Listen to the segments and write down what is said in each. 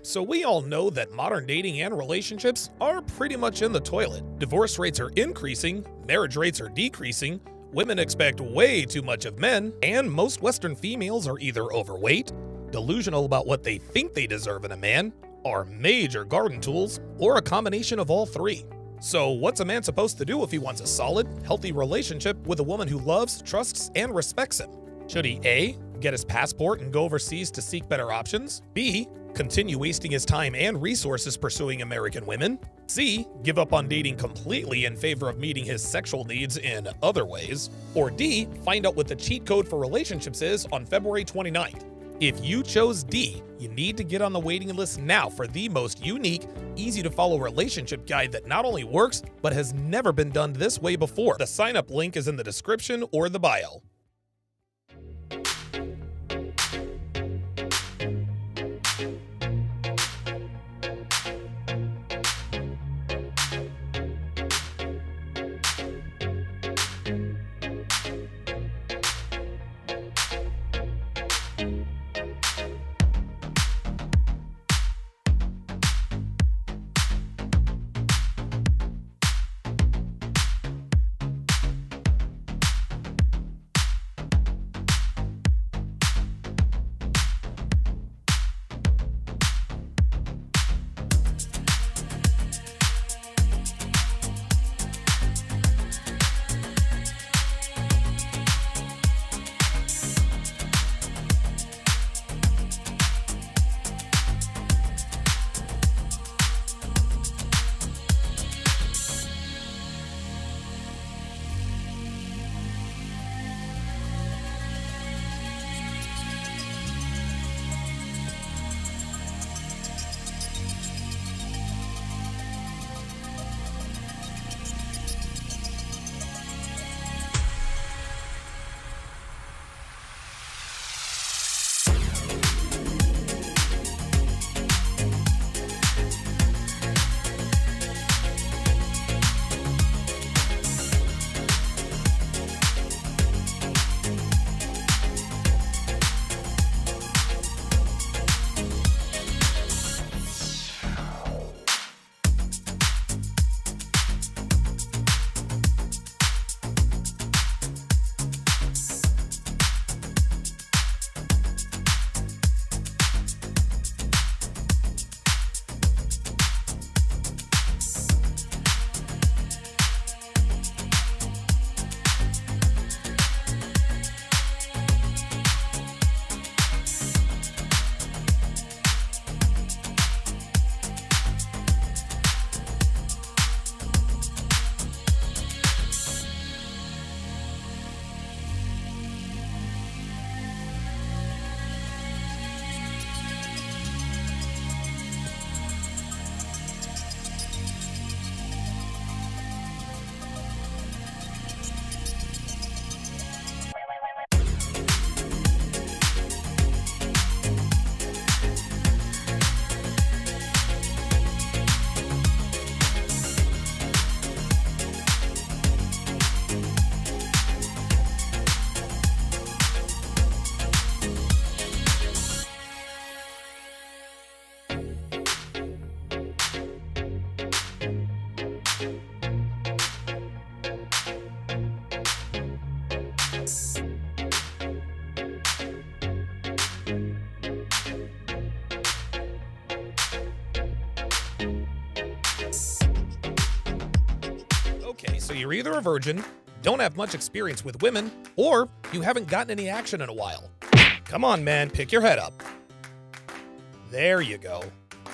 So we all know that modern dating and relationships are pretty much in the toilet. Divorce rates are increasing, marriage rates are decreasing, women expect way too much of men, and most Western females are either overweight, delusional about what they think they deserve in a man, are major garden tools, or a combination of all three. So what's a man supposed to do if he wants a solid, healthy relationship with a woman who loves, trusts, and respects him? Should he A, get his passport and go overseas to seek better options? B, continue wasting his time and resources pursuing American women? C, give up on dating completely in favor of meeting his sexual needs in other ways? Or D, find out what the cheat code for relationships is on February 29th. If you chose D, you need to get on the waiting list now for the most unique, easy-to-follow relationship guide that not only works, but has never been done this way before. The sign-up link is in the description or the bio. Okay, so you're either a virgin, don't have much experience with women, or you haven't gotten any action in a while. Come on, man, pick your head up. There you go.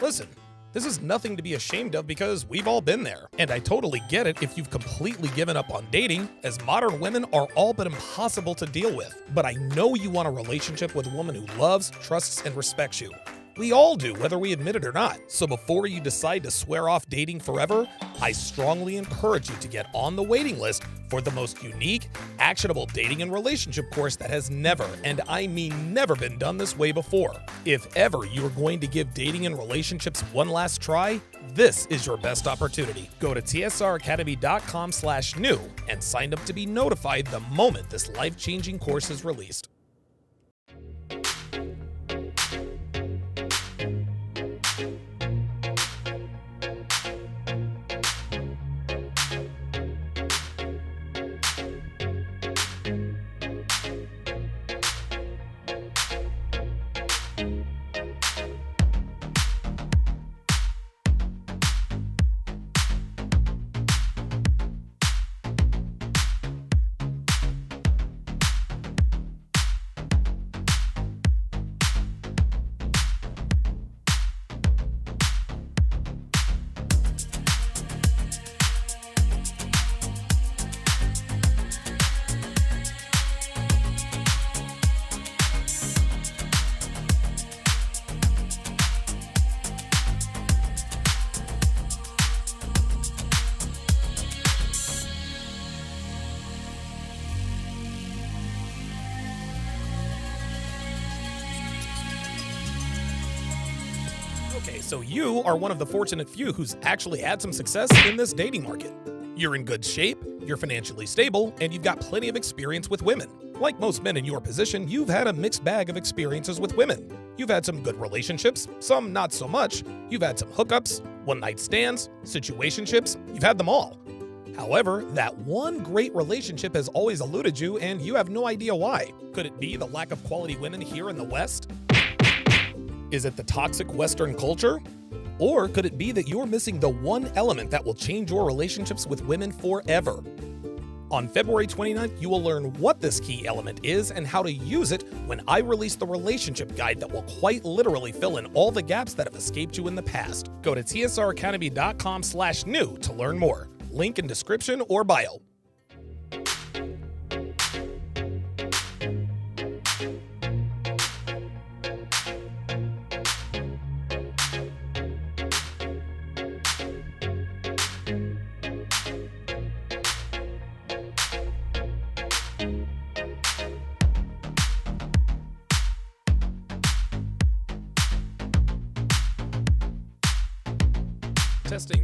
Listen, this is nothing to be ashamed of because we've all been there. And I totally get it if you've completely given up on dating, as modern women are all but impossible to deal with. But I know you want a relationship with a woman who loves, trusts, and respects you. We all do, whether we admit it or not. So before you decide to swear off dating forever, I strongly encourage you to get on the waiting list for the most unique, actionable dating and relationship course that has never, and I mean never, been done this way before. If ever you are going to give dating and relationships one last try, this is your best opportunity. Go to tsracademy.com/new and sign up to be notified the moment this life-changing course is released. Okay, so you are one of the fortunate few who's actually had some success in this dating market. You're in good shape, you're financially stable, and you've got plenty of experience with women. Like most men in your position, you've had a mixed bag of experiences with women. You've had some good relationships, some not so much. You've had some hookups, one-night stands, situationships. You've had them all. However, that one great relationship has always eluded you, and you have no idea why. Could it be the lack of quality women here in the West? Is it the toxic Western culture? Or could it be that you're missing the one element that will change your relationships with women forever? On February 29th, you will learn what this key element is and how to use it when I release the relationship guide that will quite literally fill in all the gaps that have escaped you in the past. Go to tsracademy.com/new to learn more. Link in description or bio.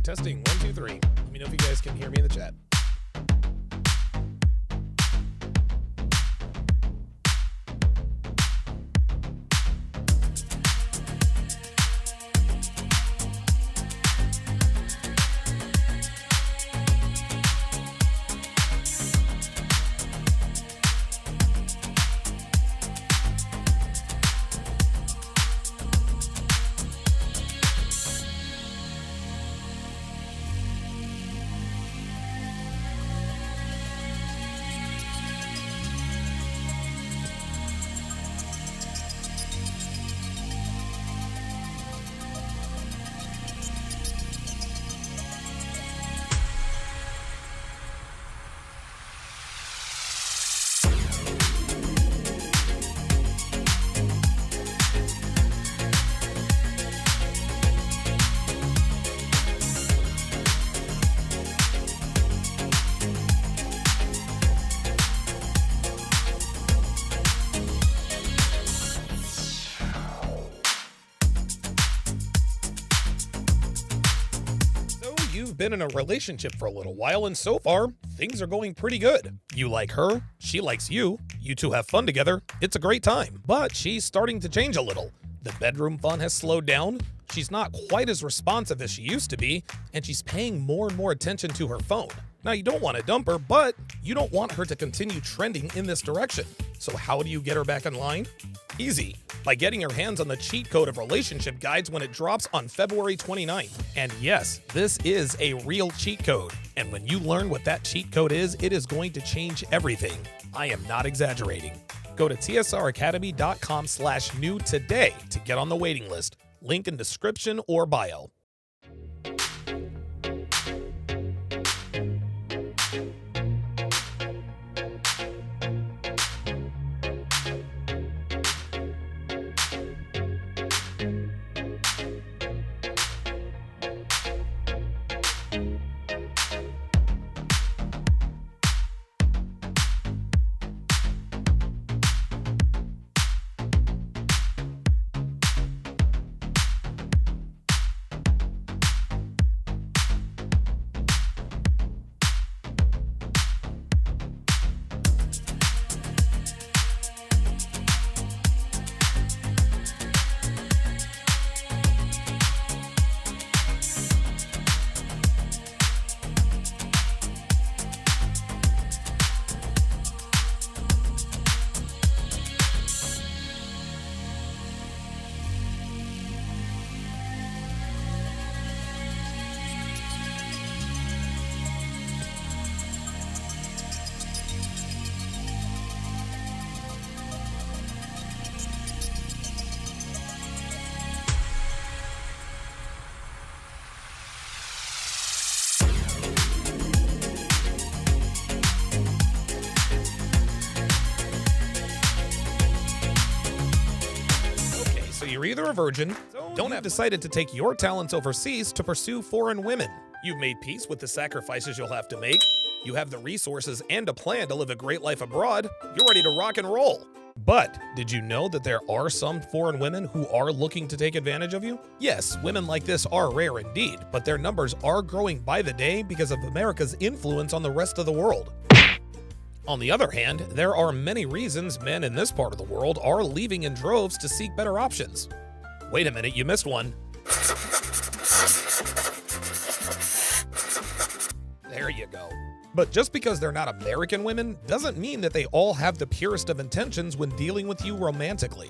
Testing, 1, 2, 3. Let me know if you guys can hear me in the chat. You've been in a relationship for a little while, and so far, things are going pretty good. You like her, she likes you, you two have fun together, it's a great time. But she's starting to change a little. The bedroom fun has slowed down, she's not quite as responsive as she used to be, and she's paying more and more attention to her phone. Now, you don't want to dump her, but you don't want her to continue trending in this direction. So how do you get her back in line? Easy, by getting your hands on the cheat code of relationship guides when it drops on February 29th. And yes, this is a real cheat code. And when you learn what that cheat code is, it is going to change everything. I am not exaggerating. Go to tsracademy.com/new today to get on the waiting list. Link in description or bio. You're either a virgin, don't have decided to take your talents overseas to pursue foreign women. You've made peace with the sacrifices you'll have to make, you have the resources and a plan to live a great life abroad, you're ready to rock and roll. But did you know that there are some foreign women who are looking to take advantage of you? Yes, women like this are rare indeed, but their numbers are growing by the day because of America's influence on the rest of the world. On the other hand, there are many reasons men in this part of the world are leaving in droves to seek better options. Wait a minute, you missed one. There you go. But just because they're not American women doesn't mean that they all have the purest of intentions when dealing with you romantically.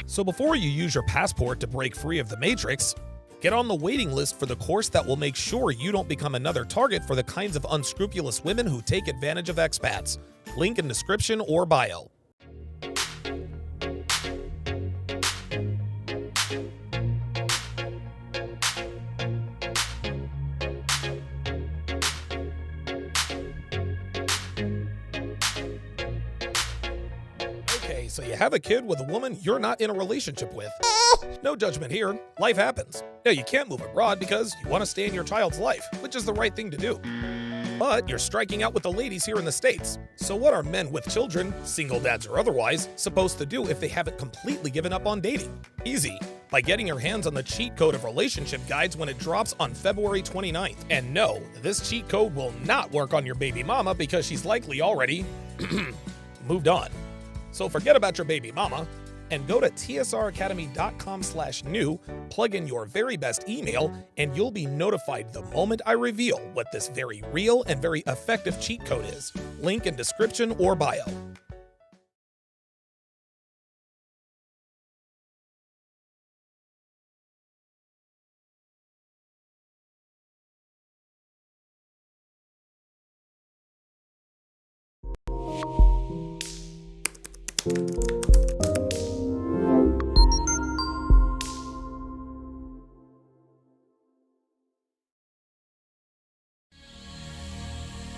So before you use your passport to break free of the Matrix, get on the waiting list for the course that will make sure you don't become another target for the kinds of unscrupulous women who take advantage of expats. Link in description or bio. So you have a kid with a woman you're not in a relationship with. No judgment here. Life happens. Yeah, you can't move abroad because you want to stay in your child's life, which is the right thing to do. But you're striking out with the ladies here in the States. So what are men with children, single dads or otherwise, supposed to do if they haven't completely given up on dating? Easy. By getting your hands on the cheat code of relationship guides when it drops on February 29th. And no, this cheat code will not work on your baby mama because she's likely already moved on. So forget about your baby mama and go to tsracademy.com/new, plug in your very best email, and you'll be notified the moment I reveal what this very real and very effective cheat code is. Link in description or bio.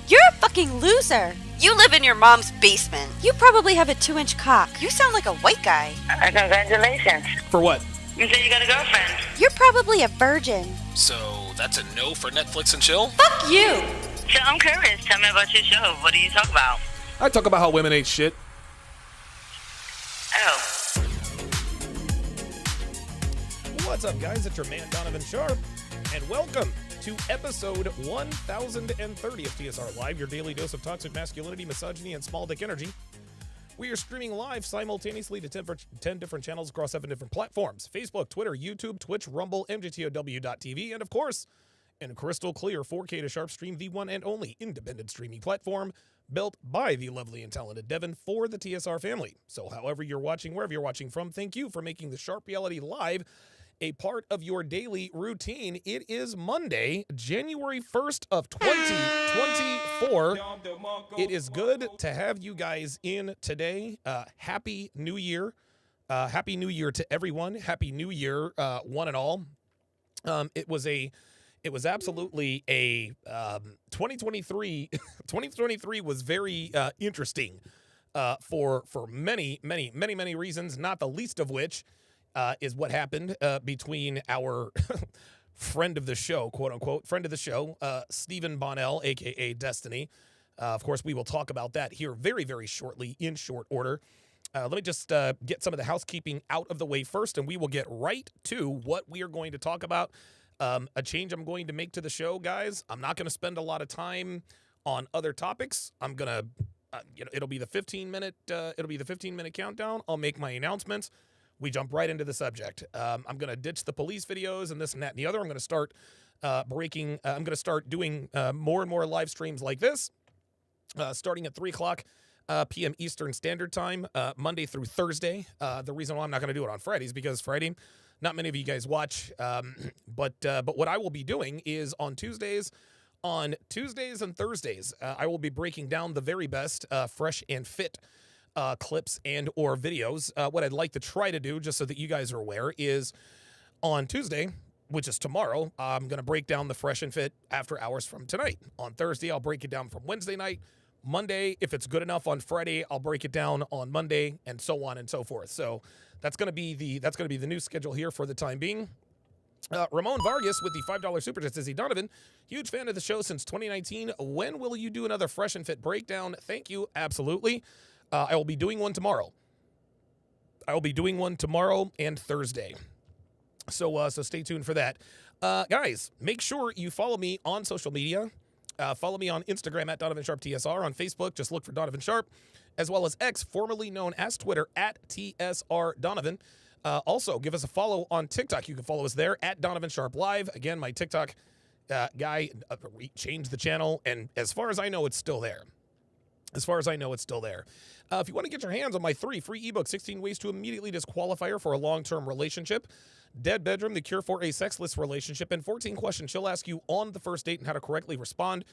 You're a fucking loser. You live in your mom's basement. You probably have a 2-inch cock. You sound like a white guy. Congratulations. For what? You said you got a girlfriend. You're probably a virgin. So that's a no for Netflix and chill? Fuck you. So I'm curious. Tell me about your show. What do you talk about? I talk about how women ain't shit. Oh. What's up, guys? It's your man, Donovan Sharpe, and welcome to episode 1030 of TSR Live, your daily dose of toxic masculinity, misogyny, and small dick energy. We are streaming live simultaneously to 10 different channels across 7 different platforms: Facebook, Twitter, YouTube, Twitch, Rumble, MGTOW.tv, and of course, in crystal clear 4K to Sharpe Stream, the one and only independent streaming platform built by the lovely and talented Devon for the TSR family. So however you're watching, wherever you're watching from, thank you for making the Sharpe Reality Live a part of your daily routine. It is Monday, January 1st of 2024. It is good to have you guys in today. Happy New Year. Happy New Year to everyone. Happy New Year, one and all. It was absolutely a 2023. 2023 was very interesting for many reasons, not the least of which is what happened between our friend of the show, quote unquote, friend of the show, Stephen Bonnell, aka Destiny. Of course, we will talk about that here very, very shortly, in short order. Let me just get some of the housekeeping out of the way first, and we will get right to what we are going to talk about. A change I'm going to make to the show, guys. I'm not going to spend a lot of time on other topics. I'm gonna, it'll be the 15-minute countdown. I'll make my announcements. We jump right into the subject. I'm going to ditch the police videos and this and that and the other. I'm going to start I'm going to start doing more and more live streams like this, starting at 3 o'clock p.m. Eastern Standard Time, Monday through Thursday. The reason why I'm not going to do it on Fridays because Friday, not many of you guys watch. But what I will be doing is on Tuesdays and Thursdays, I will be breaking down the very best fresh and fit clips and or videos. What I'd like to try to do, just so that you guys are aware, is on Tuesday, which is tomorrow, I'm going to break down the fresh and fit after hours from tonight. On Thursday, I'll break it down from Wednesday night. Monday, if it's good enough on Friday, I'll break it down on Monday, and so on and so forth. So that's going to be the new schedule here for the time being. Ramon Vargas with the $5 super chat says, "Hey, Donovan, huge fan of the show since 2019. When will you do another fresh and fit breakdown? Thank you. Absolutely. I will be doing one tomorrow. And Thursday. So stay tuned for that. Guys, make sure you follow me on social media. Follow me on Instagram at Donovan Sharpe TSR. On Facebook, just look for Donovan Sharpe, as well as X, formerly known as Twitter, at TSR Donovan. Also, give us a follow on TikTok. You can follow us there at Donovan Sharpe Live. Again, my TikTok guy changed the channel, and as far as I know, it's still there. If you want to get your hands on my 3 free ebooks, 16 Ways to Immediately Disqualify Her for a Long-Term Relationship, Dead Bedroom, The Cure for a Sexless Relationship, and 14 questions she'll ask you on the first date and how to correctly respond,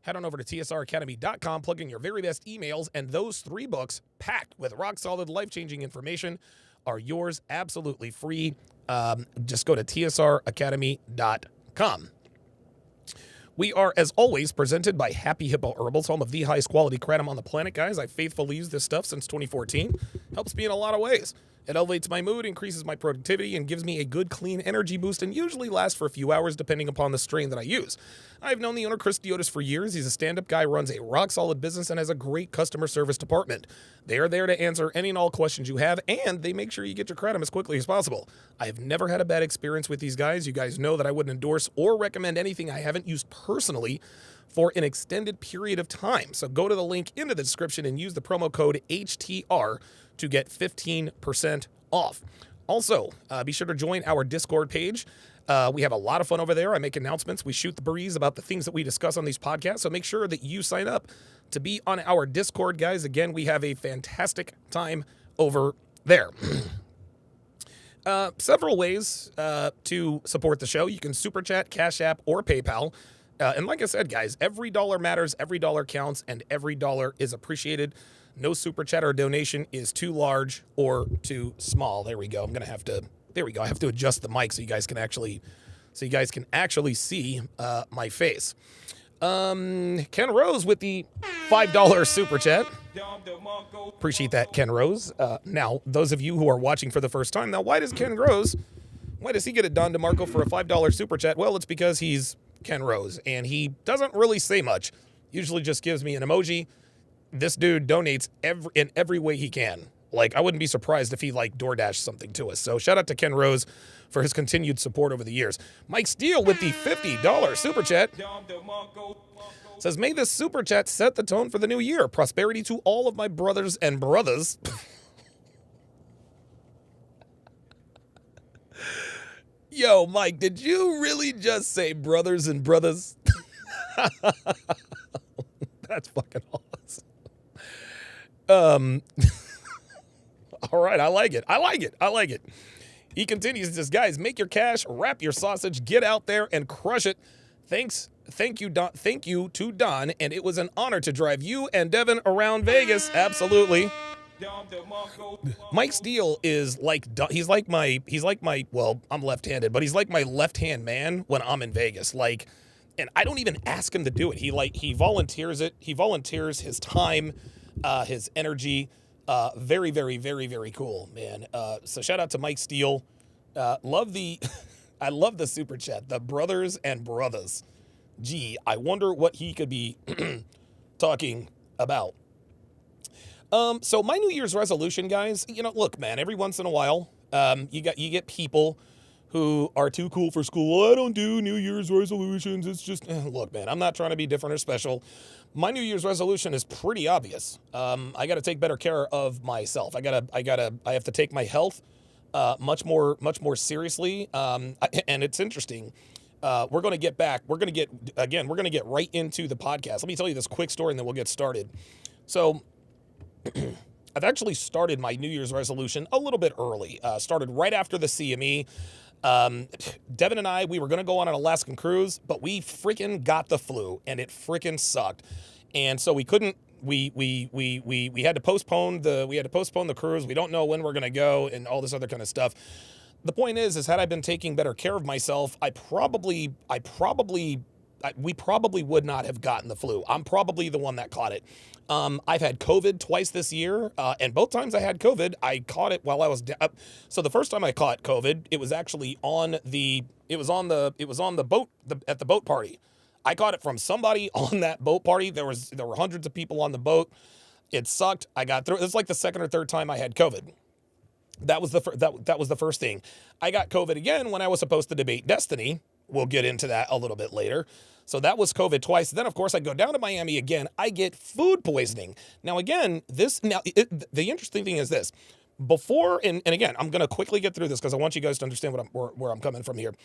head on over to tsracademy.com, plug in your very best emails, and those 3 books, packed with rock-solid, life-changing information, are yours absolutely free. Just go to tsracademy.com. We are, as always, presented by Happy Hippo Herbals, home of the highest quality kratom on the planet, guys. I faithfully use this stuff since 2014. Helps me in a lot of ways. It elevates my mood, increases my productivity, and gives me a good, clean energy boost, and usually lasts for a few hours, depending upon the strain that I use. I've known the owner, Chris Diotis, for years. He's a stand-up guy, runs a rock-solid business, and has a great customer service department. They are there to answer any and all questions you have, and they make sure you get your kratom as quickly as possible. I have never had a bad experience with these guys. You guys know that I wouldn't endorse or recommend anything I haven't used personally for an extended period of time. So go to the link in the description and use the promo code HTR to get 15% off. Also, be sure to join our Discord page. We have a lot of fun over there. I make announcements. We shoot the breeze about the things that we discuss on these podcasts. So make sure that you sign up to be on our Discord, guys. Again, we have a fantastic time over there. Several ways to support the show. You can Super Chat, Cash App, or PayPal. And like I said, guys, every dollar matters, every dollar counts, and every dollar is appreciated. No Super Chat or donation is too large or too small. There we go. I'm going to have to, there we go. I have to adjust the mic so you guys can actually see my face. Ken Rose with the $5 Super Chat. Appreciate that, Ken Rose. Now, those of you who are watching for the first time, now, why does he get it done to Marco for a $5 Super Chat? Well, it's because he's Ken Rose, and he doesn't really say much. Usually just gives me an emoji. This dude donates in every way he can. Like, I wouldn't be surprised if he, DoorDash something to us. So shout out to Ken Rose for his continued support over the years. Mike Steele with the $50 Super Chat says, "May this Super Chat set the tone for the new year. Prosperity to all of my brothers and brothers." Yo, Mike, did you really just say brothers and brothers? That's fucking awesome. All right, I like it. He continues, says, "Guys, make your cash, wrap your sausage, get out there and crush it. Thank you to Don, and it was an honor to drive you and Devon around Vegas." Absolutely. Mike Steele is he's like my well, I'm left-handed, but he's like my left-hand man when I'm in Vegas. And I don't even ask him to do it. He volunteers it. He volunteers his time, his energy. Very, very, very, very cool, man. So shout out to Mike Steele. I love the Super Chat, the brothers and brothers. Gee, I wonder what he could be talking about. So my New Year's resolution, guys, look, man, every once in a while, you get people who are too cool for school. "Well, I don't do New Year's resolutions. It's just," look, man, I'm not trying to be different or special. My New Year's resolution is pretty obvious. I got to take better care of myself. I have to take my health much more seriously. And it's interesting. We're going to get right into the podcast. Let me tell you this quick story and then we'll get started. So I've actually started my New Year's resolution a little bit early. Started right after the CME. Devon and I, we were going to go on an Alaskan cruise, but we freaking got the flu and it freaking sucked. And so we couldn't, we had to postpone the cruise. We don't know when we're going to go and all this other kind of stuff. The point is had I been taking better care of myself, I probably we probably would not have gotten the flu. I'm probably the one that caught it. I've had COVID twice this year, and both times I had COVID, I caught it while I was so the first time I caught COVID, it was actually on the boat at the boat party. I caught it from somebody on that boat party. There were hundreds of people on the boat. It sucked. I got through. It was like the second or third time I had COVID. That was the first thing. I got COVID again when I was supposed to debate Destiny. We'll get into that a little bit later. So that was COVID twice. Then, of course, I go down to Miami again. I get food poisoning. Now, again, the interesting thing is this. Before, and again, I'm going to quickly get through this because I want you guys to understand where I'm coming from here.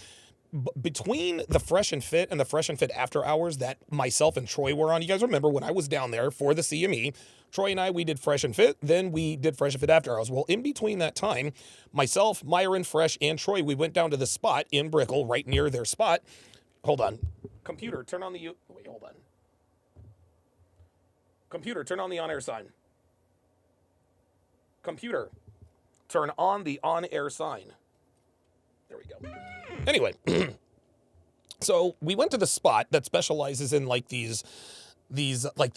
Between the Fresh and Fit and the Fresh and Fit After Hours that myself and Troy were on, you guys remember when I was down there for the CME, Troy and I, we did Fresh and Fit, then we did Fresh and Fit After Hours. Well, in between that time, myself, Myron, Fresh, and Troy, we went down to the spot in Brickell, right near their spot. Hold on. Computer, turn on the... Wait, hold on. Computer, turn on the on-air sign. Computer, turn on the on-air sign. There we go. Anyway, so we went to the spot that specializes in like these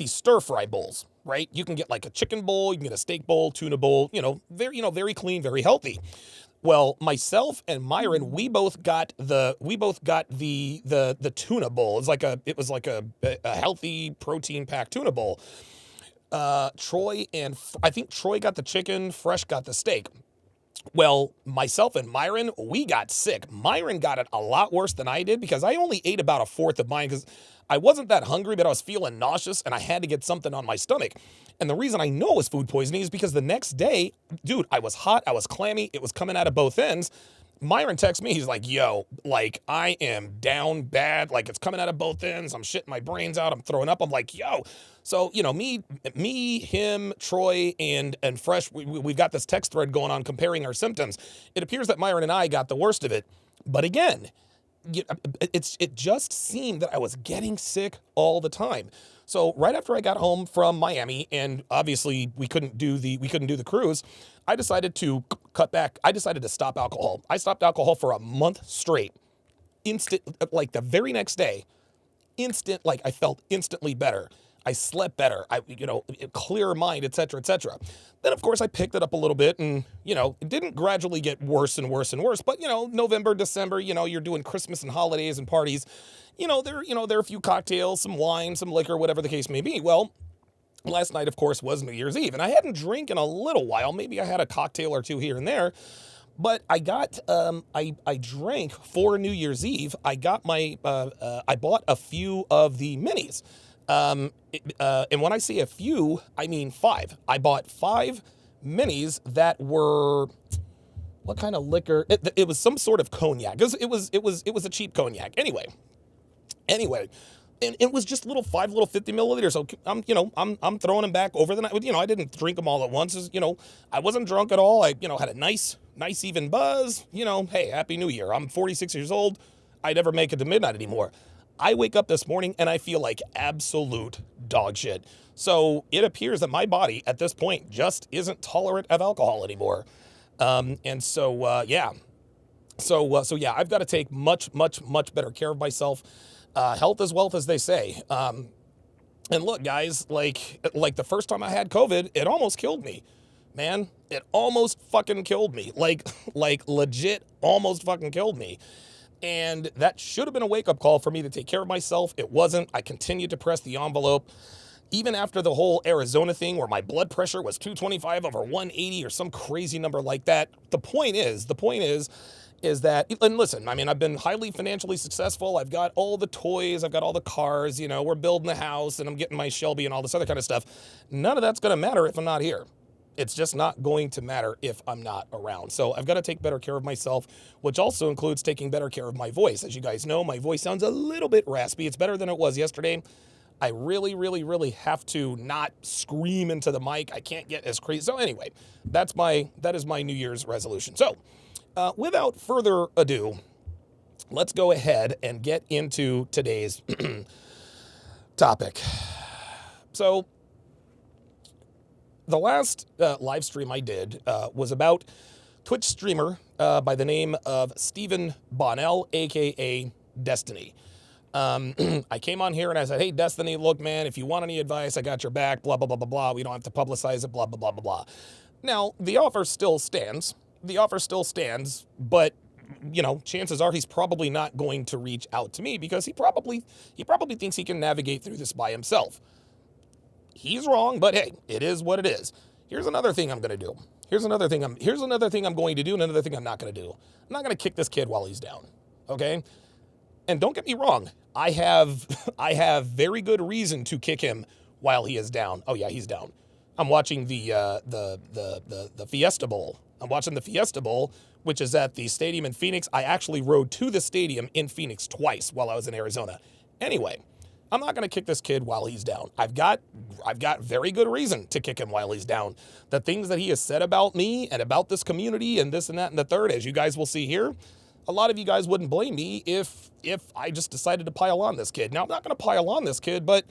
stir fry bowls, right? You can get like a chicken bowl, you can get a steak bowl, tuna bowl, very clean, very healthy. Well, myself and Myron, we both got the tuna bowl. It was like a healthy protein packed tuna bowl. Troy and I think Troy got the chicken, Fresh got the steak. Well, myself and Myron, we got sick. Myron got it a lot worse than I did because I only ate about a fourth of mine because I wasn't that hungry, but I was feeling nauseous and I had to get something on my stomach. And the reason I know it was food poisoning is because the next day, dude, I was hot, I was clammy, it was coming out of both ends. Myron texts me, he's like, yo, like, I am down bad, like, it's coming out of both ends, I'm shitting my brains out, I'm throwing up, I'm like, yo. So, me, him, Troy, and Fresh, we've got this text thread going on comparing our symptoms. It appears that Myron and I got the worst of it. But again, it just seemed that I was getting sick all the time. So right after I got home from Miami, and obviously we couldn't do the cruise, I decided to cut back. I decided to stop alcohol. I stopped alcohol for a month straight. Like the very next day, like I felt instantly better. I slept better. Clearer mind, et cetera, et cetera. Then, of course, I picked it up a little bit and, it didn't gradually get worse and worse and worse. But, November, December, you're doing Christmas and holidays and parties. There are a few cocktails, some wine, some liquor, whatever the case may be. Well, last night, of course, was New Year's Eve. And I hadn't drank in a little while. Maybe I had a cocktail or two here and there. But I got, I drank for New Year's Eve. I got I bought a few of the minis. And when I say a few, I mean 5. I bought 5 minis that were, what kind of liquor? It was some sort of cognac. It was a cheap cognac. Anyway, and it was just 5 little 50 milliliters. So I'm throwing them back over the night. I didn't drink them all at once. I wasn't drunk at all. I had a nice even buzz. Hey, Happy New Year. I'm 46 years old. I never make it to midnight anymore. I wake up this morning and I feel like absolute dog shit. So it appears that my body at this point just isn't tolerant of alcohol anymore. So I've got to take much better care of myself. Health is wealth, as they say. And look, guys, like the first time I had COVID, it almost killed me, man. It almost fucking killed me. Like legit almost fucking killed me. And that should have been a wake-up call for me to take care of myself. It wasn't. I continued to press the envelope. Even after the whole Arizona thing where my blood pressure was 225 over 180 or some crazy number like that. The point is that, and listen, I mean, I've been highly financially successful. I've got all the toys. I've got all the cars. We're building a house and I'm getting my Shelby and all this other kind of stuff. None of that's going to matter if I'm not here. It's just not going to matter if I'm not around. So I've got to take better care of myself, which also includes taking better care of my voice. As you guys know, my voice sounds a little bit raspy. It's better than it was yesterday. I really, really, really have to not scream into the mic. I can't get as crazy. So anyway, that is my New Year's resolution. So without further ado, let's go ahead and get into today's topic. So the last live stream I did was about Twitch streamer by the name of Stephen Bonnell, a.k.a. Destiny. I came on here and I said, hey, Destiny, look, man, if you want any advice, I got your back, blah, blah, blah, blah, blah. We don't have to publicize it, blah, blah, blah, blah, blah. Now, the offer still stands. The offer still stands, but, chances are he's probably not going to reach out to me because he probably thinks he can navigate through this by himself. He's wrong, but hey, it is what it is. Here's another thing I'm going to do. Here's another thing I'm going to do, and another thing I'm not going to do. I'm not going to kick this kid while he's down, okay? And don't get me wrong, I have very good reason to kick him while he is down. Oh yeah, he's down. I'm watching the Fiesta Bowl. I'm watching the Fiesta Bowl, which is at the stadium in Phoenix. I actually rode to the stadium in Phoenix twice while I was in Arizona. Anyway, I'm not going to kick this kid while he's down. I've got very good reason to kick him while he's down. The things that he has said about me and about this community and this and that and the third, as you guys will see here, a lot of you guys wouldn't blame me if I just decided to pile on this kid. Now, I'm not going to pile on this kid, but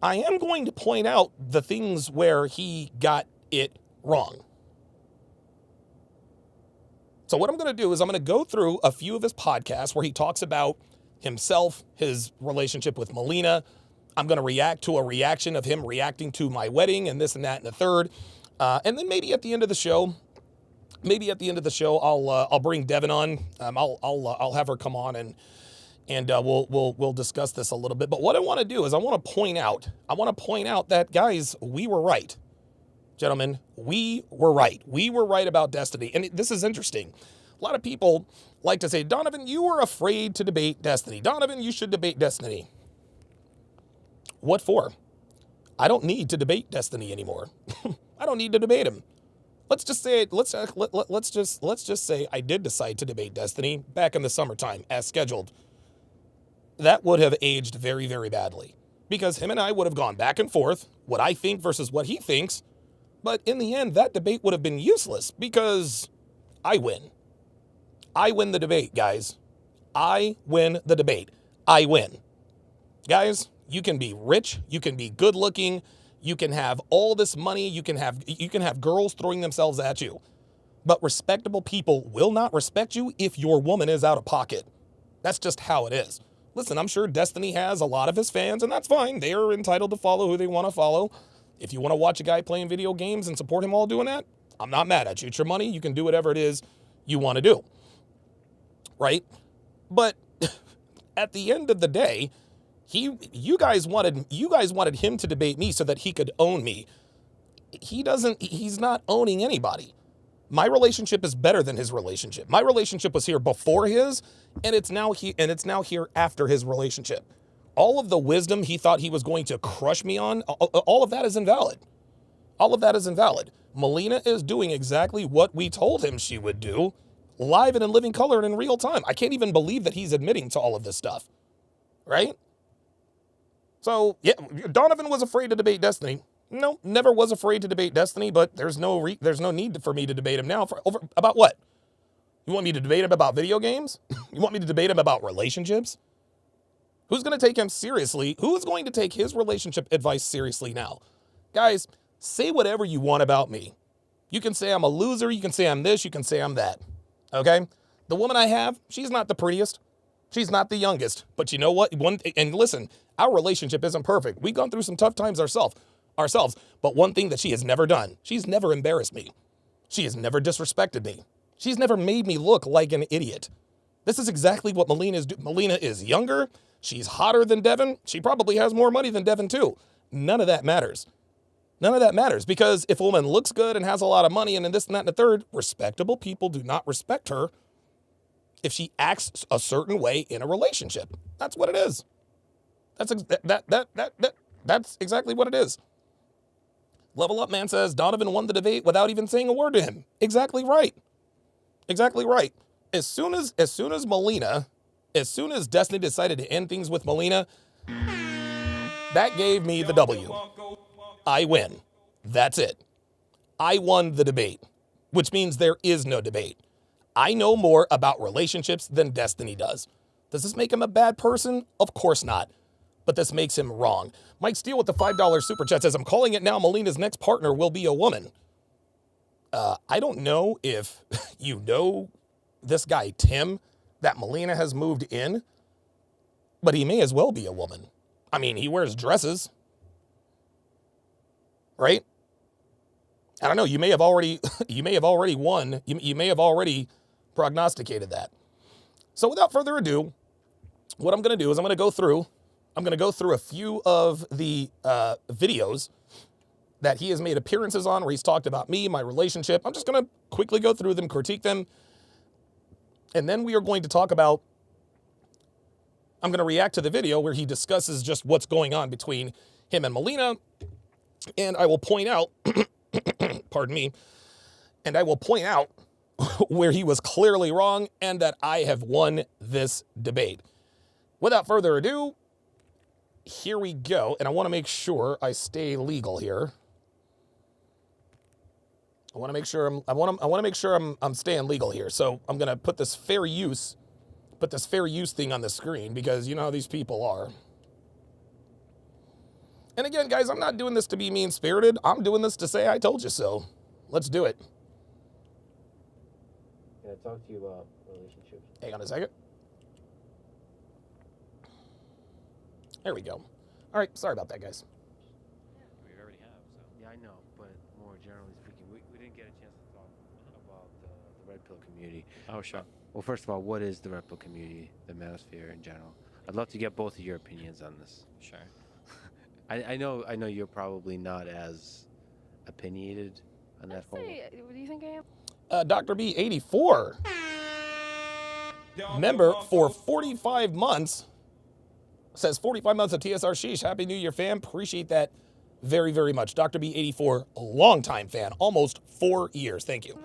I am going to point out the things where he got it wrong. So what I'm going to do is I'm going to go through a few of his podcasts where he talks about himself, his relationship with Molina. I'm going to react to a reaction of him reacting to my wedding and this and that and the third. And then maybe at the end of the show, I'll bring Devon on. I'll have her come on and we'll discuss this a little bit. But what I want to do is I want to point out that, guys, we were right. Gentlemen, we were right. We were right about Destiny. And this is interesting. A lot of people like to say, Donovan, you were afraid to debate Destiny. Donovan, you should debate Destiny. What for? I don't need to debate Destiny anymore. I don't need to debate him. Let's just say let's just say I did decide to debate Destiny back in the summertime as scheduled. That would have aged very, very badly because him and I would have gone back and forth, what I think versus what he thinks. But in the end, that debate would have been useless because I win. I win the debate, guys. I win the debate. I win. Guys, you can be rich, you can be good looking, you can have all this money, you can have girls throwing themselves at you. But respectable people will not respect you if your woman is out of pocket. That's just how it is. Listen, I'm sure Destiny has a lot of his fans, and that's fine. They are entitled to follow who they want to follow. If you want to watch a guy playing video games and support him while doing that, I'm not mad at you. It's your money. You can do whatever it is you want to do. Right? But at the end of the day, you guys wanted him to debate me so that he could own me. He's not owning anybody. My relationship is better than his relationship. My relationship was here before his, and it's now here after his relationship. All of the wisdom he thought he was going to crush me on, all of that is invalid. All of that is invalid. Melina is doing exactly what we told him she would do, live and in living color and in real time. I can't even believe that he's admitting to all of this stuff, right? So, yeah, Donovan was afraid to debate Destiny. No, never was afraid to debate Destiny, but there's no need for me to debate him now about what? You want me to debate him about video games? You want me to debate him about relationships? Who's going to take him seriously? Who is going to take his relationship advice seriously now? Guys, say whatever you want about me. You can say I'm a loser. You can say I'm this. You can say I'm that. Okay? The woman I have, she's not the prettiest. She's not the youngest. But you know what? And listen, our relationship isn't perfect. We've gone through some tough times ourselves. But one thing that she has never done, she's never embarrassed me. She has never disrespected me. She's never made me look like an idiot. This is exactly what Melina is doing. Melina is younger. She's hotter than Devon. She probably has more money than Devon too. None of that matters. None of that matters because if a woman looks good and has a lot of money and this and that and the third, respectable people do not respect her if she acts a certain way in a relationship. That's what it is. That's exactly what it is. Level Up Man says Donovan won the debate without even saying a word to him. Exactly right. Exactly right. As soon as Destiny decided to end things with Molina, that gave me the W. I win. That's it. I won the debate, which means there is no debate. I know more about relationships than Destiny does. Does this make him a bad person? Of course not. But this makes him wrong. Mike Steele with the $5 super chat says, I'm calling it now. Molina's next partner will be a woman. I don't know if you know this guy, Tim, that Melina has moved in. but he may as well be a woman. I mean, he wears dresses, right? I don't know. You may have already, you may have already won. You may have already prognosticated that. So without further ado, what I'm going to do is I'm going to go through a few of the videos that he has made appearances on where he's talked about me, my relationship. I'm just going to quickly go through them, critique them. And then we are going to talk about, I'm going to react to the video where he discusses just what's going on between him and Molina. And I will point out, pardon me, and I will point out where he was clearly wrong and that I have won this debate. Without further ado, here we go. And I want to make sure I stay legal here. I want to make sure I'm staying legal here. So I'm going to put this fair use thing on the screen because you know how these people are. And again, guys, I'm not doing this to be mean-spirited. I'm doing this to say I told you so. Let's do it. Can I talk to you about relationships? Hang on a second. There we go. All right, sorry about that, guys. We already have, so. Yeah, I know, but more generally speaking, we didn't get a chance to talk about the red pill community. Oh, sure. Well, first of all, what is the red pill community, the Manosphere in general? I'd love to get both of your opinions on this. Sure. I know you're probably not as opinionated on that whole. What do you think I am? Dr. B, 84. Member for 45 months. Says 45 months of TSR Sheesh. Happy New Year, fam. Appreciate that very, very much. Dr. B, 84, a long-time fan. Almost 4 years. Thank you.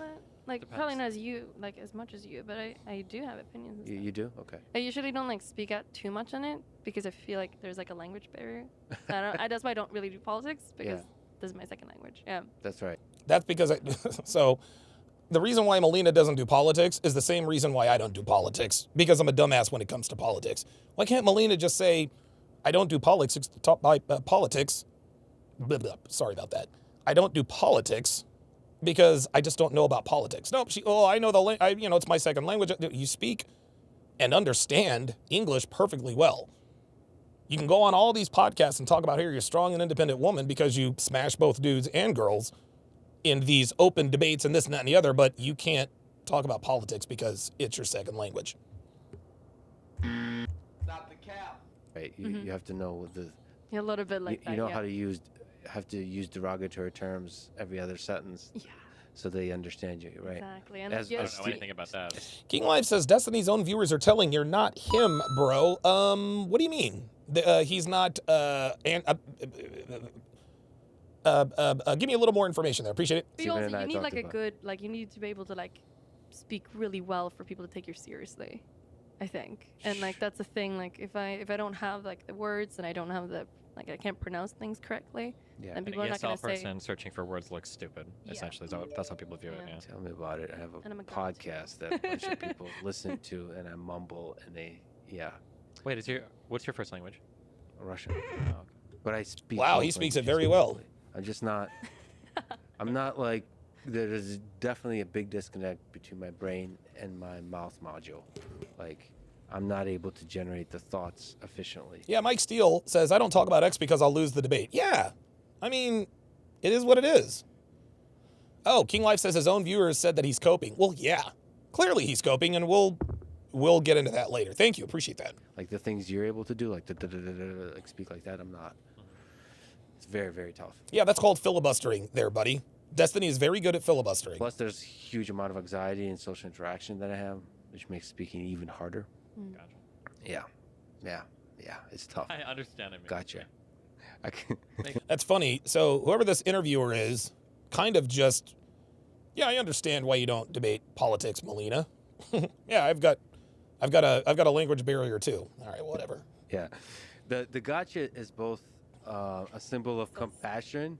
Like, Depends. probably not as you, like, as much as you, but I do have opinions. And stuff. You do? Okay. I usually don't, like, speak out too much on it because I feel like there's, like, a language barrier. That's why I don't really do politics because this is my second language. Yeah. That's right. That's because so the reason why Molina doesn't do politics is the same reason why I don't do politics, because I'm a dumbass when it comes to politics. Why can't Molina just say, I don't do politics, politics. Blah, blah, sorry about that. I don't do politics because I just don't know about politics. No, I know it's my second language. You speak and understand English perfectly well. You can go on all these podcasts and talk about here you're a strong and independent woman because you smash both dudes and girls in these open debates and this and that and the other, but you can't talk about politics because it's your second language. Stop the cap. Right. You have to know the. Yeah, a little bit like that. You know yeah. how to use derogatory terms every other sentence. Yeah. So they understand you, right? Exactly. And As- I yes, don't know anything about that. King Life says Destiny's own viewers are telling you're not him, bro. What do you mean? He's not. Give me a little more information there. Appreciate it. but Steven also, and I you need talked like a about- good, like you need to be able to like speak really well for people to take you seriously. I think, and like that's the thing. Like if I don't have like the words and I don't have the like I can't pronounce things correctly, Yeah. then An people are not ESL gonna say. person searching for words looks stupid, Yeah. essentially. That's how people view it, Yeah. yeah. Tell me about it. I have And I'm a a god, too. podcast that a bunch of people listen to, and I mumble, and Wait, what's your first language? Russian. Oh, okay. But I speak. Wow, he both speaks it languages very well. fluently. I'm just not. I'm not like. There's definitely a big disconnect between my brain and my mouth module. Like, I'm not able to generate the thoughts efficiently. Yeah, Mike Steele says, I don't talk about X because I'll lose the debate. Yeah, I mean, it is what it is. Oh, King Life says his own viewers said that he's coping. Well, yeah, clearly he's coping, and we'll get into that later. Thank you, appreciate that. Like the things you're able to do, like like speak like that, I'm not. It's very, very tough. Yeah, that's called filibustering there, buddy. Destiny is very good at filibustering. Plus, there's a huge amount of anxiety and social interaction that I have, which makes speaking even harder. Gotcha. Yeah, it's tough. I understand it. Gotcha. I can. That's funny. So whoever this interviewer is, kind of just, yeah, I understand why you don't debate politics, Molina. Yeah, I've got a language barrier too. All right, whatever. Yeah, the gotcha is both a symbol of compassion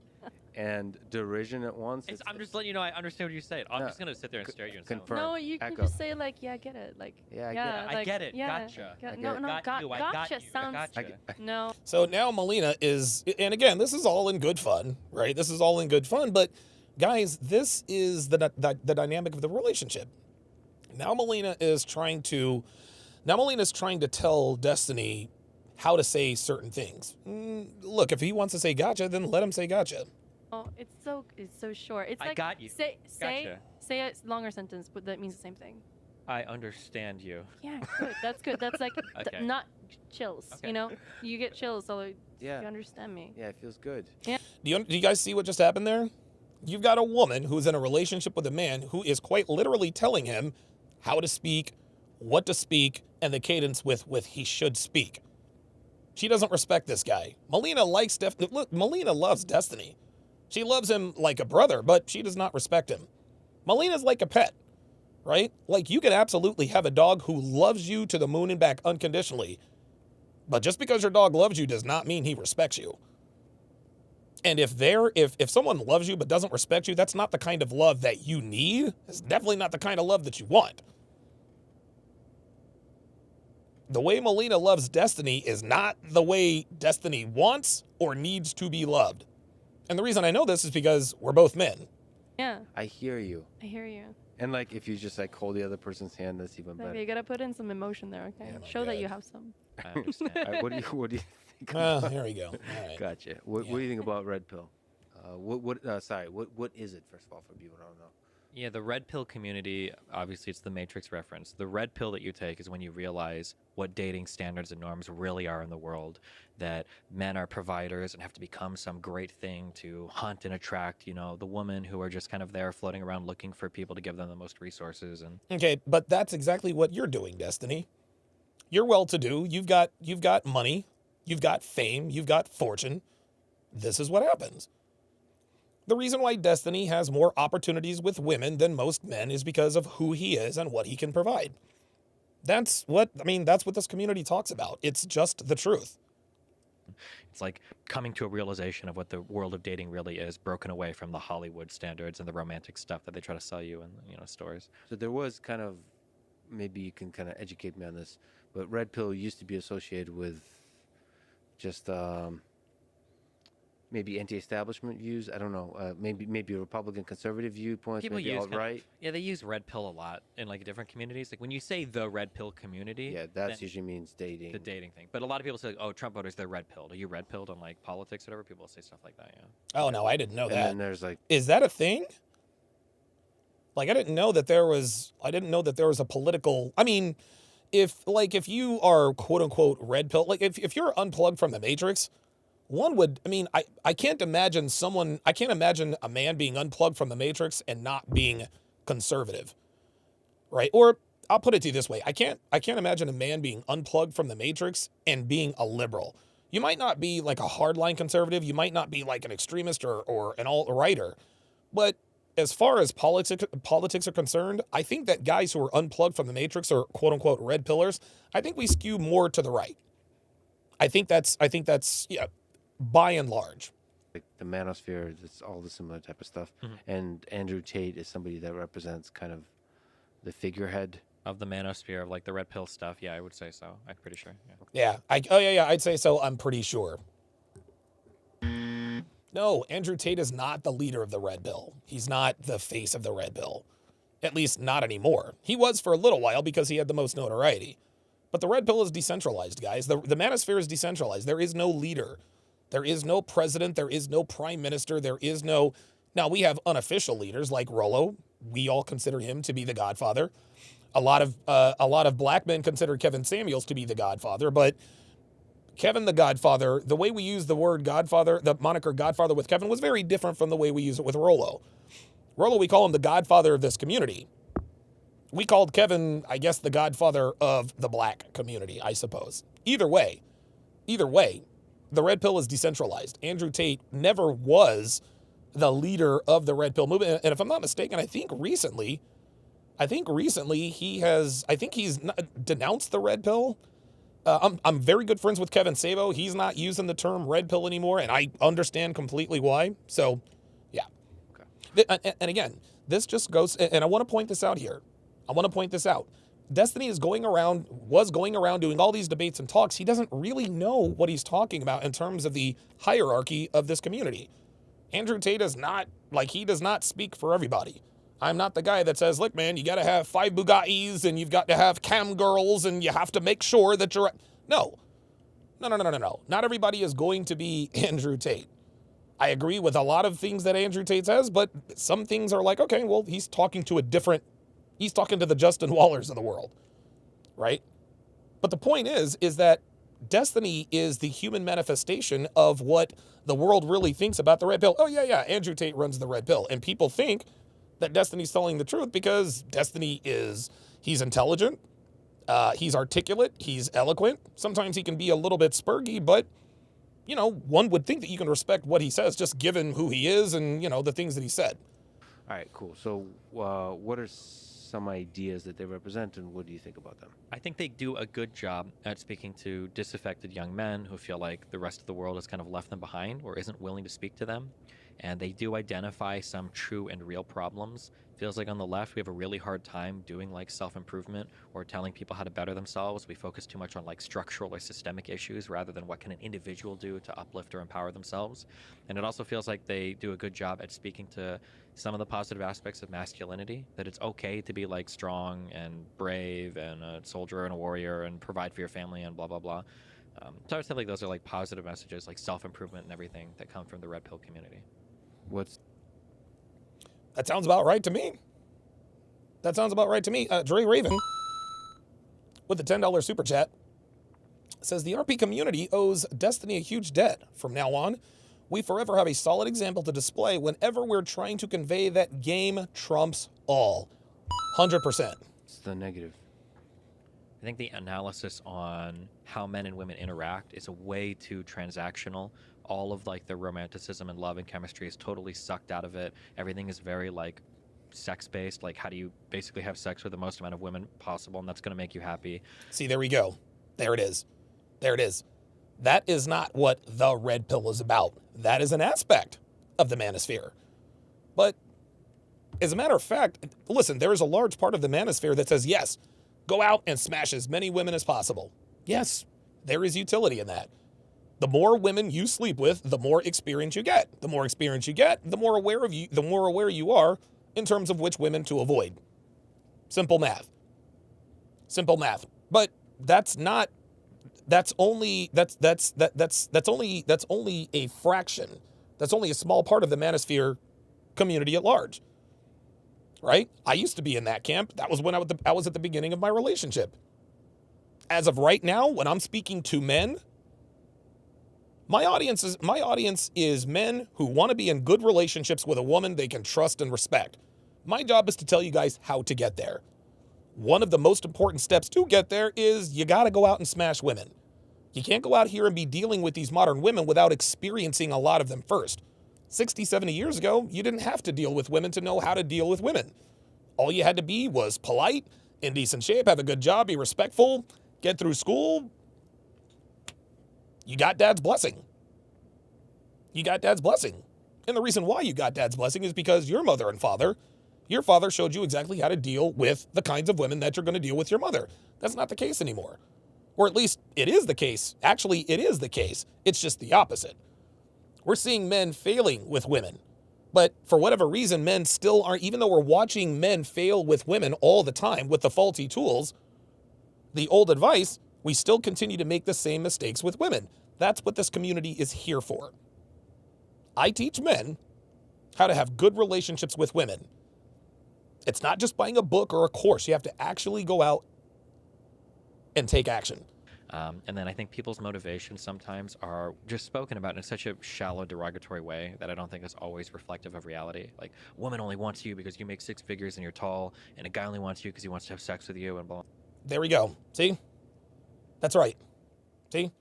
and derision at once. I'm just letting you know I understand what you say. I'm Yeah. just going to sit there and stare at you and say, Confirm. No, you can Echo. just say like, yeah, I get it. Like, Yeah, I get yeah, it. I like, get it. Yeah, Gotcha. yeah, I no, get it. no, Got you. I got gotcha you. sounds Gotcha. no. So now Molina is, and again, this is all in good fun, right? This is all in good fun, but guys, this is the dynamic of the relationship. Now Molina's trying to tell Destiny how to say certain things. Look, if he wants to say gotcha, then let him say gotcha. Oh, it's so short. It's I like got you. Gotcha. Say a longer sentence, but that means the same thing. I understand you. Yeah, good. That's good. That's like Okay. not chills. Okay. You know, you get chills, so Yeah. you understand me. Yeah, it feels good. Do you guys see what just happened there? You've got a woman who's in a relationship with a man who is quite literally telling him how to speak, what to speak, and the cadence with he should speak. She doesn't respect this guy. Melina likes look, Melina loves Destiny. She loves him like a brother, but she does not respect him. Melina's like a pet, right? Like, you can absolutely have a dog who loves you to the moon and back unconditionally, but just because your dog loves you does not mean he respects you. And if someone loves you but doesn't respect you, that's not the kind of love that you need. It's definitely not the kind of love that you want. The way Molina loves Destiny is not the way Destiny wants or needs to be loved. And the reason I know this is because we're both men. Yeah, I hear you. I hear you. And like, if you just like hold the other person's hand, that's even better. Okay, you gotta put in some emotion there, okay? Yeah, my Show that God. you have some. I understand. All right, what do you think? Here we go. All right. Gotcha. What do you think about red pill? What is it, first of all, for people who don't know? Yeah, the red pill community, obviously it's the Matrix reference. The red pill that you take is when you realize what dating standards and norms really are in the world, that men are providers and have to become some great thing to hunt and attract, the women who are just kind of there floating around looking for people to give them the most resources. And Okay, but that's exactly what you're doing, Destiny. You're well-to-do. You've got money. You've got fame. You've got fortune. This is what happens. The reason why Destiny has more opportunities with women than most men is because of who he is and what he can provide. That's what this community talks about. It's just the truth. it's like coming to a realization of what the world of dating really is, broken away from the Hollywood standards and the romantic stuff that they try to sell you in stories. So there was kind of, maybe you can kind of educate me on this, but red pill used to be associated with just maybe anti-establishment views. I don't know. Maybe a Republican conservative viewpoints. People maybe use alt-right. they use red pill a lot in like different communities. Like when you say the red pill community, Yeah, that usually means dating. the dating thing. But a lot of people say, like, oh, Trump voters, they're red pilled. Are you red pilled on like politics or whatever? People say stuff like that. Yeah. Oh, no, I didn't know And that. then there's like, Is that a thing? Like, I didn't know that there was a political, I mean, if you are quote unquote red pill, like if you're unplugged from the Matrix, I can't imagine a man being unplugged from the Matrix and not being conservative, right? Or I'll put it to you this way. I can't imagine a man being unplugged from the Matrix and being a liberal. You might not be like a hardline conservative. You might not be like an extremist or an alt-righter, but as far as politics are concerned, I think that guys who are unplugged from the Matrix or quote unquote red pillars, I think we skew more to the right. I think that's yeah, by and large. like the Manosphere, it's all the similar type of stuff. Mhm. And Andrew Tate is somebody that represents kind of the figurehead. Of the manosphere, of like the red pill stuff. Yeah, I would say so. I'm pretty sure. Yeah. I'd say so. I'm pretty sure. No, Andrew Tate is not the leader of the Red Pill. He's not the face of the Red Pill. At least not anymore. He was for a little while because he had the most notoriety. But the Red Pill is decentralized, guys. The Manosphere is decentralized. There is no leader. There is no president. There is no prime minister. There is no... Now, we have unofficial leaders like Rollo. We all consider him to be the Godfather. A lot of black men consider Kevin Samuels to be the Godfather, but Kevin the Godfather, the way we use the word Godfather, the moniker Godfather with Kevin was very different from the way we use it with Rollo. Rollo, we call him the Godfather of this community. We called Kevin, I guess, the Godfather of the black community, I suppose. Either way, the Red Pill is decentralized. Andrew Tate never was the leader of the Red Pill movement. And if I'm not mistaken, I think recently he's denounced the Red Pill. I'm very good friends with Kevin Sabo. He's not using the term red pill anymore, and I understand completely why. So, yeah. Okay. And again, this just goes, and I want to point this out here. Destiny was going around doing all these debates and talks. He doesn't really know what he's talking about in terms of the hierarchy of this community. Andrew Tate does not speak for everybody. I'm not the guy that says, look, man, you got to have 5 Bugattis and you've got to have cam girls and you have to make sure that you're... No. No. Not everybody is going to be Andrew Tate. I agree with a lot of things that Andrew Tate says, but some things are like, okay, well, he's talking to the Justin Wallers of the world, right? But the point is that Destiny is the human manifestation of what the world really thinks about the red pill. Oh, yeah, Andrew Tate runs the red pill. And people think that Destiny's telling the truth because he's intelligent, he's articulate, he's eloquent. Sometimes he can be a little bit spurgy, but, one would think that you can respect what he says just given who he is and, the things that he said. All right, cool. So what are some ideas that they represent, and what do you think about them? I think they do a good job at speaking to disaffected young men who feel like the rest of the world has kind of left them behind or isn't willing to speak to them. And they do identify some true and real problems. Feels like on the left, we have a really hard time doing like self-improvement or telling people how to better themselves. We focus too much on like structural or systemic issues rather than what can an individual do to uplift or empower themselves. And it also feels like they do a good job at speaking to some of the positive aspects of masculinity, that it's okay to be like strong and brave and a soldier and a warrior and provide for your family and blah, blah, blah. So I would say like those are like positive messages, like self-improvement and everything that come from the red pill community. That sounds about right to me. Dre Raven, with the $10 super chat, says the RP community owes Destiny a huge debt. From now on, we forever have a solid example to display whenever we're trying to convey that game trumps all. 100%. It's the negative. I think the analysis on how men and women interact is a way too transactional. All of like the romanticism and love and chemistry is totally sucked out of it. Everything is very like sex-based. Like, how do you basically have sex with the most amount of women possible, and that's going to make you happy. See, there we go. There it is. That is not what the red pill is about. That is an aspect of the Manosphere. But as a matter of fact, listen, there is a large part of the Manosphere that says, yes, go out and smash as many women as possible. Yes, there is utility in that. The more women you sleep with, the more experience you get. The more experience you get, the more aware you are in terms of which women to avoid. Simple math. But that's only a fraction. That's only a small part of the Manosphere community at large. Right? I used to be in that camp. That was when I was at the beginning of my relationship. As of right now, when I'm speaking to men, my audience is men who want to be in good relationships with a woman they can trust and respect. My job is to tell you guys how to get there. One of the most important steps to get there is you got to go out and smash women. You can't go out here and be dealing with these modern women without experiencing a lot of them first. 60, 70 years ago, you didn't have to deal with women to know how to deal with women. All you had to be was polite, in decent shape, have a good job, be respectful, get through school. You got dad's blessing. And the reason why you got dad's blessing is because your father showed you exactly how to deal with the kinds of women that you're going to deal with your mother. That's not the case anymore. Or at least it is the case. Actually, it is the case. It's just the opposite. We're seeing men failing with women. But for whatever reason, men still aren't, even though we're watching men fail with women all the time with the faulty tools, the old advice, we still continue to make the same mistakes with women. That's what this community is here for. I teach men how to have good relationships with women. It's not just buying a book or a course. You have to actually go out and take action. And then I think people's motivations sometimes are just spoken about in such a shallow, derogatory way that I don't think is always reflective of reality. Like, a woman only wants you because you make six figures and you're tall, and a guy only wants you because he wants to have sex with you, and blah. There we go. See? That's right. See,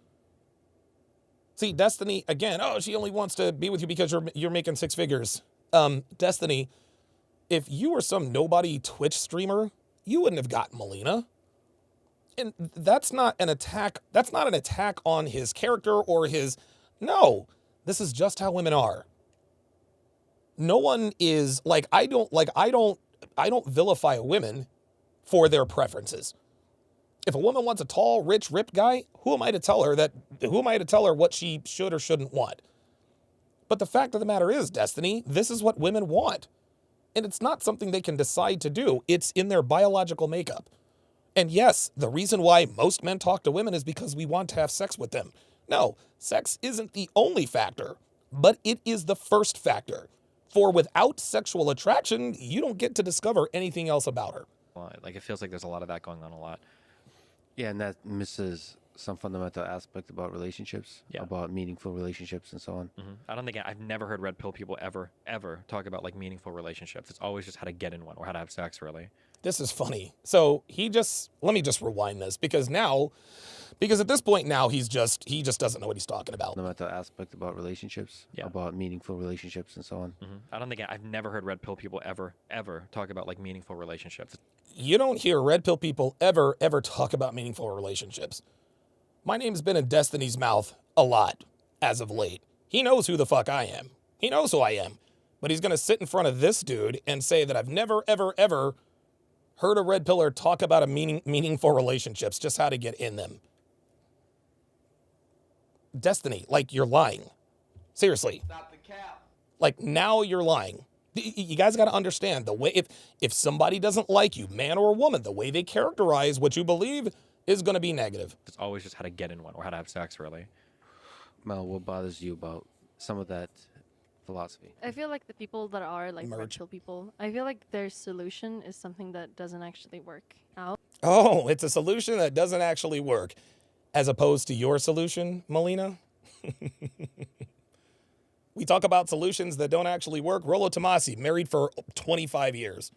Destiny, again, she only wants to be with you because you're making six figures. Destiny, if you were some nobody Twitch streamer, you wouldn't have gotten Molina. And that's not an attack. That's not an attack on his character or his. No, this is just how women are. No one is like, I don't vilify women for their preferences. If a woman wants a tall, rich, ripped guy, who am I to tell her what she should or shouldn't want? But the fact of the matter is, Destiny, this is what women want. And it's not something they can decide to do. It's in their biological makeup. And yes, the reason why most men talk to women is because we want to have sex with them. No, sex isn't the only factor, but it is the first factor. For without sexual attraction, you don't get to discover anything else about her. Well, like, it feels like there's a lot of that going on a lot. Yeah, and that misses some fundamental aspect about relationships, Yeah. about meaningful relationships and so on. I don't think I've never heard red pill people ever talk about like meaningful relationships. It's always just how to get in one or how to have sex, really. This is funny. So let me just rewind this because at this point now he just doesn't know what he's talking about. Fundamental aspect about relationships, Yeah. about meaningful relationships and so on. I don't think I've never heard red pill people ever talk about like meaningful relationships. You don't hear red pill people ever talk about meaningful relationships. My name's been in Destiny's mouth a lot as of late. He knows who the fuck I am. He knows who I am. But he's going to sit in front of this dude and say that I've never, ever heard a red pillar talk about a meaningful relationships, just how to get in them. Destiny, like you're lying. Seriously. Stop the cap. Like now you're lying. You guys got to understand the way, if somebody doesn't like you, man or woman, the way they characterize what you believe is going to be negative. It's always just how to get in one or how to have sex, really. Mel, what bothers you about some of that philosophy? I feel like the people that are like red Merge. pill people, I feel like their solution is something that doesn't actually work out. Oh, it's a solution that doesn't actually work, as opposed to your solution, Molina. We talk about solutions that don't actually work. Rollo Tomasi, married for 25 years.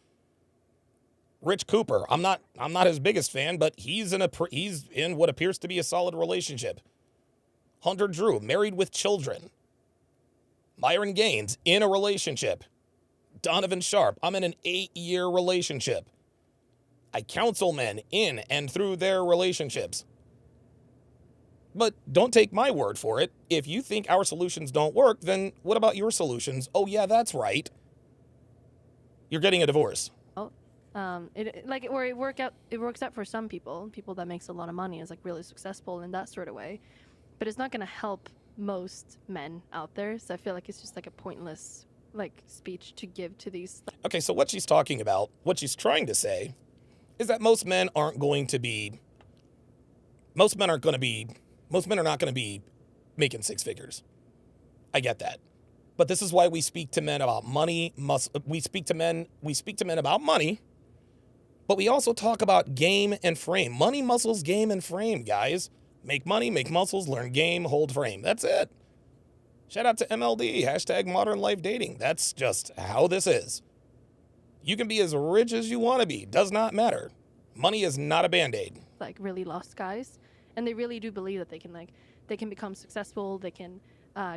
Rich Cooper, I'm not his biggest fan, but he's in what appears to be a solid relationship. Hunter Drew, married with children. Myron Gaines, in a relationship. Donovan Sharpe, I'm in an 8-year relationship. I counsel men in and through their relationships. But don't take my word for it. If you think our solutions don't work, then what about your solutions? Oh yeah, that's right. You're getting a divorce. It works out for some people that makes a lot of money, is like really successful in that sort of way, but it's not going to help most men out there. So I feel like it's just like a pointless like speech to give to these. Okay, so what she's talking about, what she's trying to say, is that most men are not going to be making six figures. I get that. But this is why we speak to men about money. We speak to men about money, but we also talk about game and frame. Money, muscles, game, and frame, guys. Make money, make muscles, learn game, hold frame. That's it. Shout out to MLD, #modern life dating. That's just how this is. You can be as rich as you want to be. Does not matter. Money is not a Band-Aid. Like really lost guys, and they really do believe that they can become successful, they can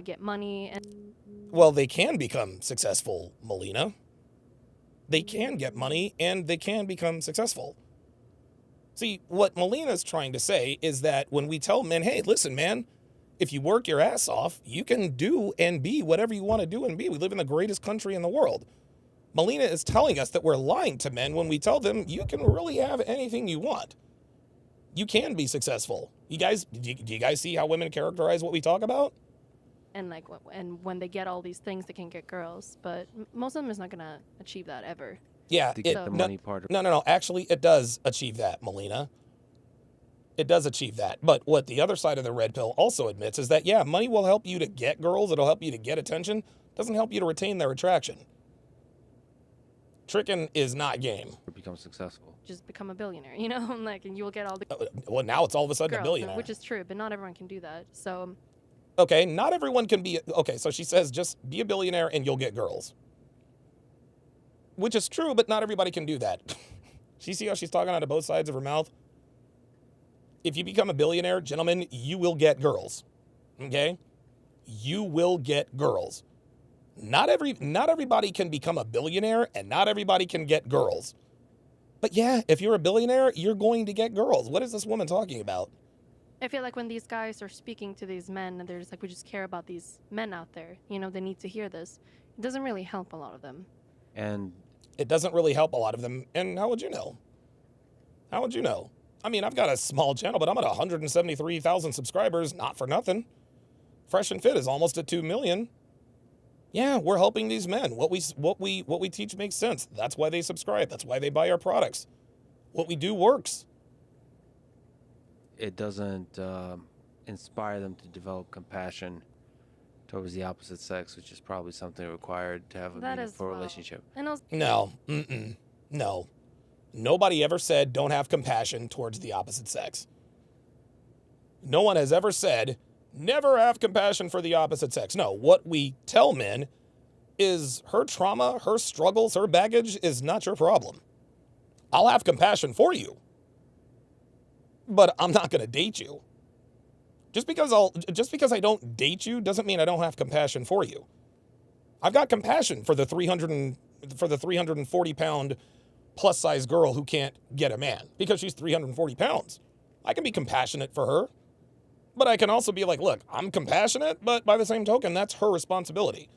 get money, and Well, they can become successful, Molina. They can get money and they can become successful. See, what Molina's trying to say is that when we tell men, hey, listen, man, if you work your ass off, you can do and be whatever you want to do and be. We live in the greatest country in the world. Molina is telling us that we're lying to men when we tell them you can really have anything you want. You can be successful. Do you guys see how women characterize what we talk about? and when they get all these things, they can get girls. But most of them is not gonna achieve that ever. Yeah, To get the money part of No. Actually, it does achieve that, Molina. It does achieve that. But what the other side of the red pill also admits is that, yeah, money will help you to get girls. It'll help you to get attention. It doesn't help you to retain their attraction. Tricking is not game. to become successful. Just become a billionaire, you know, and you will get all the Well, now it's all of a sudden girls, a billionaire. which is true, but not everyone can do that. So Okay, not everyone can be. Okay, so she says just be a billionaire and you'll get girls. Which is true, but not everybody can do that. You see how she's talking out of both sides of her mouth? If you become a billionaire, gentlemen, you will get girls. Okay? You will get girls. Not everybody can become a billionaire and not everybody can get girls. But yeah, if you're a billionaire, you're going to get girls. What is this woman talking about? I feel like when these guys are speaking to these men and they're just like, we just care about these men out there, you know, they need to hear this. It doesn't really help a lot of them. And It doesn't really help a lot of them. And how would you know? How would you know? I mean, I've got a small channel, but I'm at 173,000 subscribers, not for nothing. Fresh and Fit is almost at 2 million. Yeah, we're helping these men. What we teach makes sense. That's why they subscribe. That's why they buy our products. What we do works. it doesn't inspire them to develop compassion towards the opposite sex, which is probably something required to have a That meaningful as well. relationship. And also, No, no. Nobody ever said don't have compassion towards the opposite sex. No one has ever said never have compassion for the opposite sex. No, what we tell men is her trauma, her struggles, her baggage is not your problem. I'll have compassion for you, but I'm not going to date you. Just because I don't date you doesn't mean I don't have compassion for you. I've got compassion for the 340 pound plus size girl who can't get a man because she's 340 pounds. I can be compassionate for her, but I can also be like, look, I'm compassionate, but by the same token, that's her responsibility.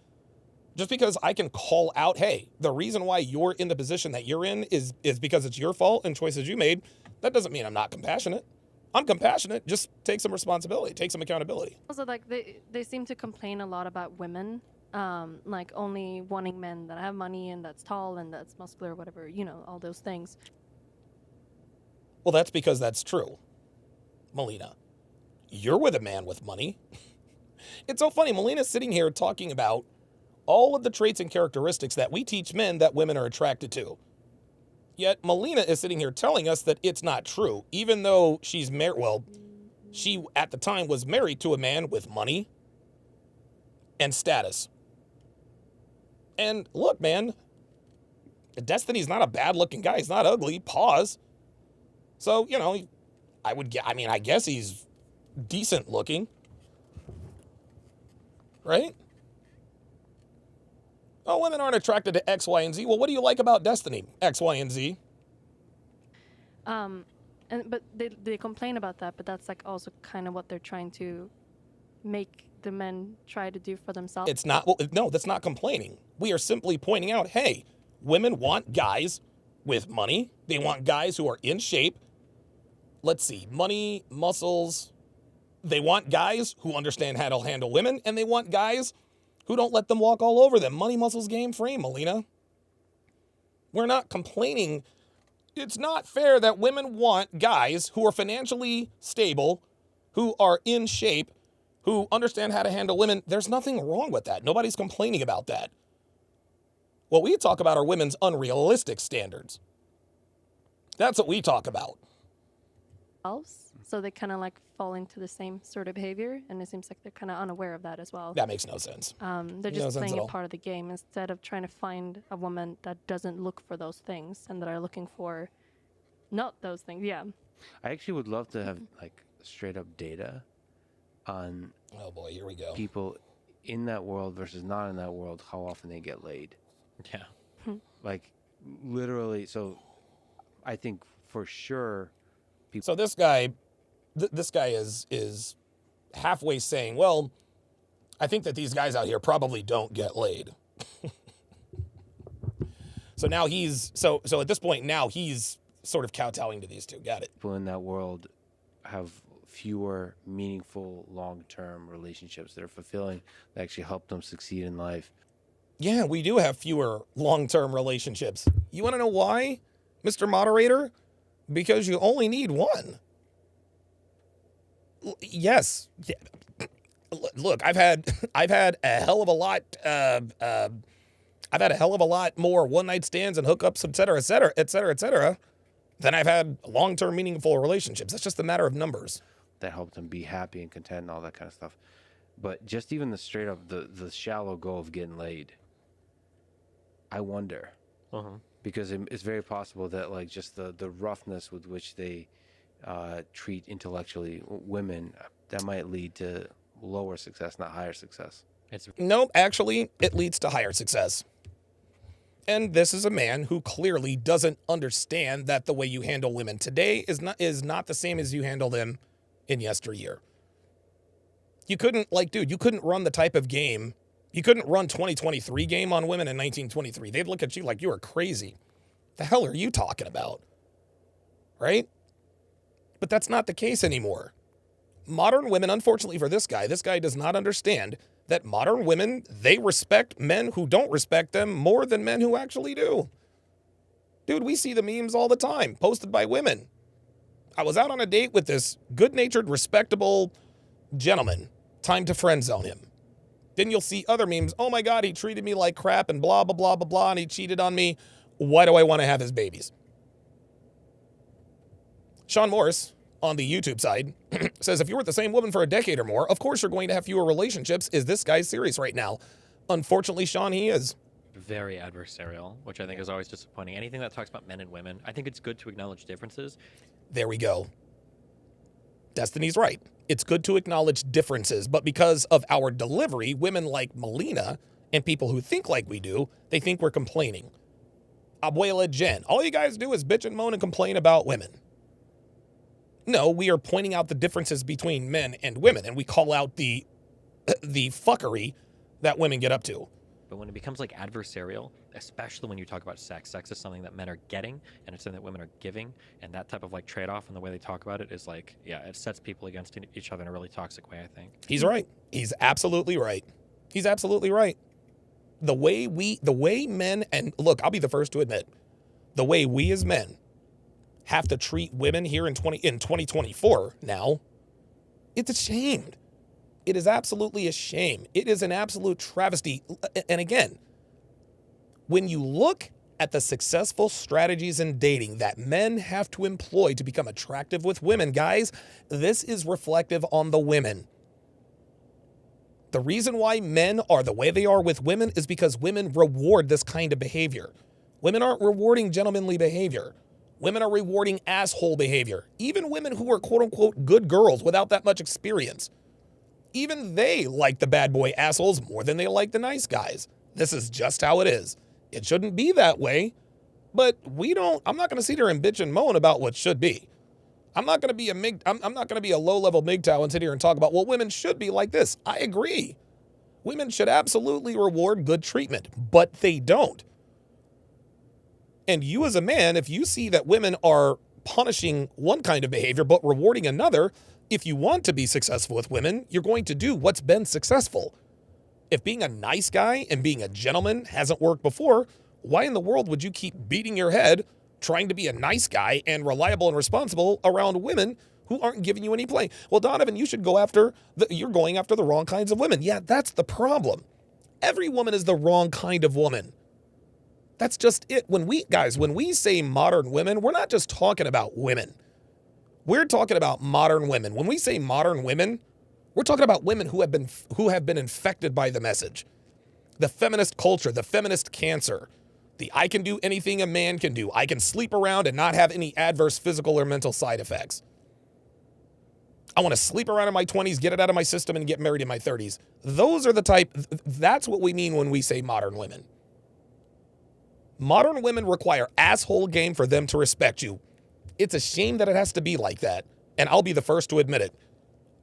Just because I can call out, hey, the reason why you're in the position that you're in is because it's your fault and choices you made, that doesn't mean I'm not compassionate. I'm compassionate, just take some responsibility, take some accountability. also like they seem to complain a lot about women, like only wanting men that have money and that's tall and that's muscular, whatever, all those things. Well, that's because that's true. Molina, you're with a man with money. It's so funny. Molina's sitting here talking about all of the traits and characteristics that we teach men that women are attracted to. Yet Molina is sitting here telling us that it's not true, even though she's married. Well, she at the time was married to a man with money and status. And look, man, Destiny's not a bad looking guy. He's not ugly. Pause. So, I guess he's decent looking. Right? Oh, women aren't attracted to X, Y, and Z. Well, what do you like about Destiny? X, Y, and Z. But they complain about that, but that's like also kind of what they're trying to make the men try to do for themselves. It's not, well, no, that's not complaining. We are simply pointing out, hey, women want guys with money. They want guys who are in shape. Let's see, money, muscles. They want guys who understand how to handle women, and they want guys who don't let them walk all over them. Money, muscles, game, frame, Molina. We're not complaining. It's not fair that women want guys who are financially stable, who are in shape, who understand how to handle women. There's nothing wrong with that. Nobody's complaining about that. What we talk about are women's unrealistic standards. That's what we talk about. So they kind of like fall into the same sort of behavior, and it seems like they're kind of unaware of that as well. That makes no sense. They're just playing a part of the game instead of trying to find a woman that doesn't look for those things and that are looking for not those things. Yeah. I actually would love to have like straight up data on Oh boy, here we go. people in that world versus not in that world, how often they get laid. Yeah. Like literally, so I think for sure So this guy is halfway saying, well, I think that these guys out here probably don't get laid. So now so at this point now he's sort of kowtowing to these two. Got it. people in that world have fewer meaningful long-term relationships that are fulfilling, that actually help them succeed in life. Yeah, we do have fewer long-term relationships. You want to know why, Mr. Moderator? Because you only need one. Yes. Look, I've had a hell of a lot. I've had a hell of a lot more one-night stands and hookups, et cetera, et cetera, et cetera, et cetera, than I've had long-term meaningful relationships. That's just a matter of numbers. That help them be happy and content and all that kind of stuff. But just even the straight up, the shallow goal of getting laid, I wonder. Because it's very possible that like just the roughness with which they treat intellectually women, that might lead to lower success, not higher success. No, actually, it leads to higher success. And this is a man who clearly doesn't understand that the way you handle women today is not the same as you handle them in yesteryear. You couldn't run the type of game. You couldn't run 2023 game on women in 1923. They'd look at you like you were crazy. The hell are you talking about? Right? But that's not the case anymore. Modern women, unfortunately for this guy does not understand that modern women, they respect men who don't respect them more than men who actually do. Dude, we see the memes all the time, posted by women. I was out on a date with this good-natured, respectable gentleman. Time to friend zone him. Then you'll see other memes. Oh my God, he treated me like crap and blah, blah, blah, blah, blah, and he cheated on me. Why do I want to have his babies? Sean Morris on the YouTube side says, if you're with the same woman for a decade or more, of course you're going to have fewer relationships. Is this guy serious right now? Unfortunately, Sean, he is. Very adversarial, which I think is always disappointing. Anything that talks about men and women, I think it's good to acknowledge differences. There we go. Destiny's right. It's good to acknowledge differences, but because of our delivery, women like Molina and people who think like we do, they think we're complaining. Abuela Jen, all you guys do is bitch and moan and complain about women. No, we are pointing out the differences between men and women, and we call out the fuckery that women get up to. But when it becomes like adversarial, especially when you talk about sex is something that men are getting and it's something that women are giving, and that type of like trade-off and the way they talk about it is like, yeah, it sets people against each other in a really toxic way, I think. He's right. He's absolutely right. He's absolutely right. The way men, and look, I'll be the first to admit, the way we as men have to treat women here in 2024 now, it's a shame. It is absolutely a shame. It is an absolute travesty. And again, when you look at the successful strategies in dating that men have to employ to become attractive with women, guys, this is reflective on the women. The reason why men are the way they are with women is because women reward this kind of behavior. Women aren't rewarding gentlemanly behavior. Women are rewarding asshole behavior. Even women who are quote-unquote good girls without that much experience. Even they like the bad boy assholes more than they like the nice guys. This is just how it is. It shouldn't be that way, but I'm not going to sit here and bitch and moan about what should be. I'm not going to be a low-level MGTOW and sit here and talk about, well, women should be like this. I agree. Women should absolutely reward good treatment, but they don't. And you as a man, if you see that women are punishing one kind of behavior but rewarding another, if you want to be successful with women, you're going to do what's been successful. If being a nice guy and being a gentleman hasn't worked before, why in the world would you keep beating your head trying to be a nice guy and reliable and responsible around women who aren't giving you any play? Well, Donovan, you're going after the wrong kinds of women. Yeah, that's the problem. Every woman is the wrong kind of woman. That's just it. When we say modern women, we're not just talking about women. We're talking about modern women. When we say modern women, we're talking about women who have been infected by the message. The feminist culture, the feminist cancer, the I can do anything a man can do. I can sleep around and not have any adverse physical or mental side effects. I want to sleep around in my 20s, get it out of my system, and get married in my 30s. That's what we mean when we say modern women. Modern women require asshole game for them to respect you. It's a shame that it has to be like that, and I'll be the first to admit it.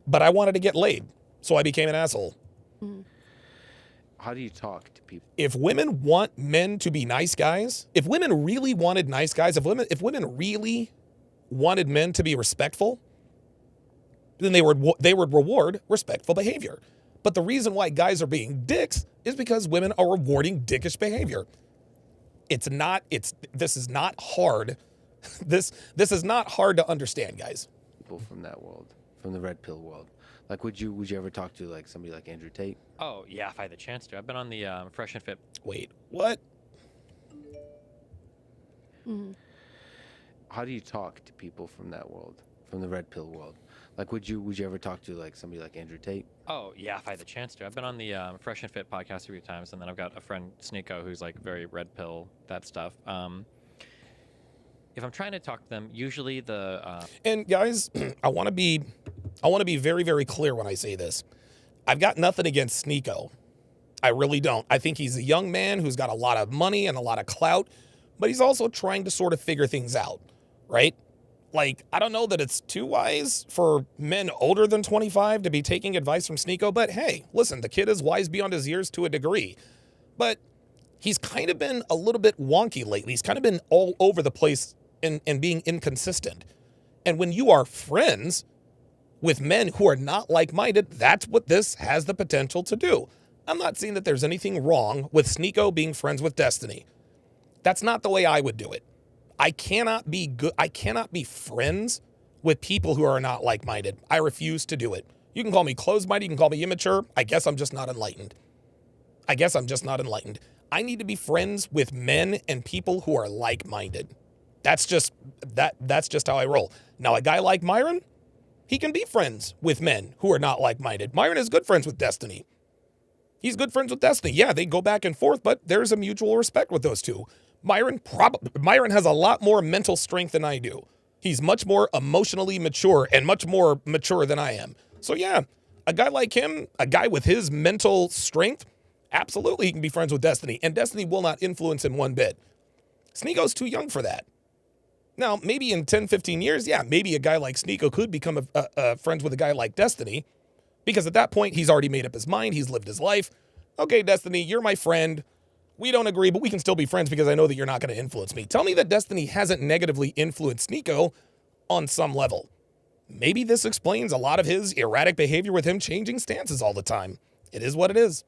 But I wanted to get laid, so I became an asshole. How do you talk to people? If women want men to be nice guys, if women really wanted nice guys, if women really wanted men to be respectful, then they would reward respectful behavior. But the reason why guys are being dicks is because women are rewarding dickish behavior. This is not hard. This is not hard to understand, guys. People from that world, from the red pill world. Like, would you ever talk to like somebody like Andrew Tate? Oh yeah, if I had the chance to. I've been on the Fresh and Fit. Wait, what? How do you talk to people from that world, from the red pill world? Like, would you ever talk to like somebody like Andrew Tate? Oh yeah, if I had the chance to. I've been on the Fresh and Fit podcast a few times, and then I've got a friend Sneeko who's like very red pill, that stuff. If I'm trying to talk to them, usually and guys, I want to be very, very clear when I say this. I've got nothing against Sneeko. I really don't. I think he's a young man who's got a lot of money and a lot of clout, but he's also trying to sort of figure things out, right? Like, I don't know that it's too wise for men older than 25 to be taking advice from Sneeko, but hey, listen, the kid is wise beyond his years to a degree. But he's kind of been a little bit wonky lately. He's kind of been all over the place and being inconsistent. And when you are friends with men who are not like-minded, that's what this has the potential to do. I'm not saying that there's anything wrong with Sneeko being friends with Destiny. That's not the way I would do it. I cannot be friends with people who are not like-minded. I refuse to do it. You can call me closed-minded, you can call me immature. I guess I'm just not enlightened. I need to be friends with men and people who are like-minded. That's just how I roll. Now, a guy like Myron, he can be friends with men who are not like-minded. Myron is good friends with Destiny. He's good friends with Destiny. Yeah, they go back and forth, but there's a mutual respect with those two. Myron has a lot more mental strength than I do. He's much more emotionally mature and much more mature than I am. So yeah, a guy like him, a guy with his mental strength, absolutely he can be friends with Destiny, and Destiny will not influence him one bit. Sneako's too young for that. Now, maybe in 10, 15 years, yeah, maybe a guy like Sneako could become friends with a guy like Destiny, because at that point, he's already made up his mind, he's lived his life. Okay, Destiny, you're my friend. We don't agree, but we can still be friends because I know that you're not going to influence me. Tell me that Destiny hasn't negatively influenced Sneako on some level. Maybe this explains a lot of his erratic behavior with him changing stances all the time. It is what it is.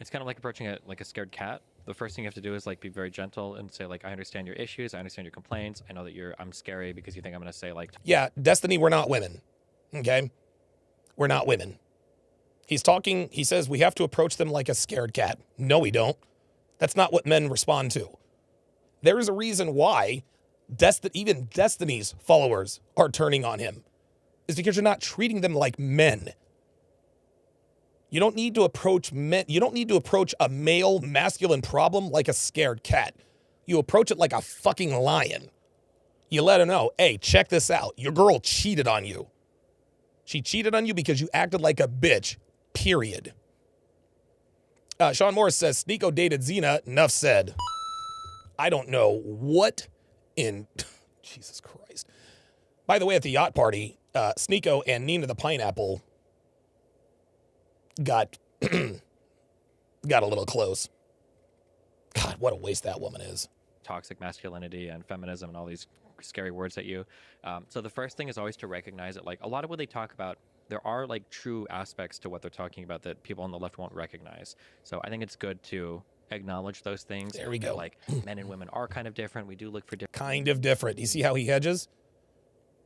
It's kind of like approaching it like a scared cat. The first thing you have to do is like be very gentle and say like, I understand your issues. I understand your complaints. I know that I'm scary because you think I'm going to say like, yeah, Destiny, we're not women. Okay. We're not women. He says we have to approach them like a scared cat. No, we don't. That's not what men respond to. There is a reason why even Destiny's followers are turning on him. It's because you're not treating them like men. You don't need to approach men. You don't need to approach a male masculine problem like a scared cat. You approach it like a fucking lion. You let her know, hey, check this out. Your girl cheated on you. She cheated on you because you acted like a bitch, period. Sean Morris says, Sneako dated Xena, enough said. I don't know what in... Jesus Christ. By the way, at the yacht party, Sneako and Nina the Pineapple got a little close. God, what a waste that woman is. toxic masculinity and feminism and all these scary words at you. So the first thing is always to recognize it. Like a lot of what they talk about, there are like true aspects to what they're talking about that people on the left won't recognize. So I think it's good to acknowledge those things. There we go. Like men and women are kind of different. We do look for different. Kind of different. You see how he hedges?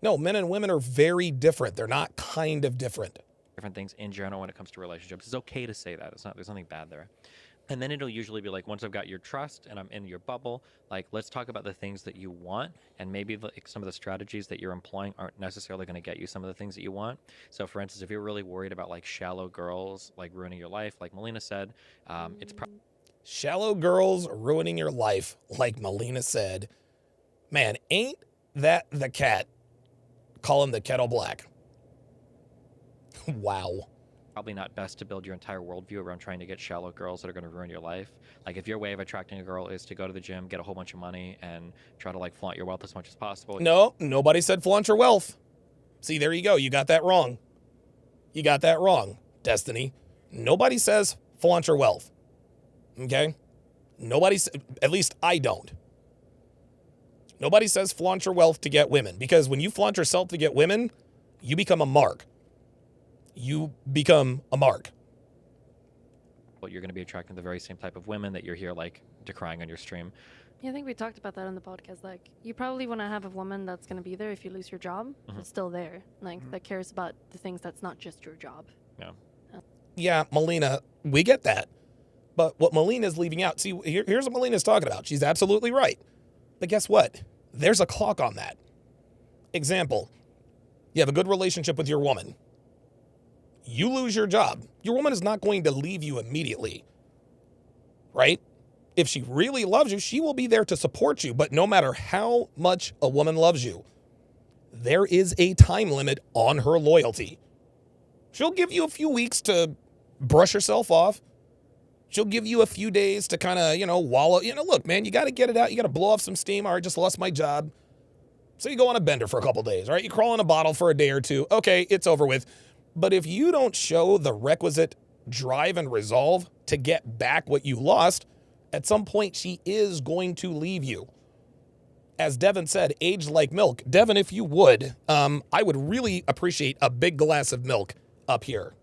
No, men and women are very different. They're not kind of different. Different things in general when it comes to relationships. It's okay to say that. There's nothing bad there. And then it'll usually be like, once I've got your trust and I'm in your bubble, like, let's talk about the things that you want. And maybe like some of the strategies that you're employing aren't necessarily going to get you some of the things that you want. So for instance, if you're really worried about like shallow girls, like ruining your life, like Melina said, it's shallow girls ruining your life, like Melina said. Man, ain't that the cat calling the kettle black? Wow. probably not best to build your entire worldview around trying to get shallow girls that are going to ruin your life. Like if your way of attracting a girl is to go to the gym, get a whole bunch of money, and try to like flaunt your wealth as much as possible. No, nobody said flaunt your wealth. See, there you go. You got that wrong. You got that wrong, Destiny. Nobody says flaunt your wealth. Okay? Nobody, at least I don't. Nobody says flaunt your wealth to get women, because when you flaunt yourself to get women, you become a mark. You become a mark. Well, you're going to be attracting the very same type of women that you're here like decrying on your stream. Yeah, I think we talked about that on the podcast. Like, you probably want to have a woman that's going to be there if you lose your job, but still there. Like, that cares about the things that's not just your job. Yeah. Yeah, Molina, we get that. But what Molina's leaving out, see, here's what Molina's talking about. She's absolutely right. But guess what? There's a clock on that. Example, you have a good relationship with your woman. You lose your job. Your woman is not going to leave you immediately, right? If she really loves you, she will be there to support you. But no matter how much a woman loves you, there is a time limit on her loyalty. She'll give you a few weeks to brush herself off. She'll give you a few days to kind of, wallow. Look, man, you got to get it out. You got to blow off some steam. All right, just lost my job. So you go on a bender for a couple days, right? You crawl in a bottle for a day or two. Okay, it's over with. But if you don't show the requisite drive and resolve to get back what you lost, at some point she is going to leave you. As Devon said, aged like milk. Devon, if you would, I would really appreciate a big glass of milk up here.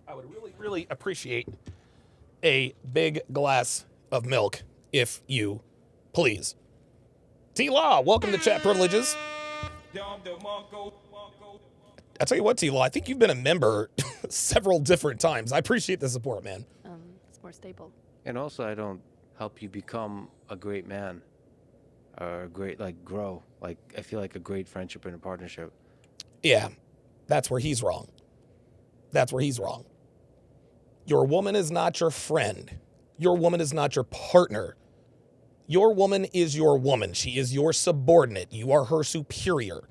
I would really, really appreciate a big glass of milk if you Please. T-Law, welcome to Chat Privileges. I tell you what, T-Law, I think you've been a member several different times. I appreciate the support, man. It's more stable. And also, I don't help you become a great man or a great, like, grow. Like, I feel like a great friendship and a partnership. Yeah, that's where he's wrong. That's where he's wrong. Your woman is not your friend. Your woman is not your partner. Your woman is your woman. She is your subordinate. You are her superior.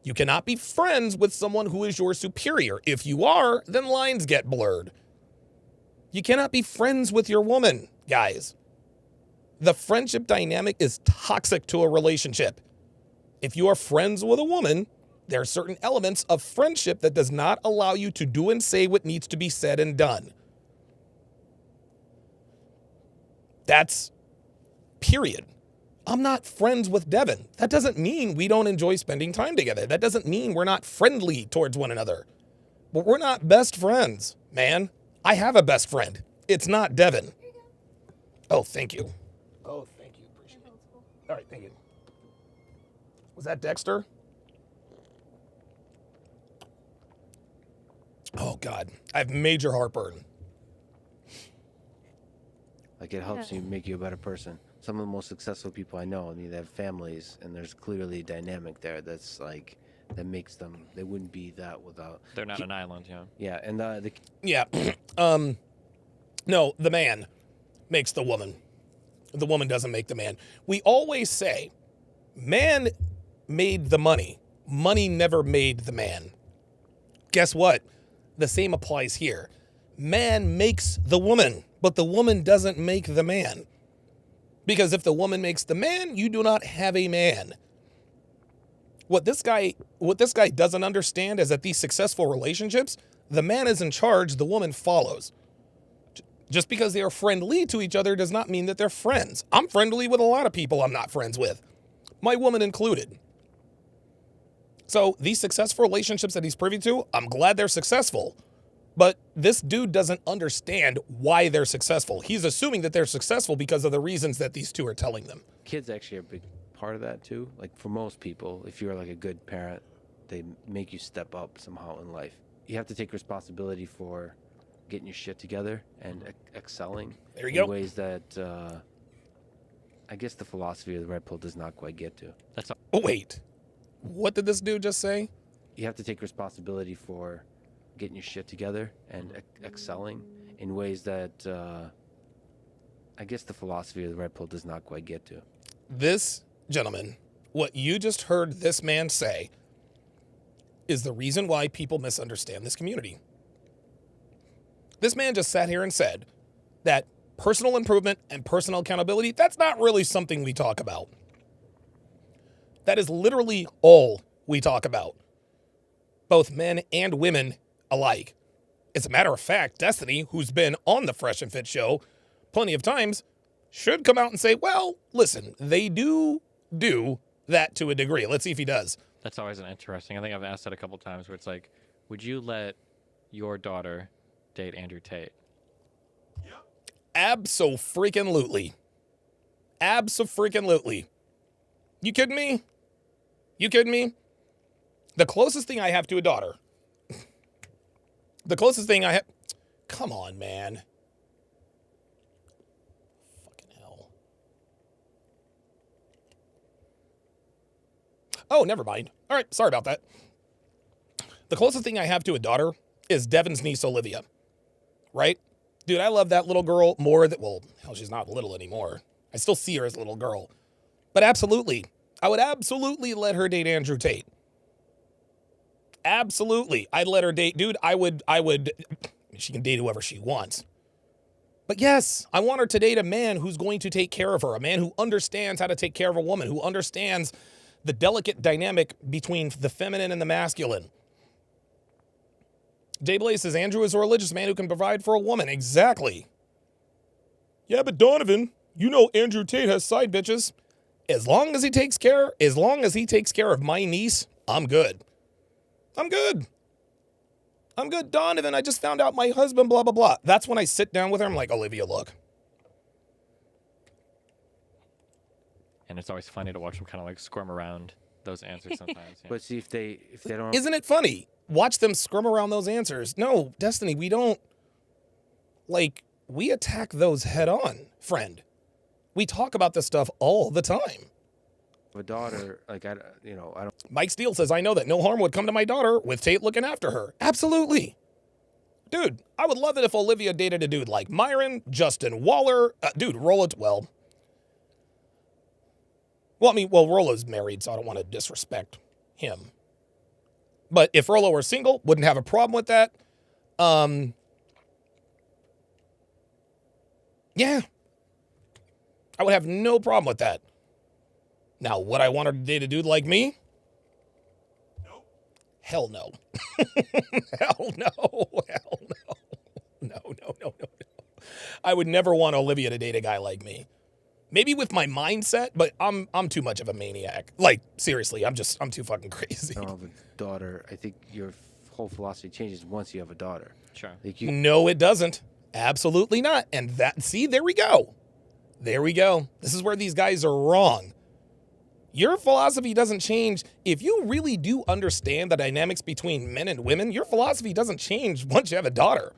You cannot be friends with someone who is your superior. If you are, then lines get blurred. You cannot be friends with your woman, guys. The friendship dynamic is toxic to a relationship. If you are friends with a woman, there are certain elements of friendship that does not allow you to do and say what needs to be said and done. That's period. I'm not friends with Devon. That doesn't mean we don't enjoy spending time together. That doesn't mean we're not friendly towards one another. But we're not best friends, man. I have a best friend. It's not Devon. Oh, thank you. Oh, thank you. Appreciate it. All right, thank you. Was that Dexter? Oh, God. I have major heartburn. Like, it helps you make you a better person. Some of the most successful people I know, I mean, they have families, and there's clearly a dynamic there that's like, that makes them, they wouldn't be that without. They're not an island, Yeah, and Yeah. No, the man makes the woman. The woman doesn't make the man. We always say, man made the money. Money never made the man. Guess what? The same applies here. Man makes the woman, but the woman doesn't make the man. Because if the woman makes the man, you do not have a man. What this guy doesn't understand is that these successful relationships, the man is in charge, the woman follows. Just because they are friendly to each other does not mean that they're friends. I'm friendly with a lot of people I'm not friends with, my woman included. So these successful relationships that he's privy to, I'm glad they're successful. But this dude doesn't understand why they're successful. He's assuming that they're successful because of the reasons that these two are telling them. kids actually are a big part of that too. Like, for most people, if you're like a good parent, they make you step up somehow in life. You have to take responsibility for getting your shit together and excelling There you in go. ways that I guess the philosophy of the red pill does not quite get to. That's Oh, wait. What did this dude just say? You have to take responsibility for getting your shit together and excelling in ways that I guess the philosophy of the red pill does not quite get to. This gentleman, what you just heard this man say, is the reason why people misunderstand this community. This man just sat here and said that personal improvement and personal accountability, that's not really something we talk about. That is literally all we talk about, both men and women alike. As a matter of fact, Destiny, who's been on the Fresh and Fit show plenty of times, should come out and say, well, listen, they do that to a degree. Let's see if he does. That's always an interesting. I think I've asked that a couple times where it's like, would you let your daughter date Andrew Tate? Abso-freaking-lutely. Abso-freaking-lutely. You kidding me? You kidding me? The closest thing I have to a daughter. The closest thing I have. Come on, man. Fucking hell. Oh, never mind. All right, sorry about that. The closest thing I have to a daughter is Devon's niece, Olivia. Right? Dude, I love that little girl more than, well, hell, she's not little anymore. I still see her as a little girl. But absolutely, I would absolutely let her date Andrew Tate. Absolutely. I'd let her date, dude, I would, she can date whoever she wants. But yes, I want her to date a man who's going to take care of her, a man who understands how to take care of a woman, who understands the delicate dynamic between the feminine and the masculine. Jay Blaze says, Andrew is a religious man who can provide for a woman. Exactly. Yeah, but Donovan, you know Andrew Tate has side bitches. As long as he takes care of my niece, I'm good. I'm good. Donovan, I just found out my husband, blah, blah, blah. That's when I sit down with her. I'm like, Olivia, look. and it's always funny to watch them kind of like squirm around those answers sometimes. Yeah. But see, if they don't, Isn't it funny? Watch them scrum around those answers. No, Destiny, we don't, like, we attack those head on, friend. We talk about this stuff all the time. have a daughter, like I don't. Mike Steele says, I know that no harm would come to my daughter with Tate looking after her. Absolutely. Dude, I would love it if Olivia dated a dude like Myron, Justin Waller. Dude, Rollo, Rollo's married, so I don't want to disrespect him. But if Rollo were single, wouldn't have a problem with that. Yeah. I would have no problem with that. Now, would I want her to date a dude like me? Nope. Hell no. Hell no. Hell no. No. I would never want Olivia to date a guy like me. Maybe with my mindset, but I'm too much of a maniac. Like, seriously, I'm too fucking crazy. I don't have a daughter. I think your whole philosophy changes once you have a daughter. Sure. Like No, it doesn't. Absolutely not. And there we go. There we go. This is where these guys are wrong. Your philosophy doesn't change. If you really do understand the dynamics between men and women, your philosophy doesn't change once you have a daughter.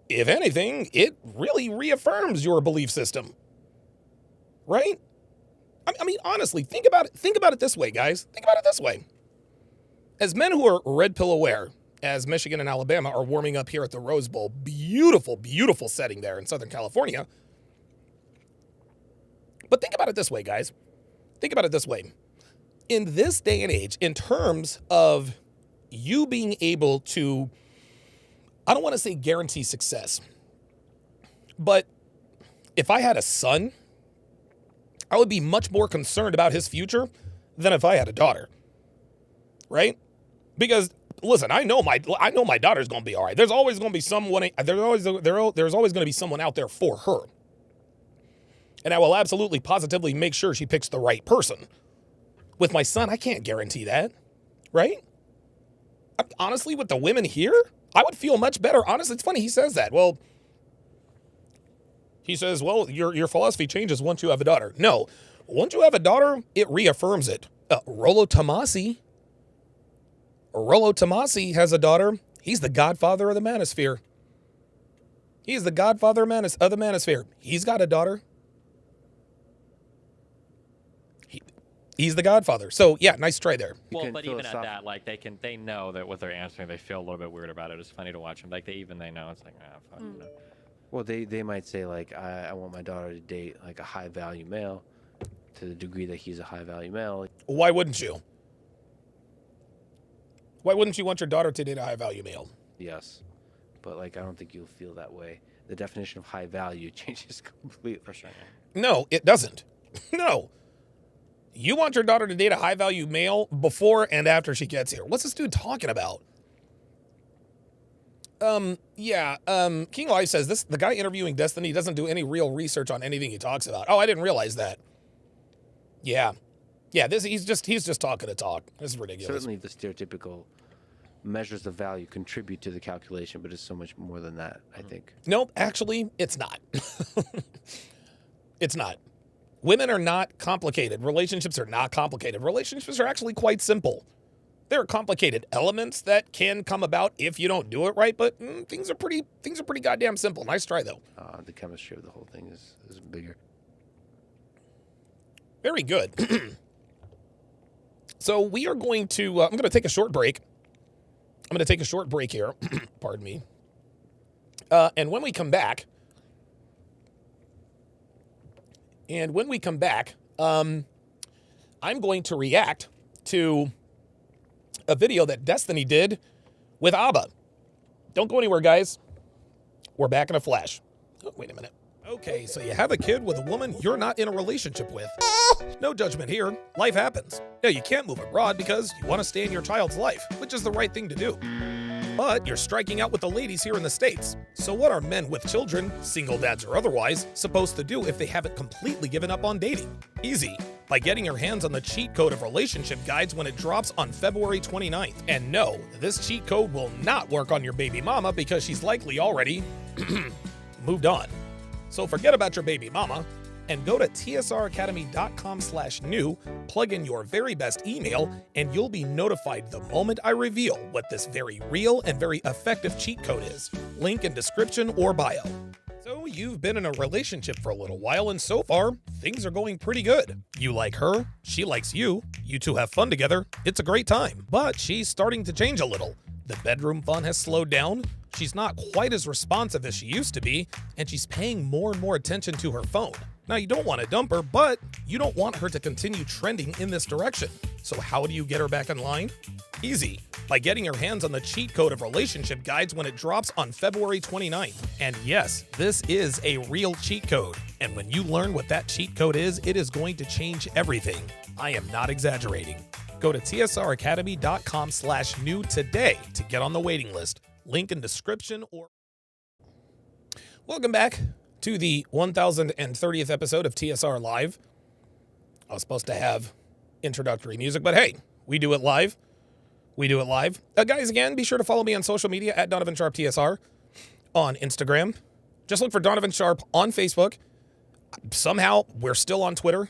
If anything, it really reaffirms your belief system. Right? I mean, honestly, think about it. Think about it this way, guys. Think about it this way. As men who are red pill aware, as Michigan and Alabama are warming up here at the Rose Bowl, beautiful, beautiful setting there in Southern California. But think about it this way, guys. Think about it this way. In this day and age, in terms of you being able to, I don't want to say guarantee success, but if I had a son, I would be much more concerned about his future than if I had a daughter, right? Because listen, I know my daughter's going to be all right. There's always going to be someone. There's always going to be someone out there for her. And I will absolutely positively make sure she picks the right person. With my son, I can't guarantee that, right? Honestly, with the women here, I would feel much better. Honestly, it's funny he says that. Well, he says, well, your philosophy changes once you have a daughter. No, once you have a daughter, it reaffirms it. Rollo Tomasi has a daughter. He's the godfather of the Manosphere. He's the godfather of the Manosphere. He's got a daughter. He's the godfather. So yeah, nice try there. Well, but even at that, like they know that what they're answering, they feel a little bit weird about it. It's funny to watch them. Like they know it's like, fuck. You know. Well, they might say like, I want my daughter to date like a high value male, to the degree that he's a high value male. Why wouldn't you? Why wouldn't you want your daughter to date a high value male? Yes, but like I don't think you'll feel that way. The definition of high value changes completely. For sure. No, it doesn't. No. You want your daughter to date a high-value male before and after she gets here. What's this dude talking about? King Life says, the guy interviewing Destiny doesn't do any real research on anything he talks about. Oh, I didn't realize that. Yeah. Yeah, he's just talking to talk. This is ridiculous. Certainly the stereotypical measures of value contribute to the calculation, but it's so much more than that, I think. Nope, actually, it's not. It's not. Women are not complicated. Relationships are not complicated. Relationships are actually quite simple. There are complicated elements that can come about if you don't do it right, but things are pretty goddamn simple. Nice try, though. The chemistry of the whole thing is bigger. Very good. So we are going to, I'm going to take a short break. I'm going to take a short break here. Pardon me. And when we come back, I'm going to react to a video that Destiny did with Abba. Don't go anywhere, guys. We're back in a flash. Oh, wait a minute. Okay, so you have a kid with a woman you're not in a relationship with. No judgment here. Life happens. Yeah, you can't move abroad because you want to stay in your child's life, which is the right thing to do. But you're striking out with the ladies here in the States. So what are men with children, single dads or otherwise, supposed to do if they haven't completely given up on dating? Easy. By getting your hands on the cheat code of relationship guides when it drops on February 29th. And no, this cheat code will not work on your baby mama because she's likely already moved on. So forget about your baby mama. and go to tsracademy.com/new, plug in your very best email, and you'll be notified the moment I reveal what this very real and very effective cheat code is. Link in description or bio. So you've been in a relationship for a little while, and so far, things are going pretty good. You like her, she likes you, you two have fun together, it's a great time. But she's starting to change a little. The bedroom fun has slowed down, she's not quite as responsive as she used to be, and she's paying more and more attention to her phone. Now, you don't want to dump her, but you don't want her to continue trending in this direction. So how do you get her back in line? Easy, by getting your hands on the cheat code of relationship guides when it drops on February 29th. And yes, this is a real cheat code. And when you learn what that cheat code is, it is going to change everything. I am not exaggerating. Go to tsracademy.com/new today to get on the waiting list. Link in description or... Welcome back to the 1030th episode of TSR Live. I was supposed to have introductory music, but hey, we do it live. We do it live. Guys, again, be sure to follow me on social media at Donovan Sharpe TSR on Instagram. Just look for Donovan Sharpe on Facebook. Somehow, we're still on Twitter.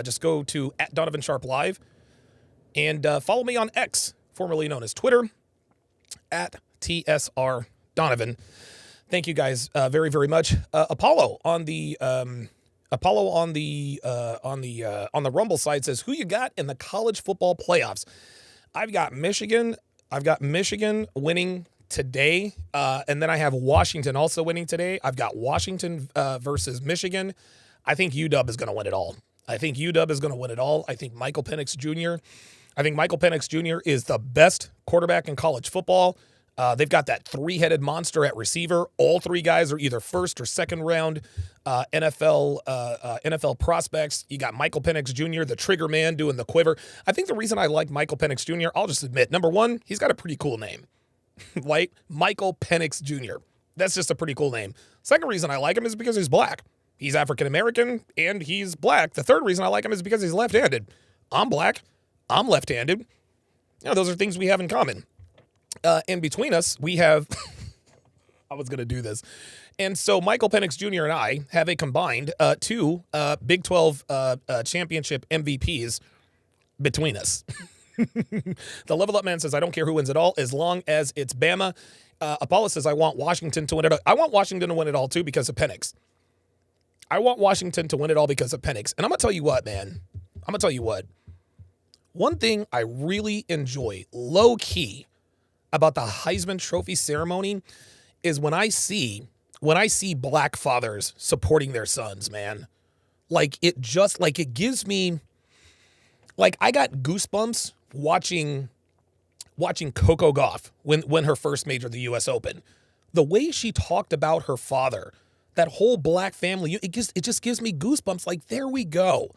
Just go to at Donovan Sharpe Live. And follow me on X, formerly known as Twitter, at TSR Donovan. Thank you guys very, very much. Apollo on the Rumble side says, who you got in the college football playoffs? I've got Michigan winning today, and then I have Washington also winning today. I've got Washington versus Michigan. I think UW is going to win it all. I think Michael Penix Jr. is the best quarterback in college football. They've got that three-headed monster at receiver. All three guys are either first or second round NFL prospects. You got Michael Penix Jr., the trigger man doing the quiver. I think the reason I like Michael Penix Jr., I'll just admit, number one, he's got a pretty cool name. Like Michael Penix Jr. That's just a pretty cool name. Second reason I like him is because he's black. He's African-American, and he's black. The third reason I like him is because he's left-handed. I'm black. I'm left-handed. You know, those are things we have in common. And between us, we have... I was going to do this. And so Michael Penix Jr. and I have a combined two Big 12 championship MVPs between us. The Level Up Man says, I don't care who wins it all as long as it's Bama. Apollo says, I want Washington to win it all. I want Washington to win it all, too, because of Penix. I want Washington to win it all because of Penix. And I'm going to tell you what, man. I'm going to tell you what. One thing I really enjoy, low-key, about the Heisman Trophy ceremony is when I see black fathers supporting their sons, man. Like, it gives me, like, I got goosebumps watching Coco Gauff win her first major, the U.S. Open. The way she talked about her father, that whole black family, it just gives me goosebumps. Like, there we go.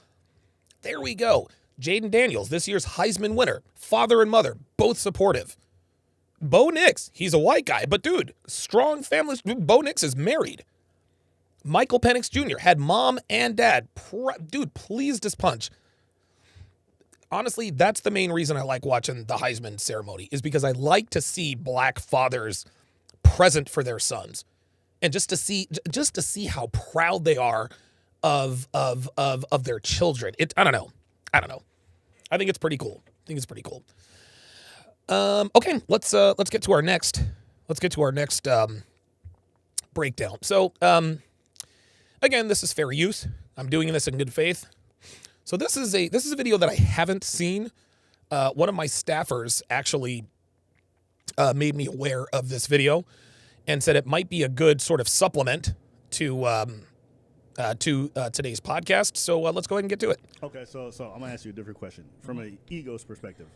Jaden Daniels, this year's Heisman winner, father and mother, both supportive. Bo Nix, he's a white guy, but dude, strong family. Bo Nix is married. Michael Penix Jr. had mom and dad. Dude, please just punch. Honestly, that's the main reason I like watching the Heisman ceremony, is because I like to see black fathers present for their sons, and just to see how proud they are of their children. I don't know. I think it's pretty cool. Okay, let's get to our next breakdown. So, again, this is fair use. I'm doing this in good faith. So this is a video that I haven't seen. One of my staffers actually made me aware of this video and said it might be a good sort of supplement to today's podcast. So let's go ahead and get to it. Okay, so I'm gonna ask you a different question from an ego's perspective.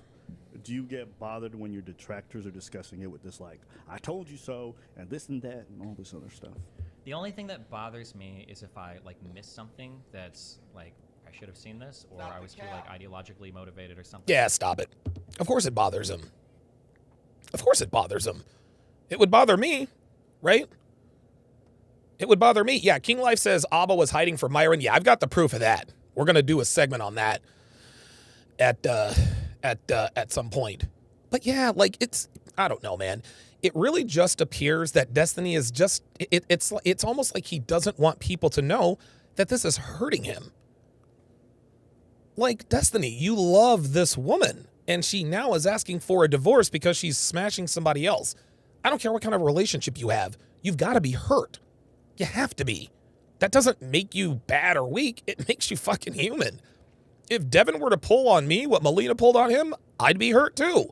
Do you get bothered when your detractors are discussing it with this, like, I told you so, and this and that, and all this other stuff? The only thing that bothers me is if I miss something that's I should have seen this, or I was too ideologically motivated or something. Yeah, stop it. Of course it bothers him. It would bother me, right? It would bother me. Yeah, King Life says Abba was hiding from Myron. Yeah, I've got the proof of that. We're going to do a segment on that at some point. But yeah, I don't know, man. It really just appears that Destiny is just, it's almost like he doesn't want people to know that this is hurting him. Like, Destiny, you love this woman, and she now is asking for a divorce because she's smashing somebody else. I don't care what kind of relationship you have. You've got to be hurt. You have to be. That doesn't make you bad or weak. It makes you fucking human. If Devon were to pull on me what Melina pulled on him, I'd be hurt too.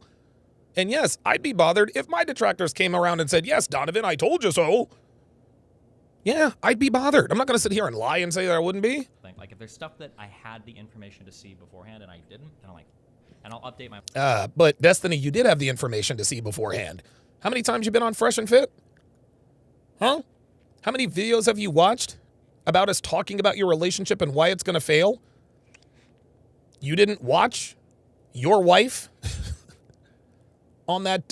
And yes, I'd be bothered if my detractors came around and said, yes, Donovan, I told you so. Yeah, I'd be bothered. I'm not going to sit here and lie and say that I wouldn't be. Like, if there's stuff that I had the information to see beforehand and I didn't, then I'm like, and I'll update my... But Destiny, you did have the information to see beforehand. How many times you been on Fresh and Fit? Huh? How many videos have you watched about us talking about your relationship and why it's going to fail? You didn't watch your wife on that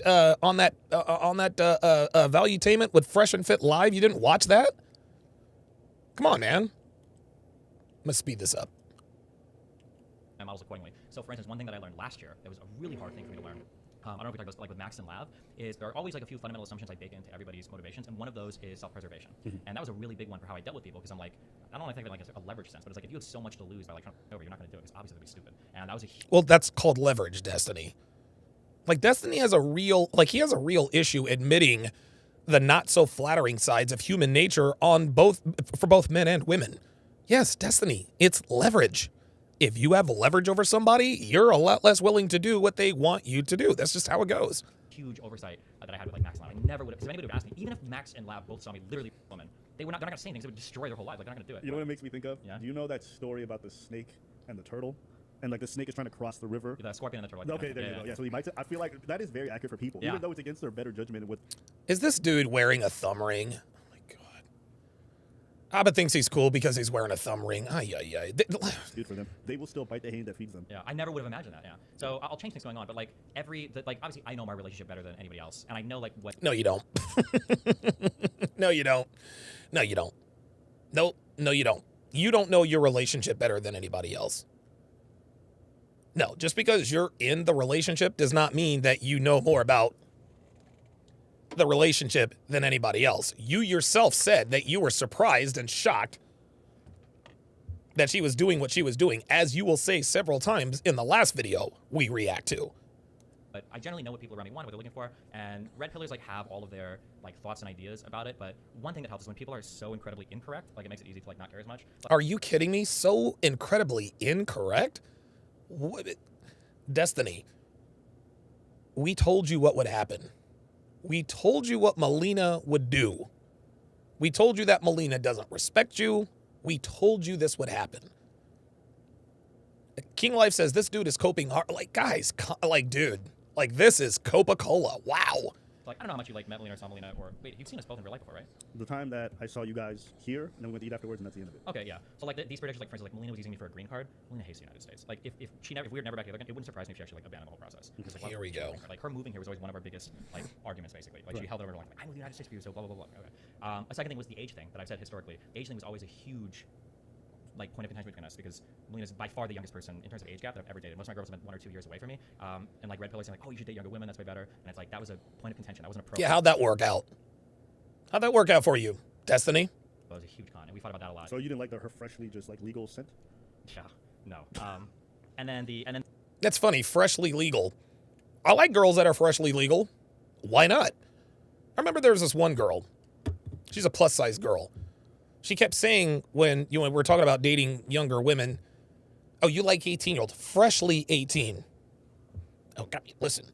valuetainment with Fresh and Fit Live? You didn't watch that? Come on, man. I'm gonna speed this up. My models accordingly. So, for instance, one thing that I learned last year, it was a really hard thing for me to learn. I don't know if we talked about like with Max and Lab, is there are always like a few fundamental assumptions I bake into everybody's motivations, and one of those is self-preservation. And that was a really big one for how I dealt with people, because I'm like, I don't want to think of it like a leverage sense, but it's like if you have so much to lose by like trying to over, you're not going to do it because obviously that'd be stupid. And that was a well, that's called leverage, Destiny. Like Destiny has a real issue admitting the not so flattering sides of human nature for both men and women. Yes, Destiny, it's leverage. If you have leverage over somebody, you're a lot less willing to do what they want you to do. That's just how it goes. huge oversight that I had with like Max and Lab. I never would have, because if anybody would have asked me, even if Max and Lab both saw me literally woman, they're not gonna say anything. They would destroy their whole life. Like they're not gonna do it. You know what it makes me think of? Yeah. Do you know that story about the snake and the turtle? And like the snake is trying to cross the river. The scorpion and the turtle. Like, Okay, there you go. Yeah, so he might. I feel like that is very accurate for people, Yeah. even though it's against their better judgment. With Is this dude wearing a thumb ring? Oh my god. Abba thinks he's cool because he's wearing a thumb ring. Ay, ay, ay. dude, for them, they will still bite the hand that feeds them. Yeah, I never would have imagined that. Yeah. So I'll change things going on, but like like obviously I know my relationship better than anybody else, and I know like what. No, you don't. No, you don't. No, you don't. No, you don't. You don't know your relationship better than anybody else. No, just because you're in the relationship does not mean that you know more about the relationship than anybody else. You yourself said that you were surprised and shocked that she was doing what she was doing, as you will say several times in the last video we react to. But I generally know what people around me want, what they're looking for, and red pillars like have all of their like thoughts and ideas about it. But one thing that helps is when people are so incredibly incorrect, like it makes it easy to like not care as much. Are you kidding me? So incredibly incorrect? What? Destiny, we told you what would happen. We told you what Molina would do. We told you that Molina doesn't respect you. We told you this would happen. King Life says this dude is coping hard. Like, guys, like, dude, like, this is Coca-Cola. Wow. Like, I don't know how much you like Melina or saw Molina, or wait, you've seen us both in real life before, right? The time that I saw you guys here, and then we went to eat afterwards, and that's the end of it. Okay, yeah. So like these predictions, like for instance, like Molina was using me for a green card. Molina hates the United States. Like if we were never back together again, it wouldn't surprise me if she actually like abandoned the whole process. Because, like, Here we go. Like her moving here was always one of our biggest like arguments, basically. Like she held over like, I moved to the United States for you, so blah blah blah blah. Okay. A second thing was the age thing that I've said historically. Age thing was always a huge like point of contention between us, because Melina's by far the youngest person in terms of age gap that I've ever dated. Most of my girls have been 1 or 2 years away from me. And like red pillars saying like, oh, you should date younger women, that's way better. And it's like that was a point of contention. That wasn't a pro. Yeah, how'd that work out? How'd that work out for you, Destiny? That was a huge con, and we fought about that a lot. So you didn't like her freshly just like legal scent? Yeah, no. And then That's funny, freshly legal. I like girls that are freshly legal. Why not? I remember there was this one girl. She's a plus-size girl. She kept saying when we were talking about dating younger women, oh, you like 18-year-olds, freshly 18. Oh, God, listen,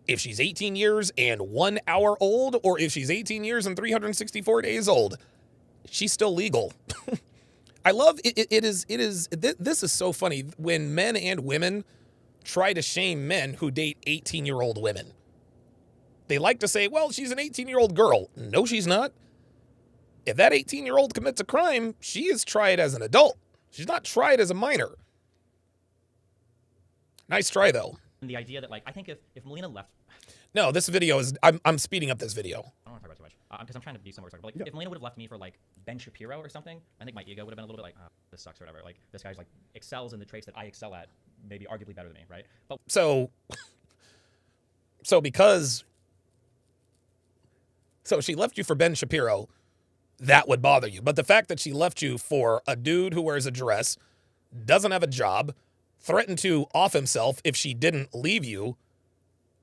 if she's 18 years and 1 hour old, or if she's 18 years and 364 days old, she's still legal. I love it. This is so funny when men and women try to shame men who date 18-year-old women. They like to say, well, she's an 18-year-old girl. No, she's not. If that 18-year-old commits a crime, she is tried as an adult. She's not tried as a minor. Nice try, though. and the idea that like I think if Melina left. No, this video is, I'm speeding up this video. I don't want to talk about it too much because I'm trying to be somewhere. But like, if Melina would have left me for like Ben Shapiro or something, I think my ego would have been a little bit like, oh, this sucks or whatever. Like this guy's like excels in the traits that I excel at, maybe arguably better than me, right? But So she left you for Ben Shapiro. that would bother you. But the fact that she left you for a dude who wears a dress, doesn't have a job, threatened to off himself if she didn't leave you,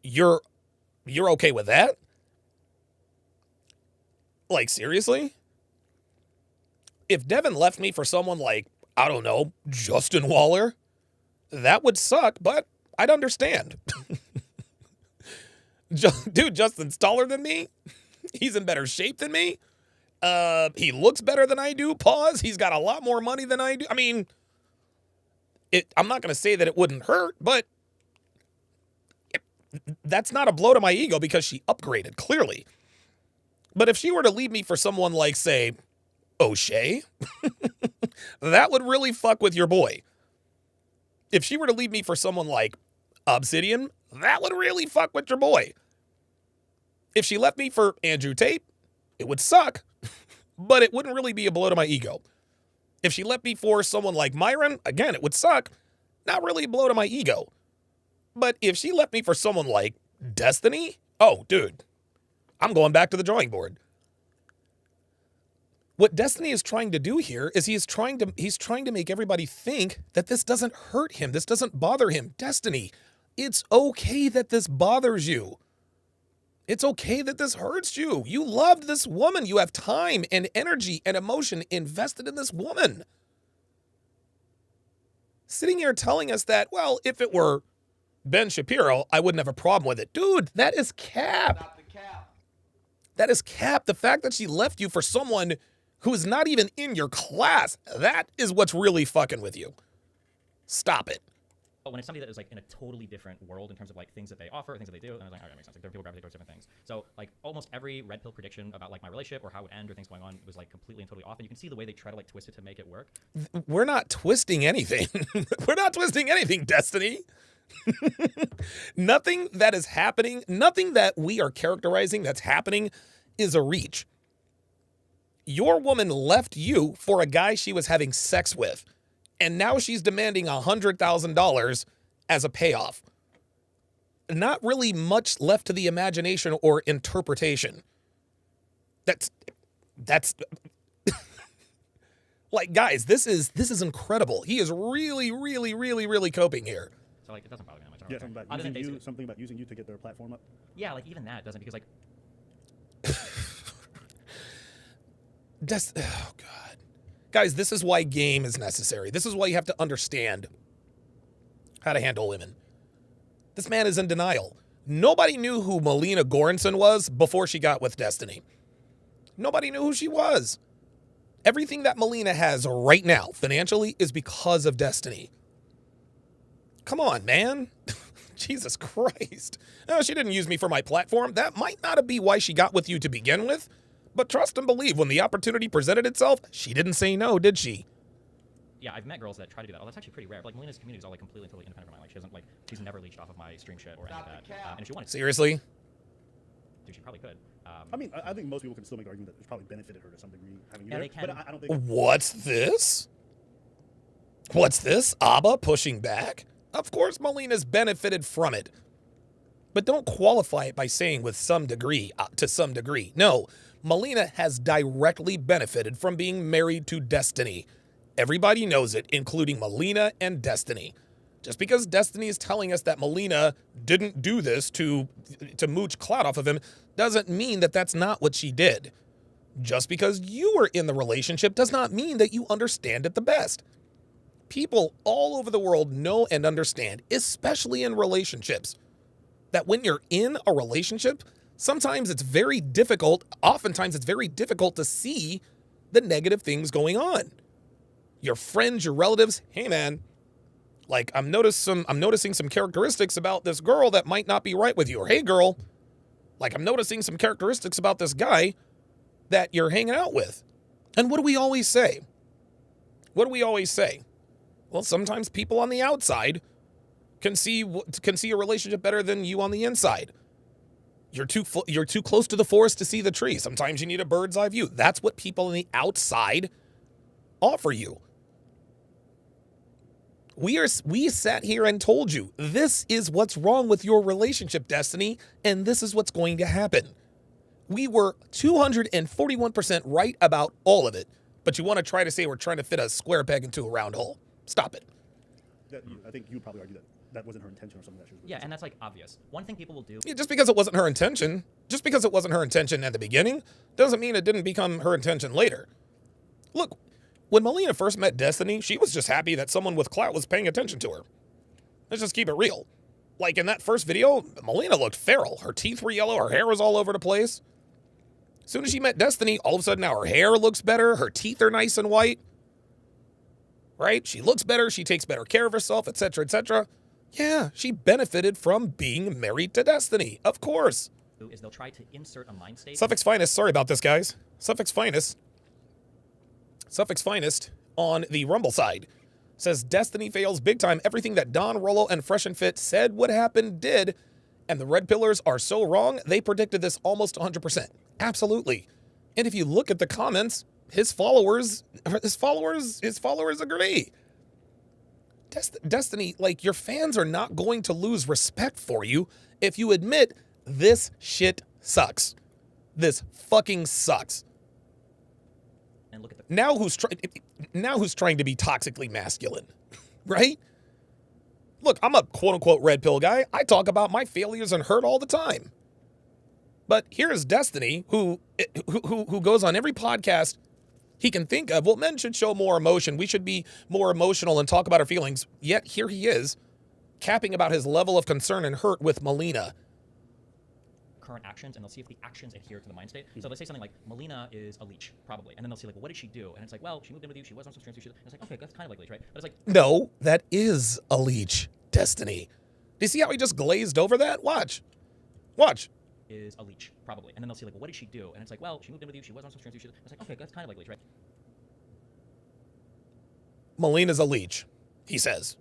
you're okay with that? Like, seriously? If Devon left me for someone like, I don't know, Justin Waller, that would suck, but I'd understand. Dude, Justin's taller than me. He's in better shape than me. He looks better than I do. Pause. He's got a lot more money than I do. I mean, I'm not going to say that it wouldn't hurt, but that's not a blow to my ego because she upgraded, clearly. But if she were to leave me for someone like, say, O'Shea, that would really fuck with your boy. If she were to leave me for someone like Obsidian, that would really fuck with your boy. If she left me for Andrew Tate, it would suck, but it wouldn't really be a blow to my ego. If she left me for someone like Myron, again, it would suck, not really a blow to my ego. But if she left me for someone like Destiny, oh, dude, I'm going back to the drawing board. What Destiny is trying to do here is he's trying to make everybody think that this doesn't hurt him. This doesn't bother him. Destiny, it's okay that this bothers you. It's okay that this hurts you. You loved this woman. You have time and energy and emotion invested in this woman. Sitting here telling us that, well, if it were Ben Shapiro, I wouldn't have a problem with it. Dude, that is cap. Stop the cap. That is cap. The fact that she left you for someone who is not even in your class, that is what's really fucking with you. Stop it. But when it's somebody that is like in a totally different world in terms of like things that they offer, things that they do, and I was like, all right, that makes sense. Like there are people gravitate towards different things. So like almost every red pill prediction about like my relationship or how it would end or things going on was like completely and totally off. And you can see the way they try to like twist it to make it work. We're not twisting anything. We're not twisting anything, Destiny. Nothing that is happening, nothing that we are characterizing that's happening is a reach. Your woman left you for a guy she was having sex with, and now she's demanding $100,000 as a payoff. Not really much left to the imagination or interpretation. That's like, guys, this is incredible. He is really coping here. So like it doesn't bother me that much. I don't Yeah, care. Other than basically- something about using you to get their platform up. Yeah, like even that doesn't because like Oh, God. Guys, this is why game is necessary. This is why you have to understand how to handle women. This man is in denial. Nobody knew who Melina Goranson was before she got with Destiny. Nobody knew who she was. Everything that Melina has right now, financially, is because of Destiny. Come on, man. Jesus Christ. No, she didn't use me for my platform. That might not be why she got with you to begin with. But trust and believe, when the opportunity presented itself, she didn't say no, did she? yeah, I've met girls that try to do that. Oh, that's actually pretty rare. But, like Melina's community is all like completely and totally independent from mine. Like she doesn't like she's never leached off of my stream shit or any of that. And if she wanted to, Seriously? dude, she probably could. I mean, I think most people can still make the argument that it's probably benefited her to some degree having you Yeah, there. they can. But I don't think. What's this? What's this? Abba pushing back? Of course Molina's benefited from it. But don't qualify it by saying with some degree, to some degree. No, Molina has directly benefited from being married to Destiny. Everybody knows it, including Molina and Destiny. Just because Destiny is telling us that Molina didn't do this to mooch clout off of him doesn't mean that that's not what she did. Just because you were in the relationship does not mean that you understand it the best. People all over the world know and understand, especially in relationships, that when you're in a relationship, sometimes it's very difficult, oftentimes it's very difficult to see the negative things going on. Your friends, your relatives, hey man, like I'm noticing some characteristics about this girl that might not be right with you. Or hey girl, like I'm noticing some characteristics about this guy that you're hanging out with. And what do we always say? What do we always say? Well, sometimes people on the outside can see a relationship better than you on the inside. You're too close to the forest to see the tree. Sometimes you need a bird's eye view. That's what people on the outside offer you. We sat here and told you this is what's wrong with your relationship, Destiny, and this is what's going to happen. We were 241% right about all of it. But you want to try to say we're trying to fit a square peg into a round hole. Stop it. I think you probably argue that that wasn't her intention or something that she was. Yeah, and that's like obvious. One thing people will do. Yeah, just because it wasn't her intention at the beginning, doesn't mean it didn't become her intention later. Look, when Melina first met Destiny, she was just happy that someone with clout was paying attention to her. Let's just keep it real. Like in that first video, Molina looked feral. Her teeth were yellow, her hair was all over the place. As soon as she met Destiny, all of a sudden now her hair looks better, her teeth are nice and white. Right? She looks better, she takes better care of herself, etc., etc. Yeah, she benefited from being married to Destiny, of course. Is they'll try to insert a mind state. Suffix Finest, sorry about this, guys. Suffix Finest on the Rumble side says Destiny fails big time. Everything that Don, Rollo, and Fresh and Fit said would happen did, and the Red Pillars are so wrong, they predicted this almost 100%. Absolutely. And if you look at the comments, his followers agree. Destiny, like, your fans are not going to lose respect for you if you admit this shit sucks. This fucking sucks. And look at the Now who's trying to be toxically masculine, right? Look, I'm a quote-unquote red pill guy. I talk about my failures and hurt all the time. But here's Destiny, who goes on every podcast he can think of. Well, men should show more emotion. We should be more emotional and talk about our feelings. Yet here he is, capping about his level of concern and hurt with Melina. current actions, and they'll see if the actions adhere to the mind state. So let's say something like, Melina is a leech, probably. And then they'll see, like, well, what did she do? And it's like, well, she moved in with you, she was on some streams, and it's like, okay, that's kind of like leech, right? But it's like, No, that is a leech, Destiny. Do you see how he just glazed over that? Watch. is a leech, probably. And then they'll see, like, well, what did she do? And it's like, well, she moved in with you, she was on some streams, it's like, okay, that's kind of like leech, right? Melina's a leech, he says.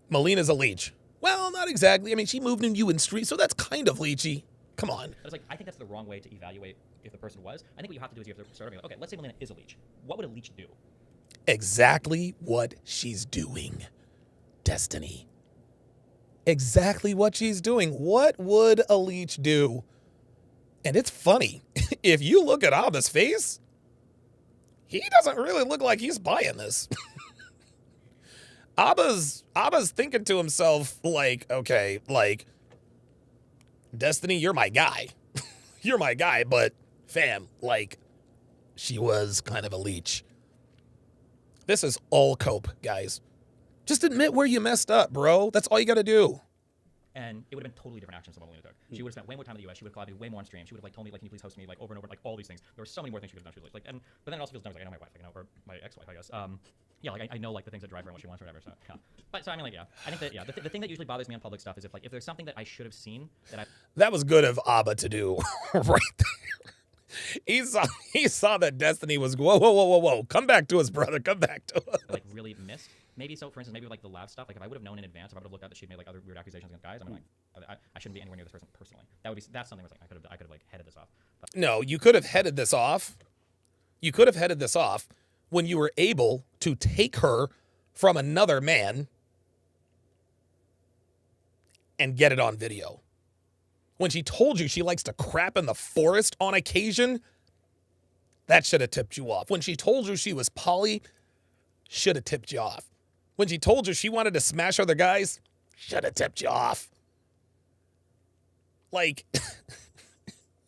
Melina's a leech. Well, not exactly. I mean, she moved in you in street, so that's kind of leechy. Come on. But it's like, I think that's the wrong way to evaluate if the person was. I think what you have to do is you have to start over, okay, let's say Melina is a leech. What would a leech do? Exactly what she's doing, Destiny. Exactly what she's doing. What would a leech do? And it's funny. If you look at Abba's face, he doesn't really look like he's buying this. Abba's thinking to himself, like, okay, like, Destiny, you're my guy. You're my guy, but fam, like, she was kind of a leech. This is all cope, guys. Just admit where you messed up, bro. That's all you gotta do. And it would have been totally different actions than what Melina took. She would have spent way more time in the US. She would have collaborated way more on stream. She would have, like, told me, like, can you please host me, like, over and over, like, all these things. There were so many more things she could have done. She was like, and but then it also feels dumb, like, I know my wife, like, I know, or my ex-wife, I guess. Yeah, like, I know, like, the things that drive her and what she wants or whatever. So yeah. But so I mean, like, yeah, I think that, yeah, the thing that usually bothers me on public stuff is if there's something that I should have seen that was good of Abba to do right there. He saw that Destiny was whoa. Come back to us, brother. Come back to us. like really missed. Maybe so, for instance, maybe like the lab stuff. Like if I would have known in advance, if I would have looked at that she'd made like other weird accusations against guys, I mean, like I shouldn't be anywhere near this person personally. That's something where it's like I could have like headed this off. But No, you could have headed this off. You could have headed this off when you were able to take her from another man and get it on video. When she told you she likes to crap in the forest on occasion, that should have tipped you off. When she told you she was poly, should have tipped you off. When she told you she wanted to smash other guys, should have tipped you off. Like,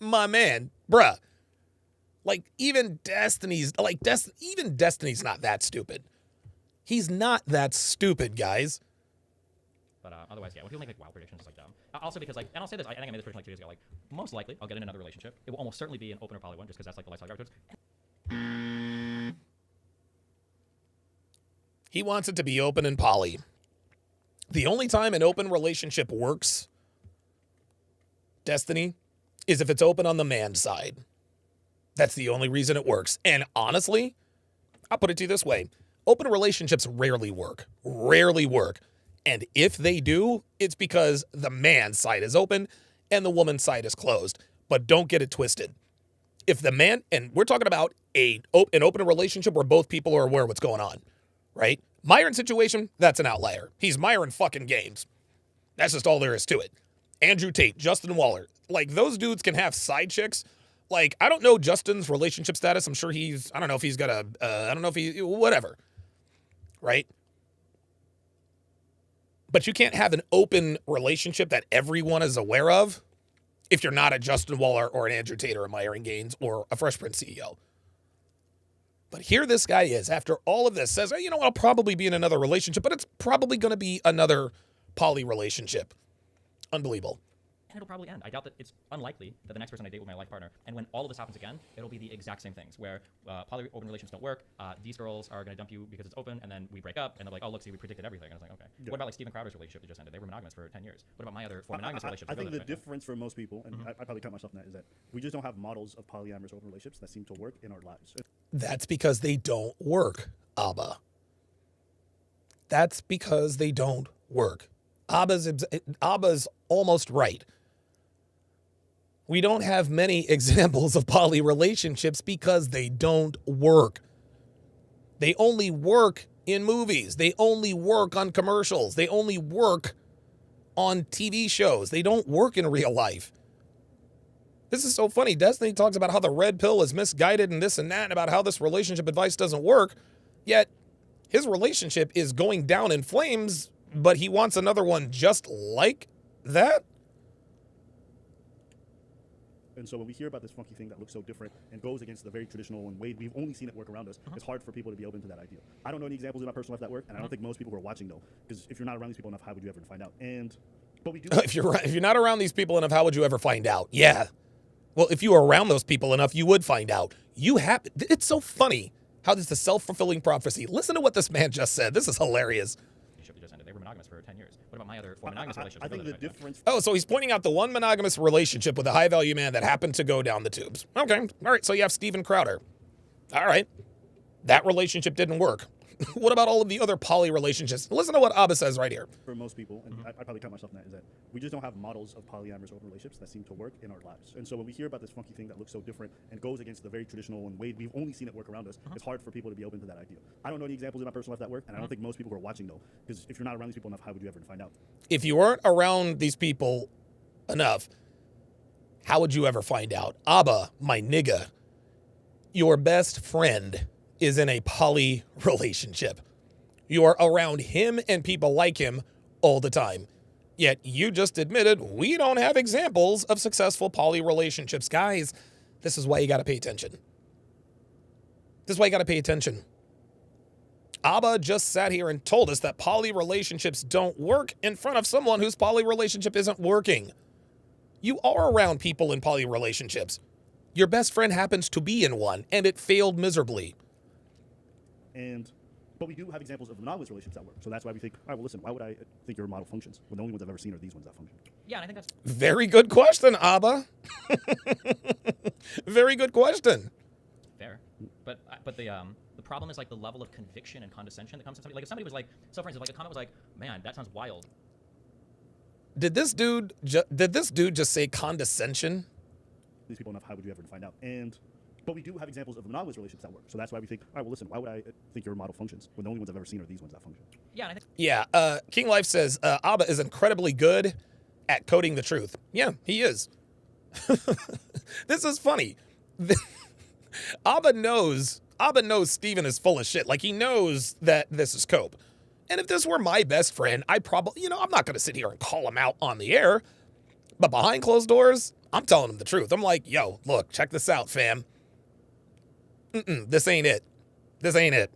my man, bruh. Like, even Destiny's not that stupid. He's not that stupid, guys. But otherwise, yeah, when people make like wild predictions, it's like dumb. Also because like, and I'll say this, I think I made this prediction like 2 days ago. Like, most likely I'll get in another relationship. It will almost certainly be an open or poly one, just because that's like the lifestyle towards. He wants it to be open and poly. The only time an open relationship works, Destiny, is if it's open on the man side. That's the only reason it works. And honestly, I'll put it to you this way. Open relationships rarely work. Rarely work. And if they do, it's because the man's side is open and the woman's side is closed. But don't get it twisted. If the man, and we're talking about an open relationship where both people are aware of what's going on, right? Myron situation, that's an outlier. He's Myron fucking games. That's just all there is to it. Andrew Tate, Justin Waller, Like, those dudes can have side chicks. Like, I don't know Justin's relationship status. I'm sure I don't know if he's got I don't know if whatever. Right? But you can't have an open relationship that everyone is aware of if you're not a Justin Waller or an Andrew Tate or a Myron Gaines or a Fresh Prince CEO. But here this guy is, after all of this, says, you know, I'll probably be in another relationship, but it's probably going to be another poly relationship. Unbelievable. And it'll probably end. I doubt that it's unlikely that the next person I date will be my life partner. And when all of this happens again, it'll be the exact same things where poly open relations don't work. These girls are going to dump you because it's open, and then we break up, and they're like, oh, look, see, we predicted everything. And I was like, okay. Yeah. What about like Steven Crowder's relationship that just ended? They were monogamous for 10 years. What about my other 4 monogamous relationships? I think the difference for most people, and I probably count myself in that, is that we just don't have models of polyamorous open relationships that seem to work in our lives. That's because they don't work, Abba. That's because they don't work. Abba's almost right. We don't have many examples of poly relationships because they don't work. They only work in movies. They only work on commercials. They only work on TV shows. They don't work in real life. This is so funny. Destiny talks about how the red pill is misguided and this and that, and about how this relationship advice doesn't work. Yet his relationship is going down in flames, but he wants another one just like that? And so when we hear about this funky thing that looks so different and goes against the very traditional and way we've only seen it work around us, it's hard for people to be open to that idea. I don't know any examples in my personal life that work, and I don't think most people who are watching know, because if you're not around these people enough, how would you ever find out? But we do. If you're not around these people enough, how would you ever find out? Yeah. Well, if you were around those people enough, you would find out. It's so funny how this is a self-fulfilling prophecy. Listen to what this man just said. This is hilarious. That just ended. They were monogamous for 10 years. What about my other 4 monogamous relationships? I think the difference. Oh, so he's pointing out the one monogamous relationship with a high-value man that happened to go down the tubes. Okay. All right. So you have Steven Crowder. All right. That relationship didn't work. What about all of the other poly relationships? Listen to what Abba says right here. For most people, and I probably count myself in that, is that we just don't have models of polyamorous open relationships that seem to work in our lives. And so when we hear about this funky thing that looks so different and goes against the very traditional and way we've only seen it work around us, it's hard for people to be open to that idea. I don't know any examples in my personal life that work, and I don't think most people who are watching know, because if you're not around these people enough, how would you ever find out? If you weren't around these people enough, how would you ever find out? Abba, my nigga, your best friend is in a poly relationship. You are around him and people like him all the time. Yet you just admitted we don't have examples of successful poly relationships. Guys, this is why you got to pay attention. This is why you got to pay attention. Abba just sat here and told us that poly relationships don't work in front of someone whose poly relationship isn't working. You are around people in poly relationships. Your best friend happens to be in one, and it failed miserably. But we do have examples of monogamous relationships that work. So that's why we think, all right, well, listen, why would I think your model functions when the only ones I've ever seen are these ones that function? Yeah, and I think that's Very good question, Abba. Very good question. fair. But the problem is like the level of conviction and condescension that comes from somebody. Like if somebody was like, so for instance, like a comment was like, man, that sounds wild. Did this dude just say condescension? These people enough, how would you ever find out? But we do have examples of monogamous relationships that work. So that's why we think, all right, well, listen, why would I think your model functions when the only ones I've ever seen are these ones that function? Yeah, and I think Yeah, King Life says Abba is incredibly good at coding the truth. Yeah, he is. This is funny. Abba knows Steven is full of shit. Like, he knows that this is cope. And if this were my best friend, I probably, I'm not going to sit here and call him out on the air. But behind closed doors, I'm telling him the truth. I'm like, yo, look, check this out, fam. This ain't it. This ain't it.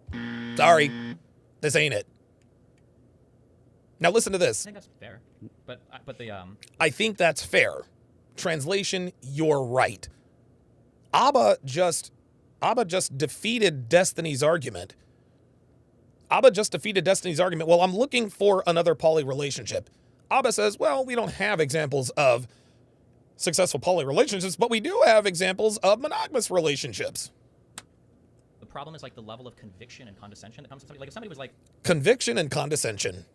Sorry. This ain't it. Now listen to this. I think that's fair. But I think that's fair. Translation, you're right. Abba just defeated Destiny's argument. Abba just defeated Destiny's argument. Well, I'm looking for another poly relationship. Abba says, well, we don't have examples of successful poly relationships, but we do have examples of monogamous relationships. the problem is like the level of conviction and condescension that comes from somebody. Like if somebody was like conviction and condescension.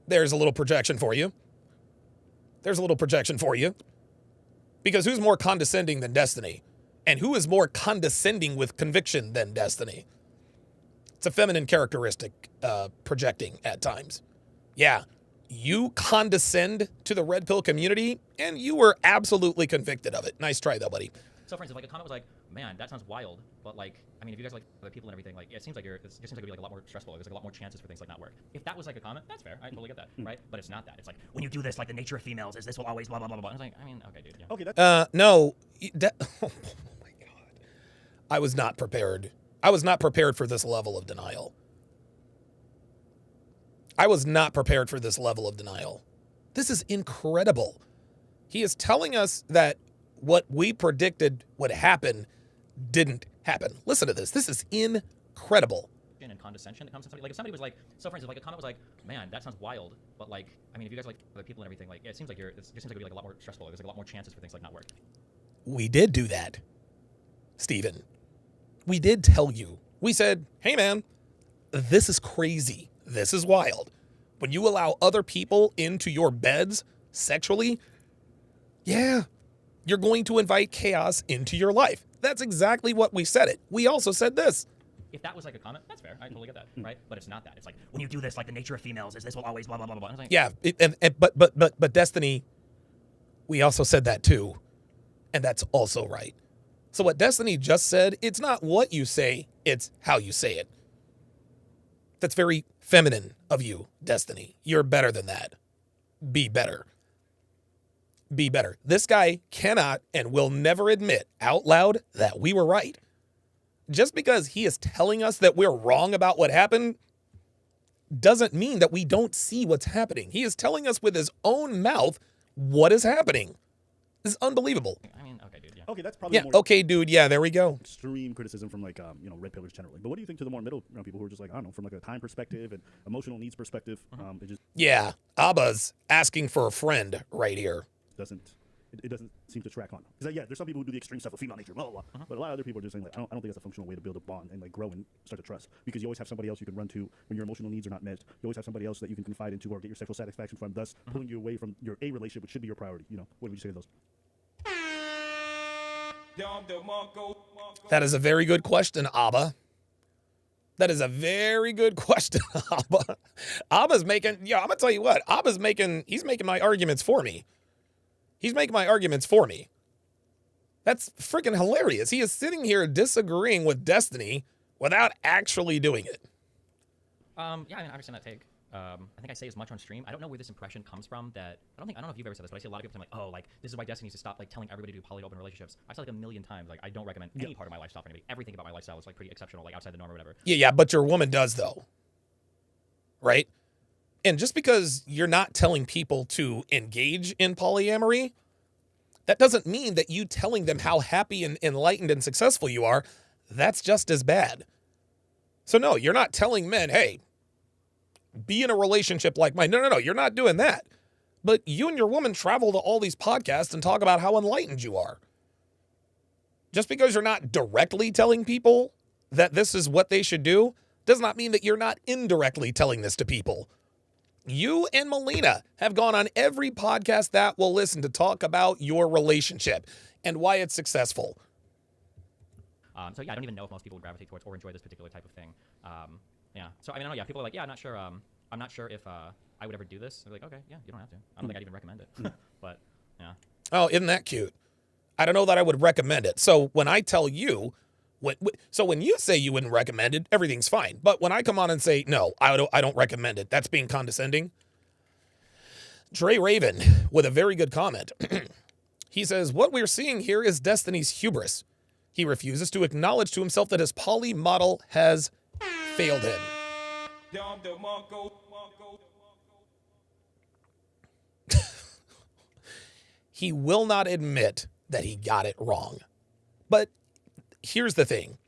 There's a little projection for you. There's a little projection for you. Because who's more condescending than Destiny? And who is more condescending with conviction than Destiny? It's a feminine characteristic, projecting at times. Yeah, You condescend to the red pill community, and you were absolutely convicted of it. Nice try, though, buddy. So, for instance, like a comment was like, "Man, that sounds wild," but like, I mean, if you guys like other people and everything, like, it seems like it just seems like it'd be like a lot more stressful. There's like a lot more chances for things like not work. If that was like a comment, that's fair. I totally get that, right? But it's not that. It's like when you do this, like the nature of females is this will always blah blah blah blah. I was like, I mean, okay, dude. Yeah. Okay. That's No. Oh my God. I was not prepared. I was not prepared for this level of denial. I was not prepared for this level of denial. This is incredible. He is telling us that what we predicted would happen didn't happen. Listen to this. This is incredible. And condescension that comes from somebody. Like if somebody was like, so for instance, like a comment was like, "Man, that sounds wild," but like, I mean, if you guys like other people and everything, like, it seems like it just seems like it'd be like a lot more stressful. There's like a lot more chances for things like not work. We did do that, Steven. We did tell you. We said, hey, man, this is crazy. This is wild. When you allow other people into your beds sexually, yeah, you're going to invite chaos into your life. That's exactly what we said it. We also said this. If that was like a comment, that's fair. I totally get that, right? But it's not that. It's like when you do this, like the nature of females is this will always blah blah blah blah. I was like, Yeah, but Destiny, we also said that too, and that's also right. So what Destiny just said, it's not what you say, it's how you say it. That's very feminine of you, Destiny. You're better than that. Be better. Be better. This guy cannot and will never admit out loud that we were right. Just because he is telling us that we're wrong about what happened doesn't mean that we don't see what's happening. He is telling us with his own mouth what is happening. This is unbelievable. I mean, okay, dude. Yeah. okay. That's probably Yeah, more okay, dude. Yeah, there we go. extreme criticism from like red pillars generally. But what do you think to the more middle people who are just like, I don't know, from like a time perspective and emotional needs perspective, it just Yeah, Abba's asking for a friend right here. doesn't it doesn't seem to track on. Because yeah, there's some people who do the extreme stuff of female nature, blah blah blah. But a lot of other people are just saying like, I don't think that's a functional way to build a bond and like grow and start to trust. Because you always have somebody else you can run to when your emotional needs are not met. You always have somebody else that you can confide into or get your sexual satisfaction from, thus pulling you away from your A relationship, which should be your priority. You know, what would you say to those? That is a very good question, Abba. That is a very good question, Abba. Abba's making, yeah, I'm going to tell you what, he's making my arguments for me. He's making my arguments for me. That's freaking hilarious. He is sitting here disagreeing with Destiny without actually doing it. Yeah, I mean, I understand that take. I think I say as much on stream. I don't know where this impression comes from that I don't know if you've ever said this, but I see a lot of people saying like, oh, like this is why Destiny needs to stop like telling everybody to do poly open relationships. I've said like a million times, like I don't recommend any part of my lifestyle for anybody. Everything about my lifestyle is like pretty exceptional, like outside the norm or whatever. Yeah, but your woman does though. Right? And just because you're not telling people to engage in polyamory, that doesn't mean that you telling them how happy and enlightened and successful you are, that's just as bad. So no, you're not telling men, hey, be in a relationship like mine. No, you're not doing that. But you and your woman travel to all these podcasts and talk about how enlightened you are. Just because you're not directly telling people that this is what they should do does not mean that you're not indirectly telling this to people. You and Molina have gone on every podcast that will listen to talk about your relationship and why it's successful. So yeah, I don't even know if most people would gravitate towards or enjoy this particular type of thing. Yeah. So I mean, I don't know, yeah, people are like, yeah, I'm not sure. I'm not sure if I would ever do this. They're like, okay, yeah, you don't have to. I don't think I'd even recommend it. But yeah. Oh, isn't that cute? I don't know that I would recommend it. So when I tell you, when you say you wouldn't recommend it, everything's fine. But when I come on and say, no, I don't recommend it, that's being condescending. Dre Raven with a very good comment. He says, what we're seeing here is Destiny's hubris. He refuses to acknowledge to himself that his poly model has failed him. He will not admit that he got it wrong. But here's the thing.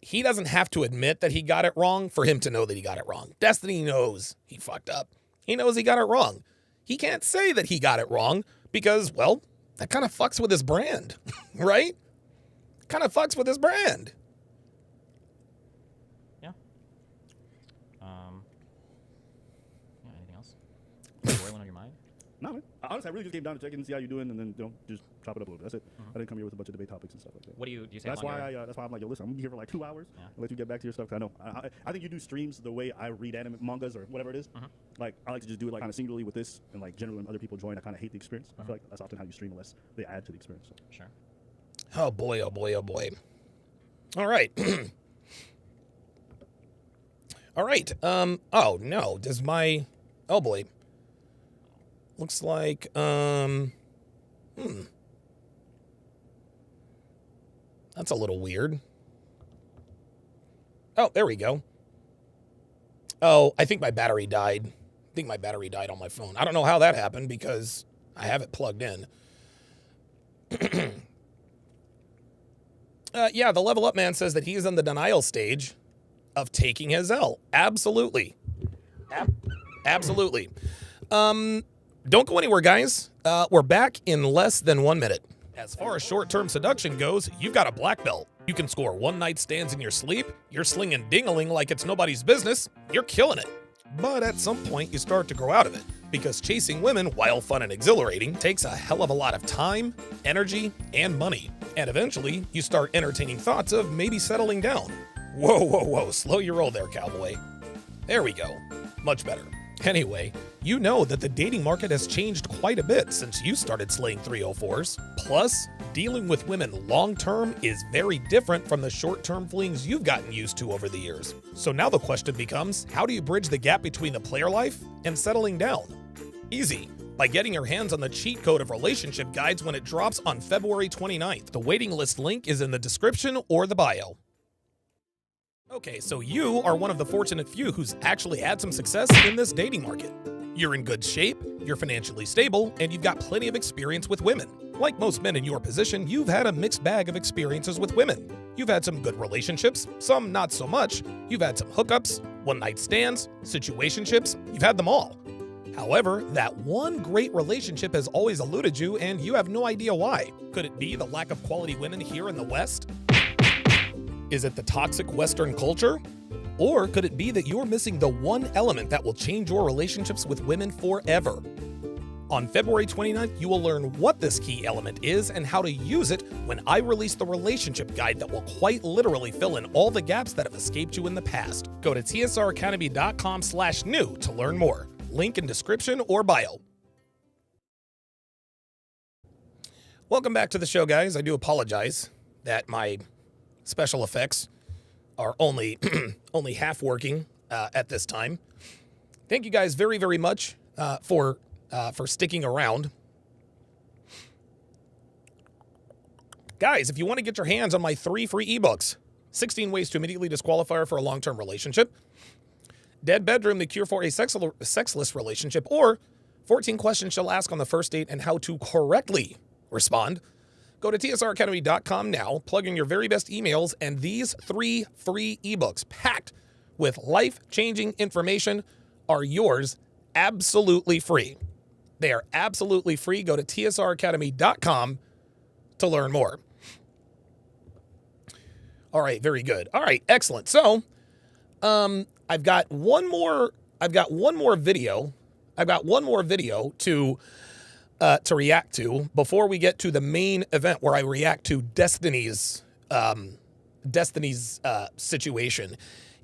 He doesn't have to admit that he got it wrong for him to know that he got it wrong. Destiny knows he fucked up. He knows he got it wrong. He can't say that he got it wrong because, well, that kind of fucks with his brand, right? Kind of fucks with his brand. Yeah. Yeah, anything else? Boiling on your mind? No, man. Honestly, I really just came down to check in and see how you're doing, and then just chop it up a little bit. That's it. I didn't come here with a bunch of debate topics and stuff like that. What do you say? That's why I'm like, yo, listen, I'm gonna be here for like 2 hours. Yeah. I'll let you get back to your stuff. 'Cause I know I think you do streams the way I read anime mangas or whatever it is. Like I like to just do it like kind of singularly with this, and like generally when other people join, I kind of hate the experience. I feel like that's often how you stream unless they add to the experience. So. Sure. Oh boy, oh boy, oh boy. All right. All right. Oh no, does my, oh boy. Looks like, that's a little weird. Oh, there we go. Oh, I think my battery died. I think my battery died on my phone. I don't know how that happened because I have it plugged in. Yeah, the Level Up Man says that he's in the denial stage of taking his L. Absolutely. Absolutely. Don't go anywhere, guys. We're back in less than 1 minute. As far as short-term seduction goes, you've got a black belt. You can score one-night stands in your sleep. You're slinging ding-a-ling like it's nobody's business. You're killing it. But at some point, you start to grow out of it. Because chasing women, while fun and exhilarating, takes a hell of a lot of time, energy, and money. And eventually, you start entertaining thoughts of maybe settling down. Whoa, whoa, whoa, slow your roll there, cowboy. There we go. Much better. Anyway, you know that the dating market has changed quite a bit since you started slaying 304s. Plus, dealing with women long-term is very different from the short-term flings you've gotten used to over the years. So now the question becomes, how do you bridge the gap between the player life and settling down? Easy. By getting your hands on the cheat code of relationship guides when it drops on February 29th. The waiting list link is in the description or the bio. Okay, so you are one of the fortunate few who's actually had some success in this dating market. You're in good shape, you're financially stable, and you've got plenty of experience with women. Like most men in your position, you've had a mixed bag of experiences with women. You've had some good relationships, some not so much. You've had some hookups, one-night stands, situationships, you've had them all. However, that one great relationship has always eluded you, and you have no idea why. Could it be the lack of quality women here in the West? Is it the toxic Western culture? Or could it be that you're missing the one element that will change your relationships with women forever? On February 29th, you will learn what this key element is and how to use it when I release the relationship guide that will quite literally fill in all the gaps that have escaped you in the past. Go to tsracademy.com/new to learn more. Link in description or bio. Welcome back to the show, guys. I do apologize that my special effects are only half working at this time. Thank you guys very, very much for sticking around. Guys, if you want to get your hands on my 3 free ebooks, 16 Ways to Immediately Disqualify Her for a Long-Term Relationship, Dead Bedroom, The Cure for a Sexless Relationship, or 14 Questions She'll Ask on the First Date and How to Correctly Respond, go to tsracademy.com now, plug in your very best emails, and these 3 free ebooks packed with life-changing information are yours absolutely free. They are absolutely free. Go to tsracademy.com to learn more. All right, very good. All right, excellent. So, I've got one more video to react to before we get to the main event where I react to Destiny's situation.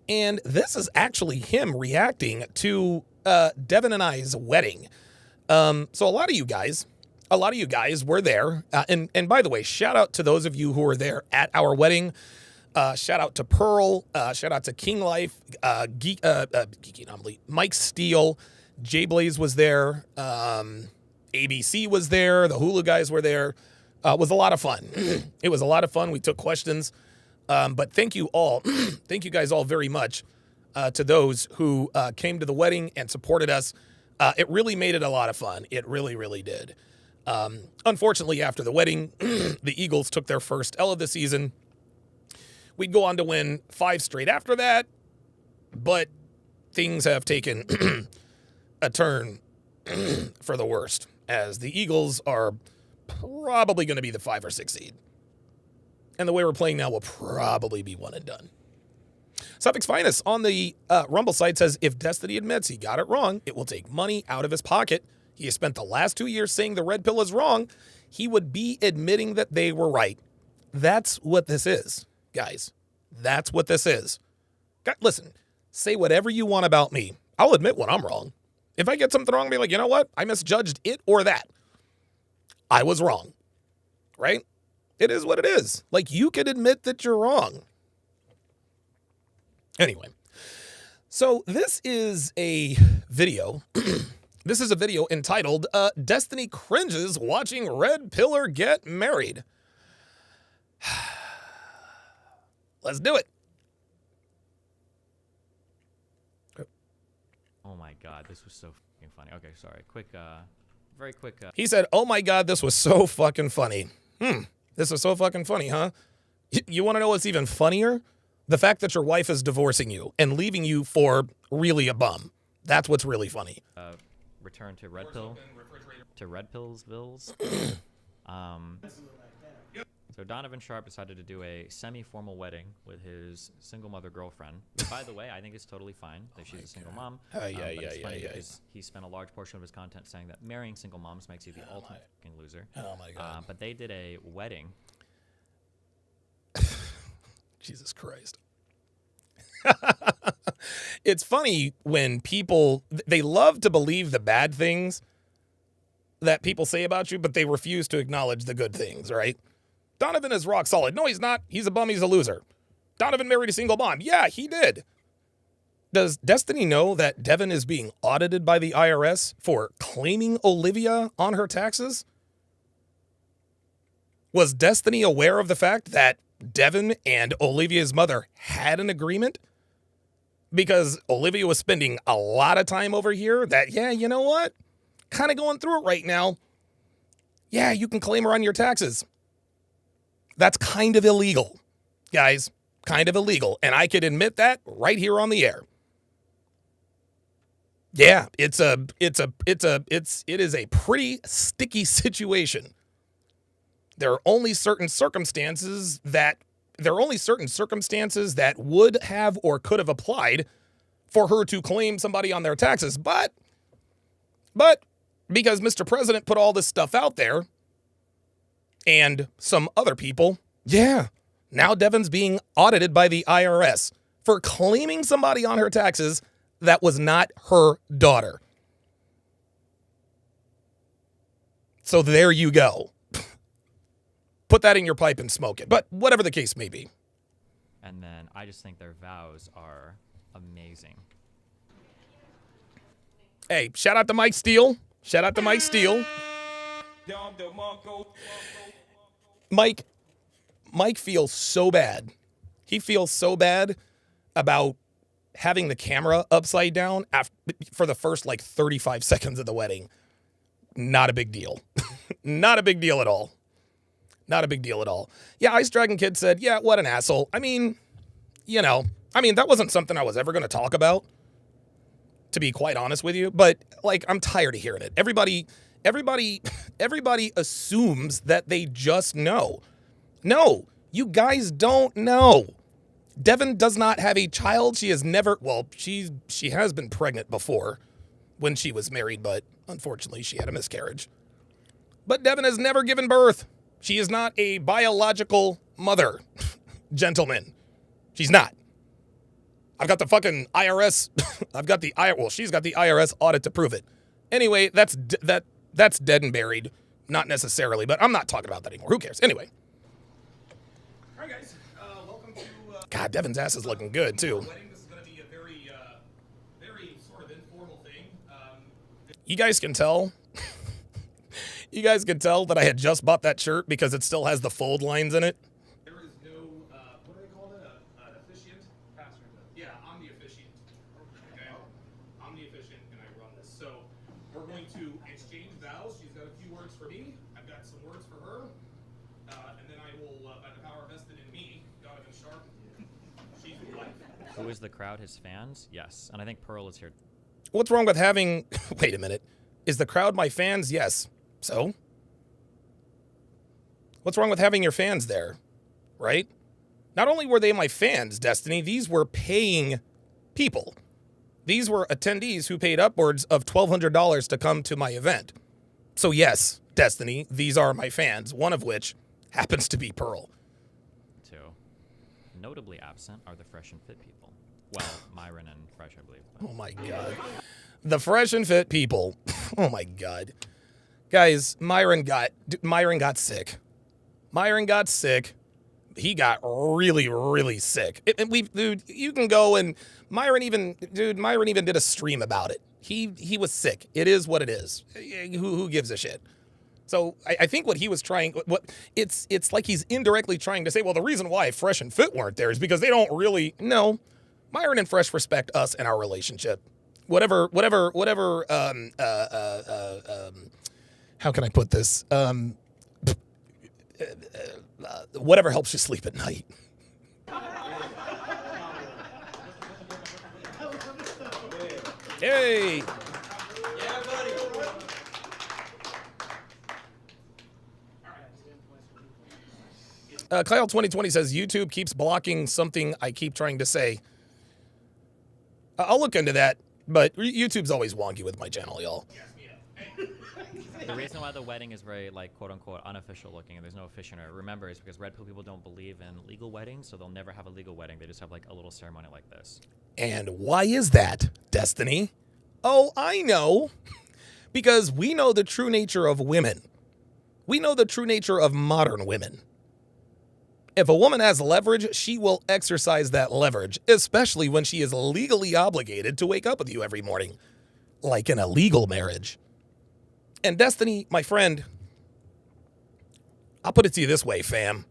And this is actually him reacting to Devon and I's wedding. So a lot of you guys were there. And by the way, shout out to those of you who were there at our wedding. Shout out to Pearl. Shout out to King Life, Geeky Anomaly, Mike Steele, Jay Blaze was there. ABC was there. The Hulu guys were there. It was a lot of fun. It was a lot of fun. We took questions. But thank you all. Thank you guys all very much to those who came to the wedding and supported us. It really made it a lot of fun. It really, really did. Unfortunately, after the wedding, the Eagles took their first L of the season. We'd go on to win 5 straight after that, but things have taken a turn for the worst, as the Eagles are probably going to be the 5 or 6 seed. And the way we're playing now will probably be one and done. Suffix Finest on the Rumble site says, if Destiny admits he got it wrong, it will take money out of his pocket. He spent the last 2 years saying the red pill is wrong. He would be admitting that they were right. That's what this is, guys. That's what this is. Listen, say whatever you want about me. I'll admit when I'm wrong. If I get something wrong, be like, you know what? I misjudged it or that. I was wrong, right? It is what it is. Like, you could admit that you're wrong. Anyway, so this is a video. This is a video entitled, Destiny Cringes Watching Red Pillar Get Married. Let's do it. Oh my god, this was so fucking funny. Okay, sorry. Very quick. He said, oh my god, this was so fucking funny. This was so fucking funny, huh? You want to know what's even funnier? The fact that your wife is divorcing you and leaving you for really a bum. That's what's really funny. Return to Red Pill. To Red Pillsvilles. So Donovan Sharpe decided to do a semi-formal wedding with his single mother girlfriend. By the way, I think it's totally fine that she's a single mom. He spent a large portion of his content saying that marrying single moms makes you the ultimate fucking loser. Oh my god. But they did a wedding. Jesus Christ. It's funny when people, they love to believe the bad things that people say about you, but they refuse to acknowledge the good things, right? Donovan is rock solid. No, he's not. He's a bum. He's a loser. Donovan married a single mom. Yeah, he did. Does Destiny know that Devon is being audited by the IRS for claiming Olivia on her taxes? Was Destiny aware of the fact that Devon and Olivia's mother had an agreement? Because Olivia was spending a lot of time over here that, yeah, you know what? Kind of going through it right now. Yeah, you can claim her on your taxes. That's kind of illegal, guys. Kind of illegal. And I could admit that right here on the air. Yeah, it is a pretty sticky situation. There are only certain circumstances that would have or could have applied for her to claim somebody on their taxes. But because Mr. President put all this stuff out there, and some other people, yeah, now Devon's being audited by the IRS for claiming somebody on her taxes that was not her daughter. So there you go. Put that in your pipe and smoke it. But whatever the case may be. And then I just think their vows are amazing. Hey, shout out to Mike Steele. Shout out to Mike Steele. Mike feels so bad. He feels so bad about having the camera upside down for the first 35 seconds of the wedding. Not a big deal. Not a big deal at all. Not a big deal at all. Yeah, Ice Dragon Kid said, yeah, what an asshole. I mean, that wasn't something I was ever going to talk about, to be quite honest with you. But, I'm tired of hearing it. Everybody assumes that they just know. No, you guys don't know. Devon does not have a child. She has never, she has been pregnant before when she was married, but unfortunately she had a miscarriage. But Devon has never given birth. She is not a biological mother, gentlemen. She's not. I've got the fucking IRS. She's got the IRS audit to prove it. Anyway, that's dead and buried. Not necessarily, but I'm not talking about that anymore. Who cares? Anyway. All right, guys. Welcome to... God, Devon's ass is looking good, too. This is going to be a very sort of informal thing. You guys can tell... You guys can tell that I had just bought that shirt because it still has the fold lines in it. There is no, what do they call it? An officiant? Pastor. Yeah, I'm the officiant. Okay? I'm the officiant and I run this. So we're going to exchange vows. She's got a few words for me. I've got some words for her. And then I will, by the power vested in me, Donovan Sharpe, she's life. Who is the crowd? His fans? Yes. And I think Pearl is here. What's wrong with having... Wait a minute. Is the crowd my fans? Yes. So? What's wrong with having your fans there? Right? Not only were they my fans, Destiny, these were paying people. These were attendees who paid upwards of $1,200 to come to my event. So yes, Destiny, these are my fans, one of which happens to be Pearl. 2. Notably absent are the fresh and fit people. Well, Myron and Fresh, I believe. But. Oh my God. The fresh and fit people. Oh my God. Guys, Myron got sick. Myron got sick. He got really, really sick. Dude, you can go and Myron even did a stream about it. He was sick. It is what it is. Who gives a shit? So I think what he was trying, it's like he's indirectly trying to say, well, the reason why Fresh and Fit weren't there is because they don't really know. Myron and Fresh respect us and our relationship. Whatever. How can I put this? Whatever helps you sleep at night. Hey. Kyle 2020 says YouTube keeps blocking something I keep trying to say. I'll look into that, but YouTube's always wonky with my channel, y'all. The reason why the wedding is very, like, quote-unquote unofficial looking and there's no officiant, remember, is because red pill people don't believe in legal weddings, so they'll never have a legal wedding. They just have, like, a little ceremony like this. And why is that, Destiny? Oh, I know. Because we know the true nature of women. We know the true nature of modern women. If a woman has leverage, she will exercise that leverage, especially when she is legally obligated to wake up with you every morning, like in a legal marriage. And Destiny, my friend, I'll put it to you this way, fam.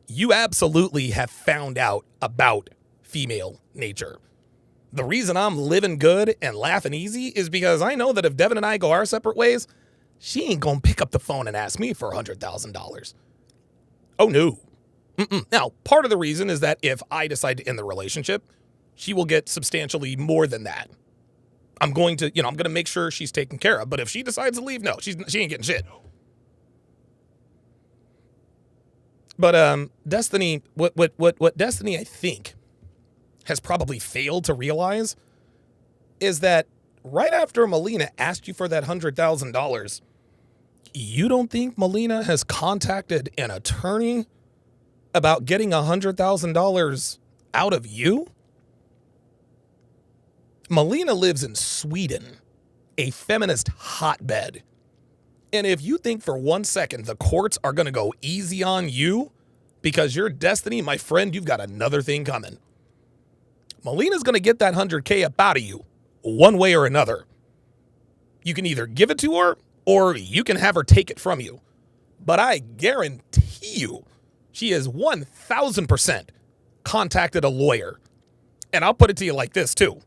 You absolutely have found out about female nature. The reason I'm living good and laughing easy is because I know that if Devon and I go our separate ways, she ain't gonna pick up the phone and ask me for $100,000. Oh, no. Now, part of the reason is that if I decide to end the relationship, she will get substantially more than that. I'm going to make sure she's taken care of. But if she decides to leave, no, she ain't getting shit. But Destiny, what Destiny, I think, has probably failed to realize is that right after Molina asked you for that $100,000, you don't think Molina has contacted an attorney about getting $100,000 out of you? Melina lives in Sweden, a feminist hotbed. And if you think for 1 second the courts are going to go easy on you because you're Destiny, my friend, you've got another thing coming. Melina's going to get that 100K up out of you one way or another. You can either give it to her or you can have her take it from you. But I guarantee you, she has 1,000% contacted a lawyer. And I'll put it to you like this, too.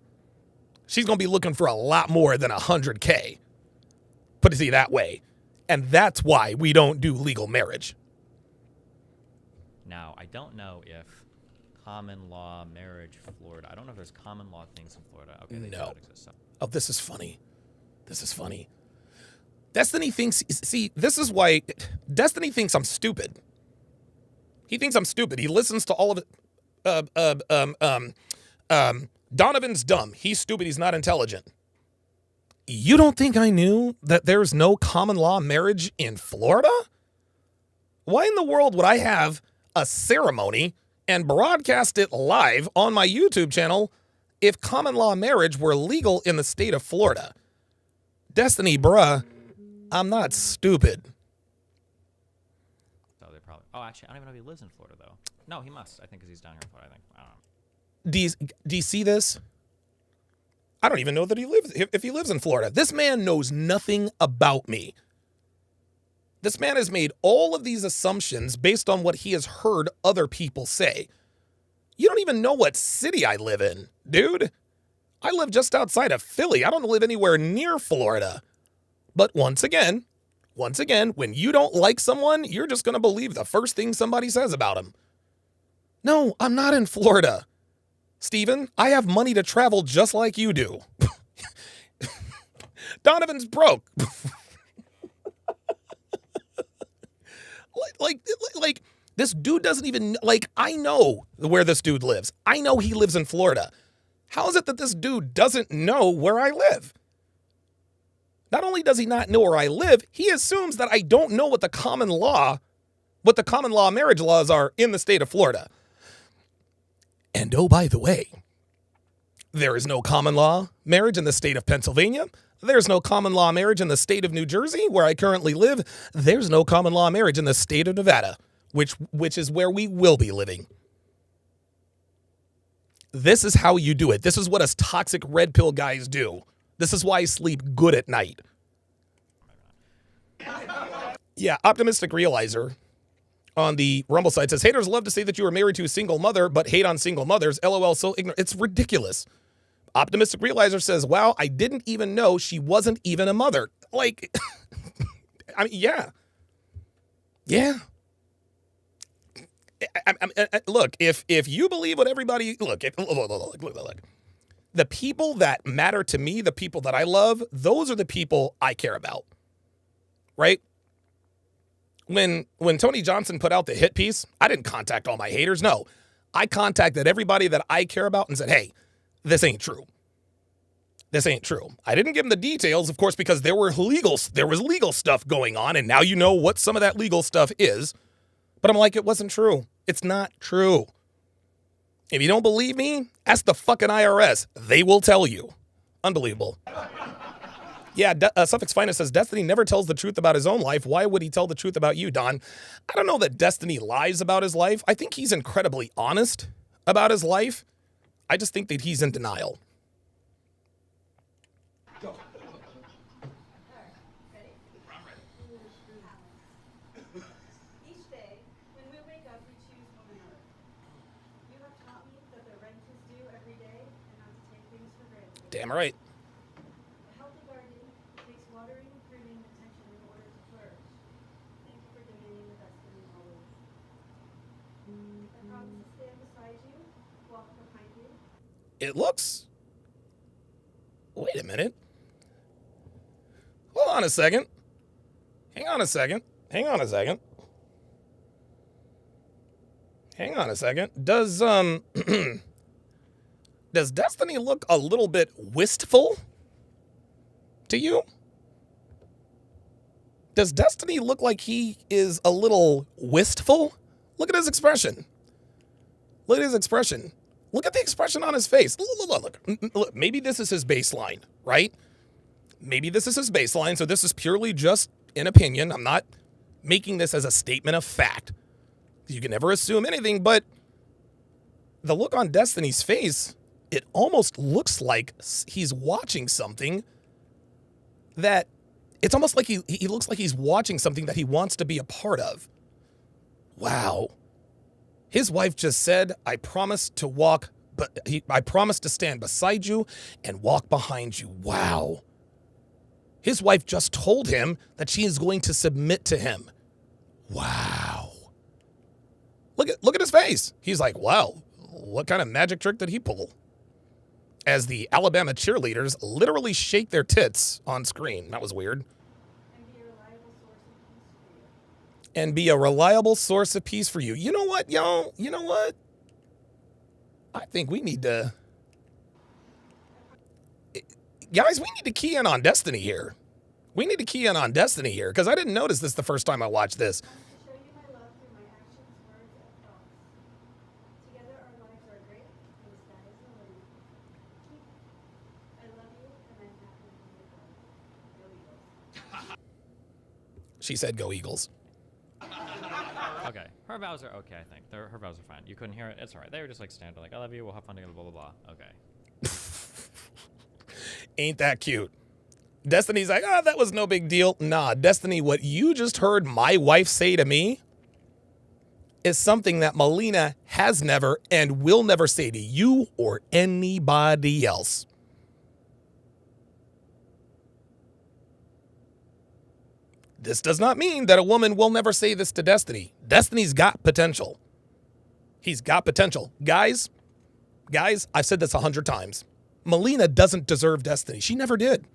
She's going to be looking for a lot more than 100K. Put it to you that way. And that's why we don't do legal marriage. Now, I don't know if common law marriage Florida, I don't know if there's common law things in Florida. Okay, they No. don't exist. So. Oh, this is funny. Destiny thinks, see, this is why Destiny thinks I'm stupid. He thinks I'm stupid. He listens to all of it. Donovan's dumb. He's stupid. He's not intelligent. You don't think I knew that there's no common law marriage in Florida? Why in the world would I have a ceremony and broadcast it live on my YouTube channel if common law marriage were legal in the state of Florida? Destiny, bruh, I'm not stupid. So they probably. Oh, actually, I don't even know if he lives in Florida though. No, he must. I think because he's down here in Florida. I think. I don't know. Do you see this? I don't even know that he lives, if he lives in Florida. This man knows nothing about me. This man has made all of these assumptions based on what he has heard other people say. You don't even know what city I live in, dude. I live just outside of Philly. I don't live anywhere near Florida. But once again, when you don't like someone, you're just going to believe the first thing somebody says about him. No, I'm not in Florida. Steven, I have money to travel just like you do. Donovan's broke. like This dude doesn't even, like, I know where this dude lives. I know he lives in Florida. How is it that this dude doesn't know where I live? Not only does he not know where I live, he assumes that I don't know what the common law marriage laws are in the state of Florida. And oh, by the way, there is no common law marriage in the state of Pennsylvania. There's no common law marriage in the state of New Jersey, where I currently live. There's no common law marriage in the state of Nevada, which is where we will be living. This is how you do it. This is what us toxic red pill guys do. This is why I sleep good at night. Yeah, Optimistic Realizer on the Rumble side says, haters love to say that you were married to a single mother, but hate on single mothers. LOL, so ignorant. It's ridiculous. Optimistic Realizer says, wow, I didn't even know she wasn't even a mother. Like, I mean, yeah. Yeah. Look, if you believe what everybody, look, the people that matter to me, the people that I love, those are the people I care about, right? When Tony Johnson put out the hit piece, I didn't contact all my haters. No, I contacted everybody that I care about and said, hey, this ain't true. This ain't true. I didn't give them the details, of course, because there was legal stuff going on, and now you know what some of that legal stuff is. But I'm like, it wasn't true. It's not true. If you don't believe me, ask the fucking IRS. They will tell you. Unbelievable. Yeah, Suffix Finest says, Destiny never tells the truth about his own life. Why would he tell the truth about you, Don? I don't know that Destiny lies about his life. I think he's incredibly honest about his life. I just think that he's in denial. Go. Each day, when we wake up, we choose one another. You have taught me that the rent is due every day and not to take things for granted. Damn right. A healthy garden takes watering, pruning, attention in order to flourish. Thank you for demanding the best in me always. I promise to stand beside you, walk behind you. It looks... Wait a minute. Hold on a second. Hang on a second. Hang on a second. Hang on a second. Does does Destiny look a little bit wistful to you? Does Destiny look like he is a little wistful? Look at his expression. Look at his expression. Look at the expression on his face. Look, maybe this is his baseline, right? Maybe this is his baseline, so this is purely just an opinion. I'm not making this as a statement of fact. You can never assume anything, but the look on Destiny's face, it almost looks like he's watching something that, it's almost like he looks like he's watching something that he wants to be a part of. Wow. His wife just said, I promise to stand beside you and walk behind you. Wow. His wife just told him that she is going to submit to him. Wow. Look at his face. He's like, wow, what kind of magic trick did he pull? As the Alabama cheerleaders literally shake their tits on screen. That was weird. And be a reliable source of peace for you. You know what, y'all? You know what? I think we need to... Guys, we need to key in on Destiny here. We need to key in on Destiny here, because I didn't notice this the first time I watched this. Show you my love through my actions, words, and thoughts. Together our lives are great, and the sky is the limit. I love you, and I'm happy to be your friend. Go Eagles. She said, go Eagles. Okay, her vows are okay, I think. Her vows are fine. You couldn't hear it? It's all right. They were just like standard, like, I love you, we'll have fun together, blah, blah, blah. Okay. Ain't that cute? Destiny's like, that was no big deal. Nah, Destiny, what you just heard my wife say to me is something that Melina has never and will never say to you or anybody else. This does not mean that a woman will never say this to Destiny. Destiny's got potential. He's got potential. Guys, I've said this 100 times. Melina doesn't deserve Destiny. She never did.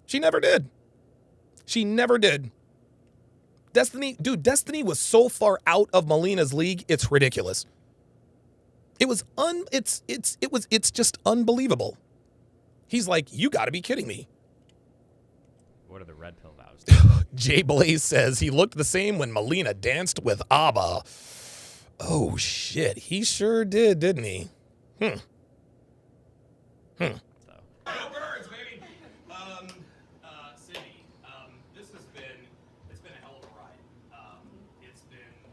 She never did. She never did. Destiny was so far out of Molina's league, it's ridiculous. It's just unbelievable. He's like, you got to be kidding me. What are the red pill vows? Jay Blaze says he looked the same when Melina danced with ABBA. Oh shit, he sure did, didn't he? So. Birds, baby. Cindy, it's been a hell of a ride.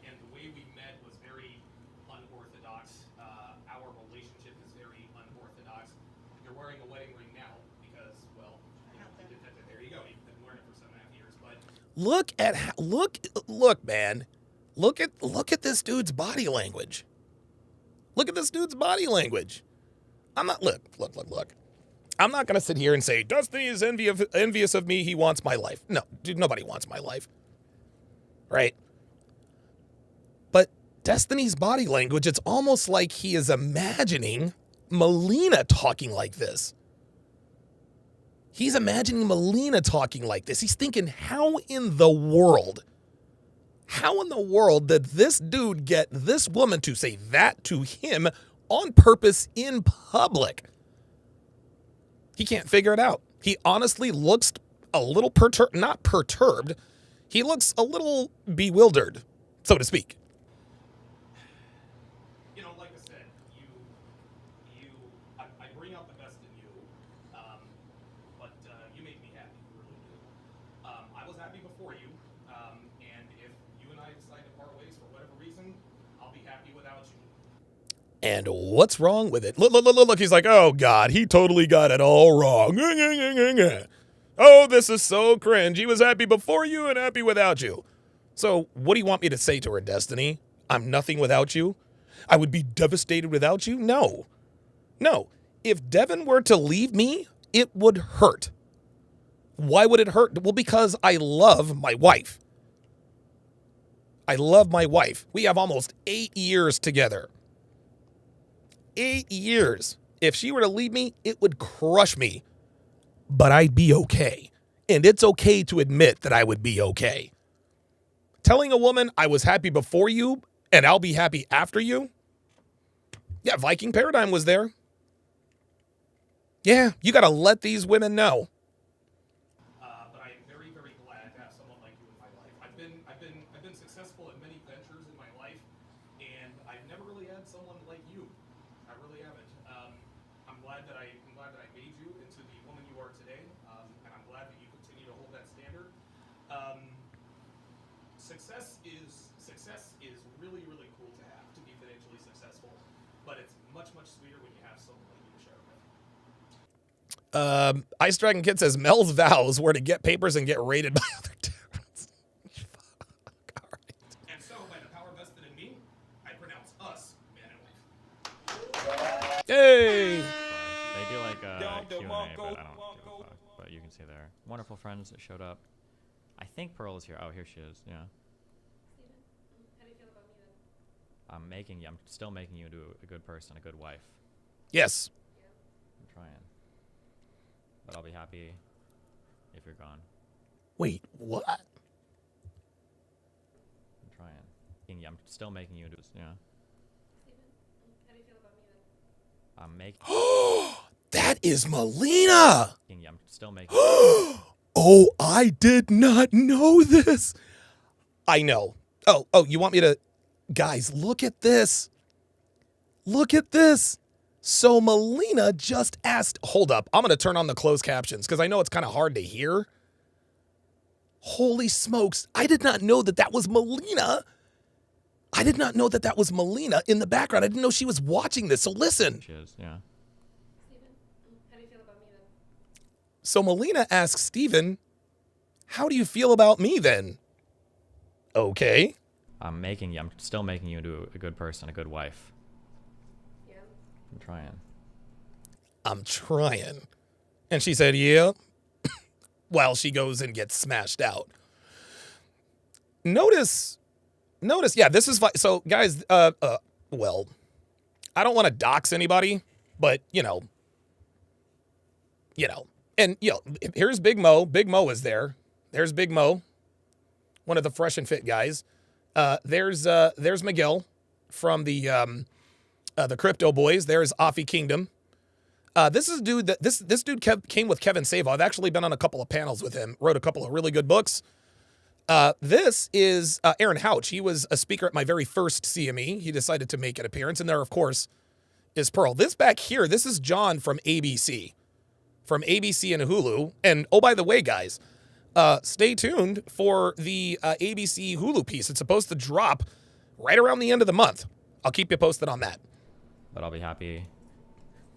And the way we met was very unorthodox. Our relationship is very unorthodox. You're wearing a wedding ring now because, well, there you go. You've been wearing it for 7.5 years. But look, man. Look at this dude's body language. Look at this dude's body language. Look. I'm not going to sit here and say, Destiny is envious of me. He wants my life. No, dude, nobody wants my life. Right? But Destiny's body language, it's almost like he is imagining Melina talking like this. He's imagining Melina talking like this. He's thinking, how in the world did this dude get this woman to say that to him on purpose in public? He can't figure it out. He honestly looks a little not perturbed. He looks a little bewildered, so to speak. You know, like I said, I bring out the best in you, but you make me happy, you really do. I was happy before you, and if you and I decide to part ways for whatever reason, I'll be happy without you. And what's wrong with it? Look, he's like, oh, God, he totally got it all wrong. Oh, this is so cringe. He was happy before you and happy without you. So what do you want me to say to her, Destiny? I'm nothing without you? I would be devastated without you? No. If Devon were to leave me, it would hurt. Why would it hurt? Well, because I love my wife. We have almost 8 years together. 8 years. If she were to leave me, it would crush me. But I'd be okay. And it's okay to admit that I would be okay. Telling a woman I was happy before you and I'll be happy after you? Yeah, Viking Paradigm was there. Yeah, you got to let these women know. But I am very, very glad to have someone like you in my life. I've been successful in many ventures in my life, and I've never really had someone like you. I really haven't. I'm glad that I made you into the woman you are today, and I'm glad that you continue to hold that standard. Success is really, really cool to have, to be financially successful, but it's much, much sweeter when you have someone like you to share it with. Ice Dragon Kid says Mel's vows were to get papers and get raided by other towns. Fuck. All right. And so, by the power vested in me, I pronounce us man and wife. Hey! They do like Q&A, but I don't give a fuck. But you can see there. Wonderful friends that showed up. I think Pearl is here. Oh, here she is. Yeah. How do you feel about me then? I'm still making you into a good person, a good wife. Yes. I'm trying. But I'll be happy if you're gone. Wait, what? I'm trying. I'm still making you into yeah. How do you feel about me then? That is Molina! I'm still making Oh, I did not know this. I know. Oh, you want me to... Guys, look at this. Look at this. So Melina just asked... Hold up. I'm going to turn on the closed captions because I know it's kind of hard to hear. Holy smokes. I did not know that was Melina. I did not know that was Melina in the background. I didn't know she was watching this. So listen. She is, yeah. How do you feel about me then? So Melina asks Steven, how do you feel about me then? Okay. I'm still making you into a good person, a good wife. Yeah. I'm trying. And she said, yeah. While she goes and gets smashed out. Notice, yeah, this is, so guys, well, I don't want to dox anybody, but, you know, and, here's Big Mo. Big Mo is there. There's Big Mo. one of the fresh and fit guys. There's Miguel from the Crypto Boys. There's Offie Kingdom. This is a dude that this dude came with Kevin Savo. I've actually been on a couple of panels with him. Wrote a couple of really good books. This is Aaron Houch. He was a speaker at my very first CME. He decided to make an appearance, and there, of course, is Pearl. This back here, this is John from ABC and Hulu. And oh, by the way, guys, stay tuned for the ABC Hulu piece. It's supposed to drop right around the end of the month. I'll keep you posted on that. But I'll be happy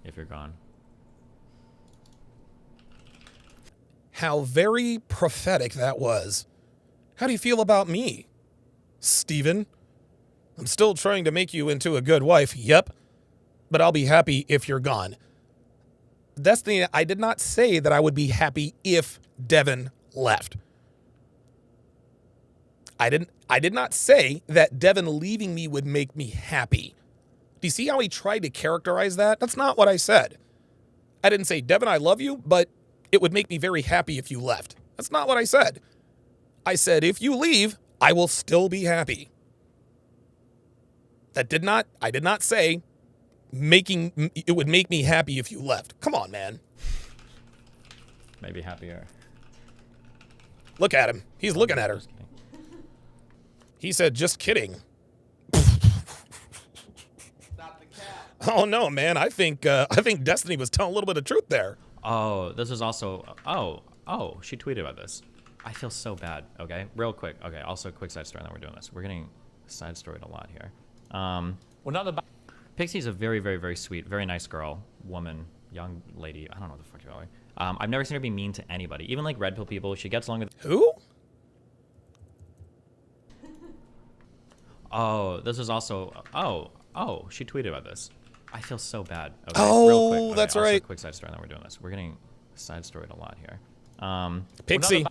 if you're gone. How very prophetic that was. How do you feel about me, Steven? I'm still trying to make you into a good wife. Yep. But I'll be happy if you're gone. Destiny, I did not say that I would be happy if Devon left. I did not say that Devon leaving me would make me happy. Do you see how he tried to characterize that? That's not what I said. I didn't say, Devon, I love you, but it would make me very happy if you left. That's not what I said. I said, if you leave, I will still be happy. I did not say it would make me happy if you left. Come on, man. Maybe happier. Look at him. He's looking at her. He said, just kidding. Oh no, man. I think Destiny was telling a little bit of truth there. Oh, this is also oh, she tweeted about this. I feel so bad. Okay, real quick. Okay, also a quick side story. And then we're doing this. We're getting side storied a lot here. Well, not the. Pixie's a very, very, very sweet, very nice girl, woman, young lady. I don't know what the fuck you're calling. I've never seen her be mean to anybody, even like red pill people. She gets along with. Who? Oh, this is also oh, she tweeted about this. I feel so bad. Okay, oh, real quick. Okay, that's also right. A quick side story. And then we're doing this. We're getting side storied a lot here. Pixie.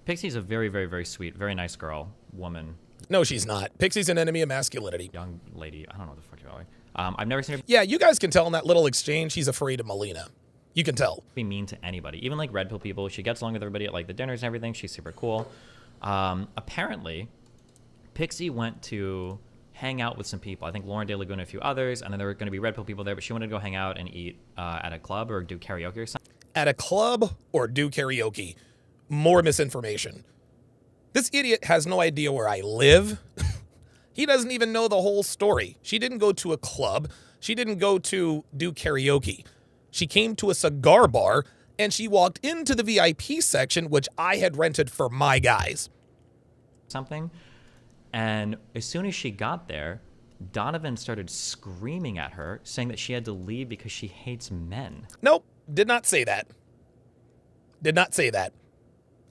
Pixie's a very, very, very sweet, very nice girl, woman. No, she's not. Pixie's an enemy of masculinity. Young lady. I don't know what the fuck you're calling. I've never seen her. Yeah, you guys can tell in that little exchange, she's afraid of Molina. You can tell. Be mean to anybody, even like red pill people. She gets along with everybody at like the dinners and everything. She's super cool. Apparently, Pixie went to hang out with some people. I think Lauren De Laguna, a few others, and then there were going to be red pill people there. But she wanted to go hang out and eat at a club or do karaoke or something. At a club or do karaoke. More misinformation. This idiot has no idea where I live. He doesn't even know the whole story. She didn't go to a club. She didn't go to do karaoke. She came to a cigar bar, and she walked into the VIP section, which I had rented for my guys. Something. And as soon as she got there, Donovan started screaming at her, saying that she had to leave because she hates men. Nope, did not say that. Did not say that.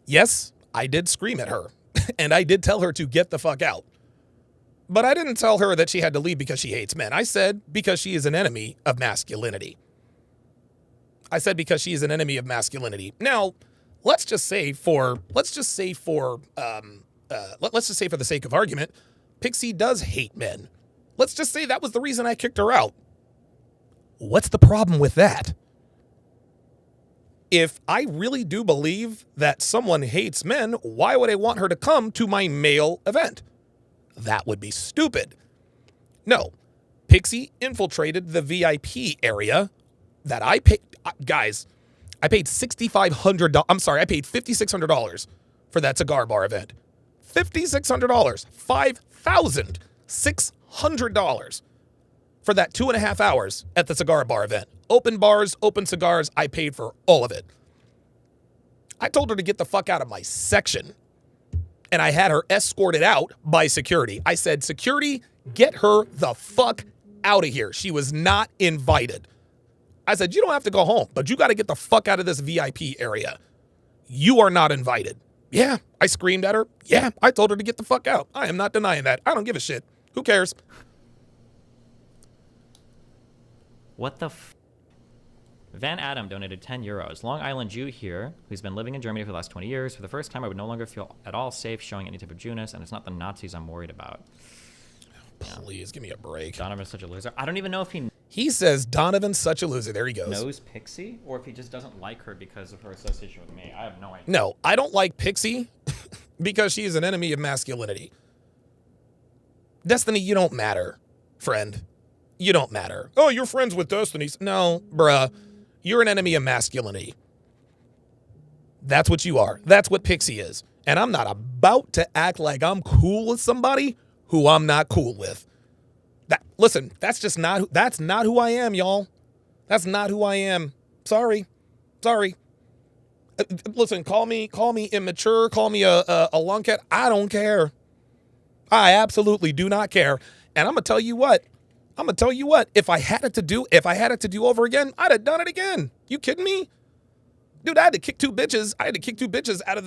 Yes, I did scream at her, and I did tell her to get the fuck out. But I didn't tell her that she had to leave because she hates men. I said because she is an enemy of masculinity. I said because she is an enemy of masculinity. Now, let's just say for the sake of argument, Pixie does hate men. Let's just say that was the reason I kicked her out. What's the problem with that? If I really do believe that someone hates men, why would I want her to come to my male event? That would be stupid. No, Pixie infiltrated the VIP area that I paid. Guys, I paid $6,500. I'm sorry, I paid $5,600 for that cigar bar event. $5,600. $5,600 for that 2.5 hours at the cigar bar event. Open bars, open cigars. I paid for all of it. I told her to get the fuck out of my section. And I had her escorted out by security. I said, security, get her the fuck out of here. She was not invited. I said, you don't have to go home, but you got to get the fuck out of this VIP area. You are not invited. Yeah, I screamed at her. Yeah, I told her to get the fuck out. I am not denying that. I don't give a shit. Who cares? What the Van Adam donated 10 euros. Long Island Jew here, who's been living in Germany for the last 20 years. For the first time, I would no longer feel at all safe showing any type of Jewness, and it's not the Nazis I'm worried about. Please, give me a break. Donovan's such a loser. I don't even know if he says Donovan's such a loser. There he goes. Knows Pixie, or if he just doesn't like her because of her association with me. I have no idea. No, I don't like Pixie because she is an enemy of masculinity. Destiny, you don't matter, friend. You don't matter. Oh, you're friends with Destiny. No, bruh. You're an enemy of masculinity. That's what you are. That's what Pixie is. And I'm not about to act like I'm cool with somebody who I'm not cool with. Listen, that's not who I am, y'all. That's not who I am. Sorry. Listen, call me immature, call me a lunkhead. I don't care. I absolutely do not care. And I'm gonna tell you what. If I had it to do over again, I'd have done it again. You kidding me? Dude, I had to kick two bitches out of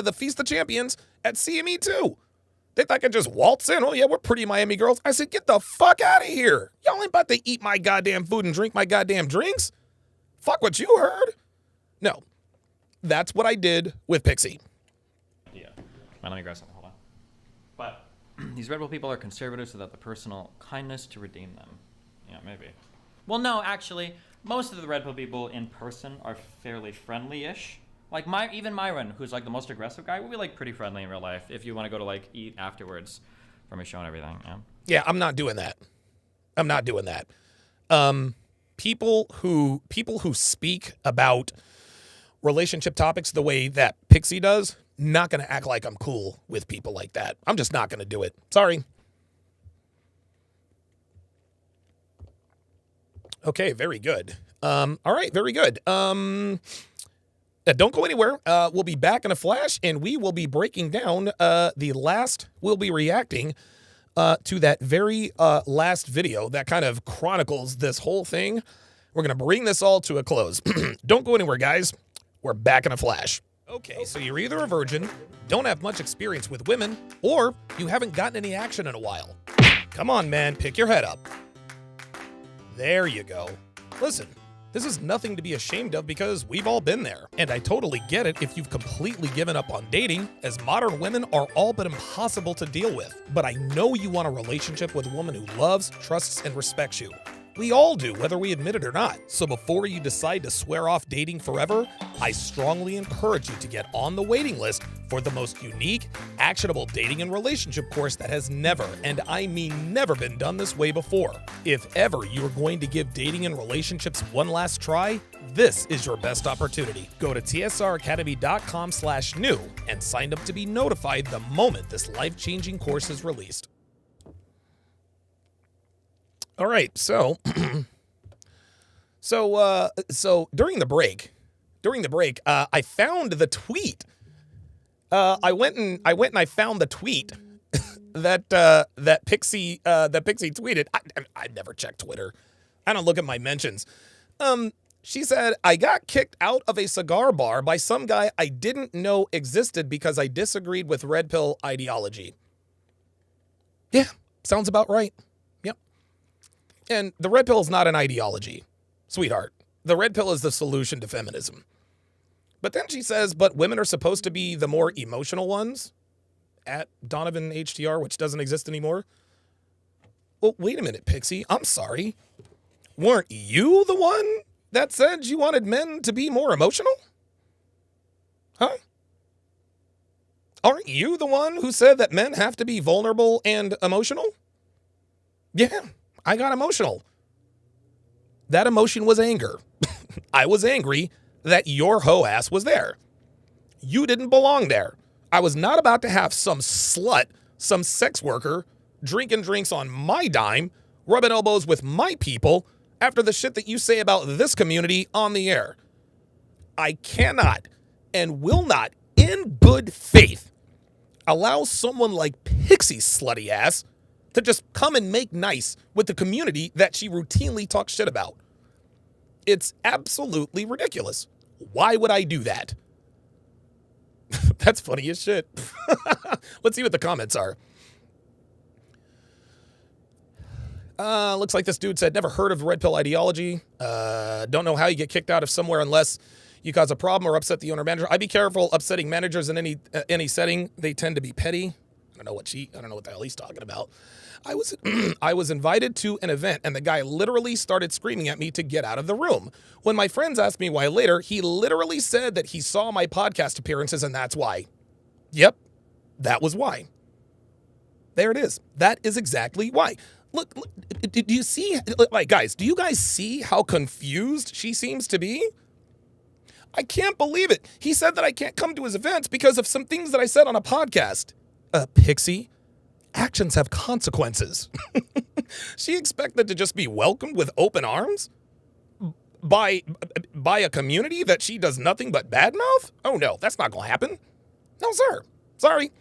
the Feast of Champions at CME too. They thought I could just waltz in. Oh yeah, we're pretty Miami girls. I said, get the fuck out of here. Y'all ain't about to eat my goddamn food and drink my goddamn drinks. Fuck what you heard. No, that's what I did with Pixie. Yeah. Let me grab something. Hold on. But these Red Bull people are conservative without the personal kindness to redeem them. Yeah, maybe. Well, no, actually, most of the Red Pill people in person are fairly friendly-ish. Like even Myron, who's like the most aggressive guy, will be like pretty friendly in real life if you want to go to like eat afterwards from his show and everything. Yeah. Yeah, I'm not doing that. People who speak about relationship topics the way that Pixie does, not going to act like I'm cool with people like that. I'm just not going to do it. Sorry. Okay, very good. All right, very good. Don't go anywhere. We'll be back in a flash, and we will be breaking down we'll be reacting to that very last video that kind of chronicles this whole thing. We're going to bring this all to a close. Don't go anywhere, guys. We're back in a flash. Okay, so you're either a virgin, don't have much experience with women, or you haven't gotten any action in a while. Come on, man, pick your head up. There you go. Listen, this is nothing to be ashamed of because we've all been there. And I totally get it if you've completely given up on dating, as modern women are all but impossible to deal with. But I know you want a relationship with a woman who loves, trusts, and respects you. We all do, whether we admit it or not. So before you decide to swear off dating forever, I strongly encourage you to get on the waiting list for the most unique, actionable dating and relationship course that has never, and I mean never, been done this way before. If ever you are going to give dating and relationships one last try, this is your best opportunity. Go to tsracademy.com/new and sign up to be notified the moment this life-changing course is released. All right, so during the break, I found the tweet. I went and I found the tweet that Pixie tweeted. I never check Twitter. I don't look at my mentions. She said, I got kicked out of a cigar bar by some guy I didn't know existed because I disagreed with red pill ideology. Yeah, sounds about right. And the red pill is not an ideology, sweetheart. The red pill is the solution to feminism. But then she says, but women are supposed to be the more emotional ones at Donovan HTR, which doesn't exist anymore. Well, wait a minute, Pixie. I'm sorry. Weren't you the one that said you wanted men to be more emotional? Huh? Aren't you the one who said that men have to be vulnerable and emotional? Yeah. I got emotional. That emotion was anger. I was angry that your hoe ass was there. You didn't belong there. I was not about to have some slut, some sex worker, drinking drinks on my dime, rubbing elbows with my people after the shit that you say about this community on the air. I cannot and will not, in good faith, allow someone like Pixie's slutty ass to just come and make nice with the community that she routinely talks shit about. It's absolutely ridiculous. Why would I do that? That's funny as shit. Let's see what the comments are. Looks like this dude said, never heard of red pill ideology. Don't know how you get kicked out of somewhere unless you cause a problem or upset the owner manager. I'd be careful upsetting managers in any setting. They tend to be petty. I don't know what the hell he's talking about. I was invited to an event and the guy literally started screaming at me to get out of the room. When my friends asked me why later, he literally said that he saw my podcast appearances and that's why. Yep, that was why. There it is. That is exactly why. Look, do you see, like, guys, do you guys see how confused she seems to be? I can't believe it. He said that I can't come to his events because of some things that I said on a podcast. Pixie, actions have consequences. She expected to just be welcomed with open arms? By a community that she does nothing but badmouth? Oh no, that's not gonna happen. No, sir. Sorry.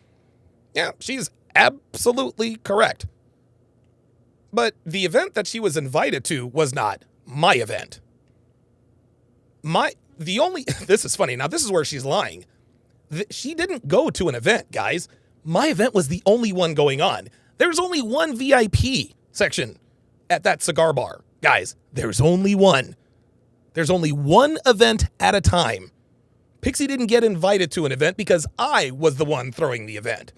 Yeah, she's absolutely correct. But the event that she was invited to was not my event. This is funny. Now, this is where she's lying. She didn't go to an event, guys. My event was the only one going on. There's only one VIP section at that cigar bar. Guys, there's only one. There's only one event at a time. Pixie didn't get invited to an event because I was the one throwing the event.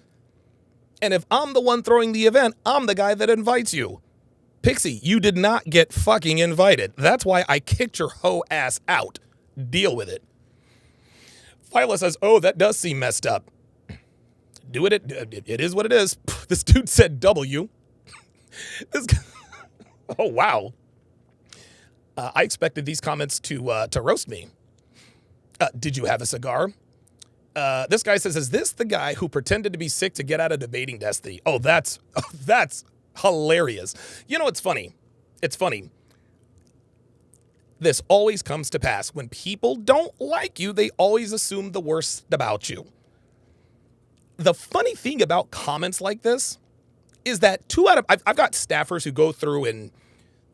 And if I'm the one throwing the event, I'm the guy that invites you. Pixie, you did not get fucking invited. That's why I kicked your hoe ass out. Deal with it. Phyla says, oh, that does seem messed up. Do it. It is what it is. This dude said W. This guy, oh, wow. I expected these comments to roast me. Did you have a cigar? This guy says, is this the guy who pretended to be sick to get out of debating Destiny? Oh, that's hilarious. You know, it's funny. It's funny. This always comes to pass. When people don't like you, they always assume the worst about you. The funny thing about comments like this is that I've got staffers who go through and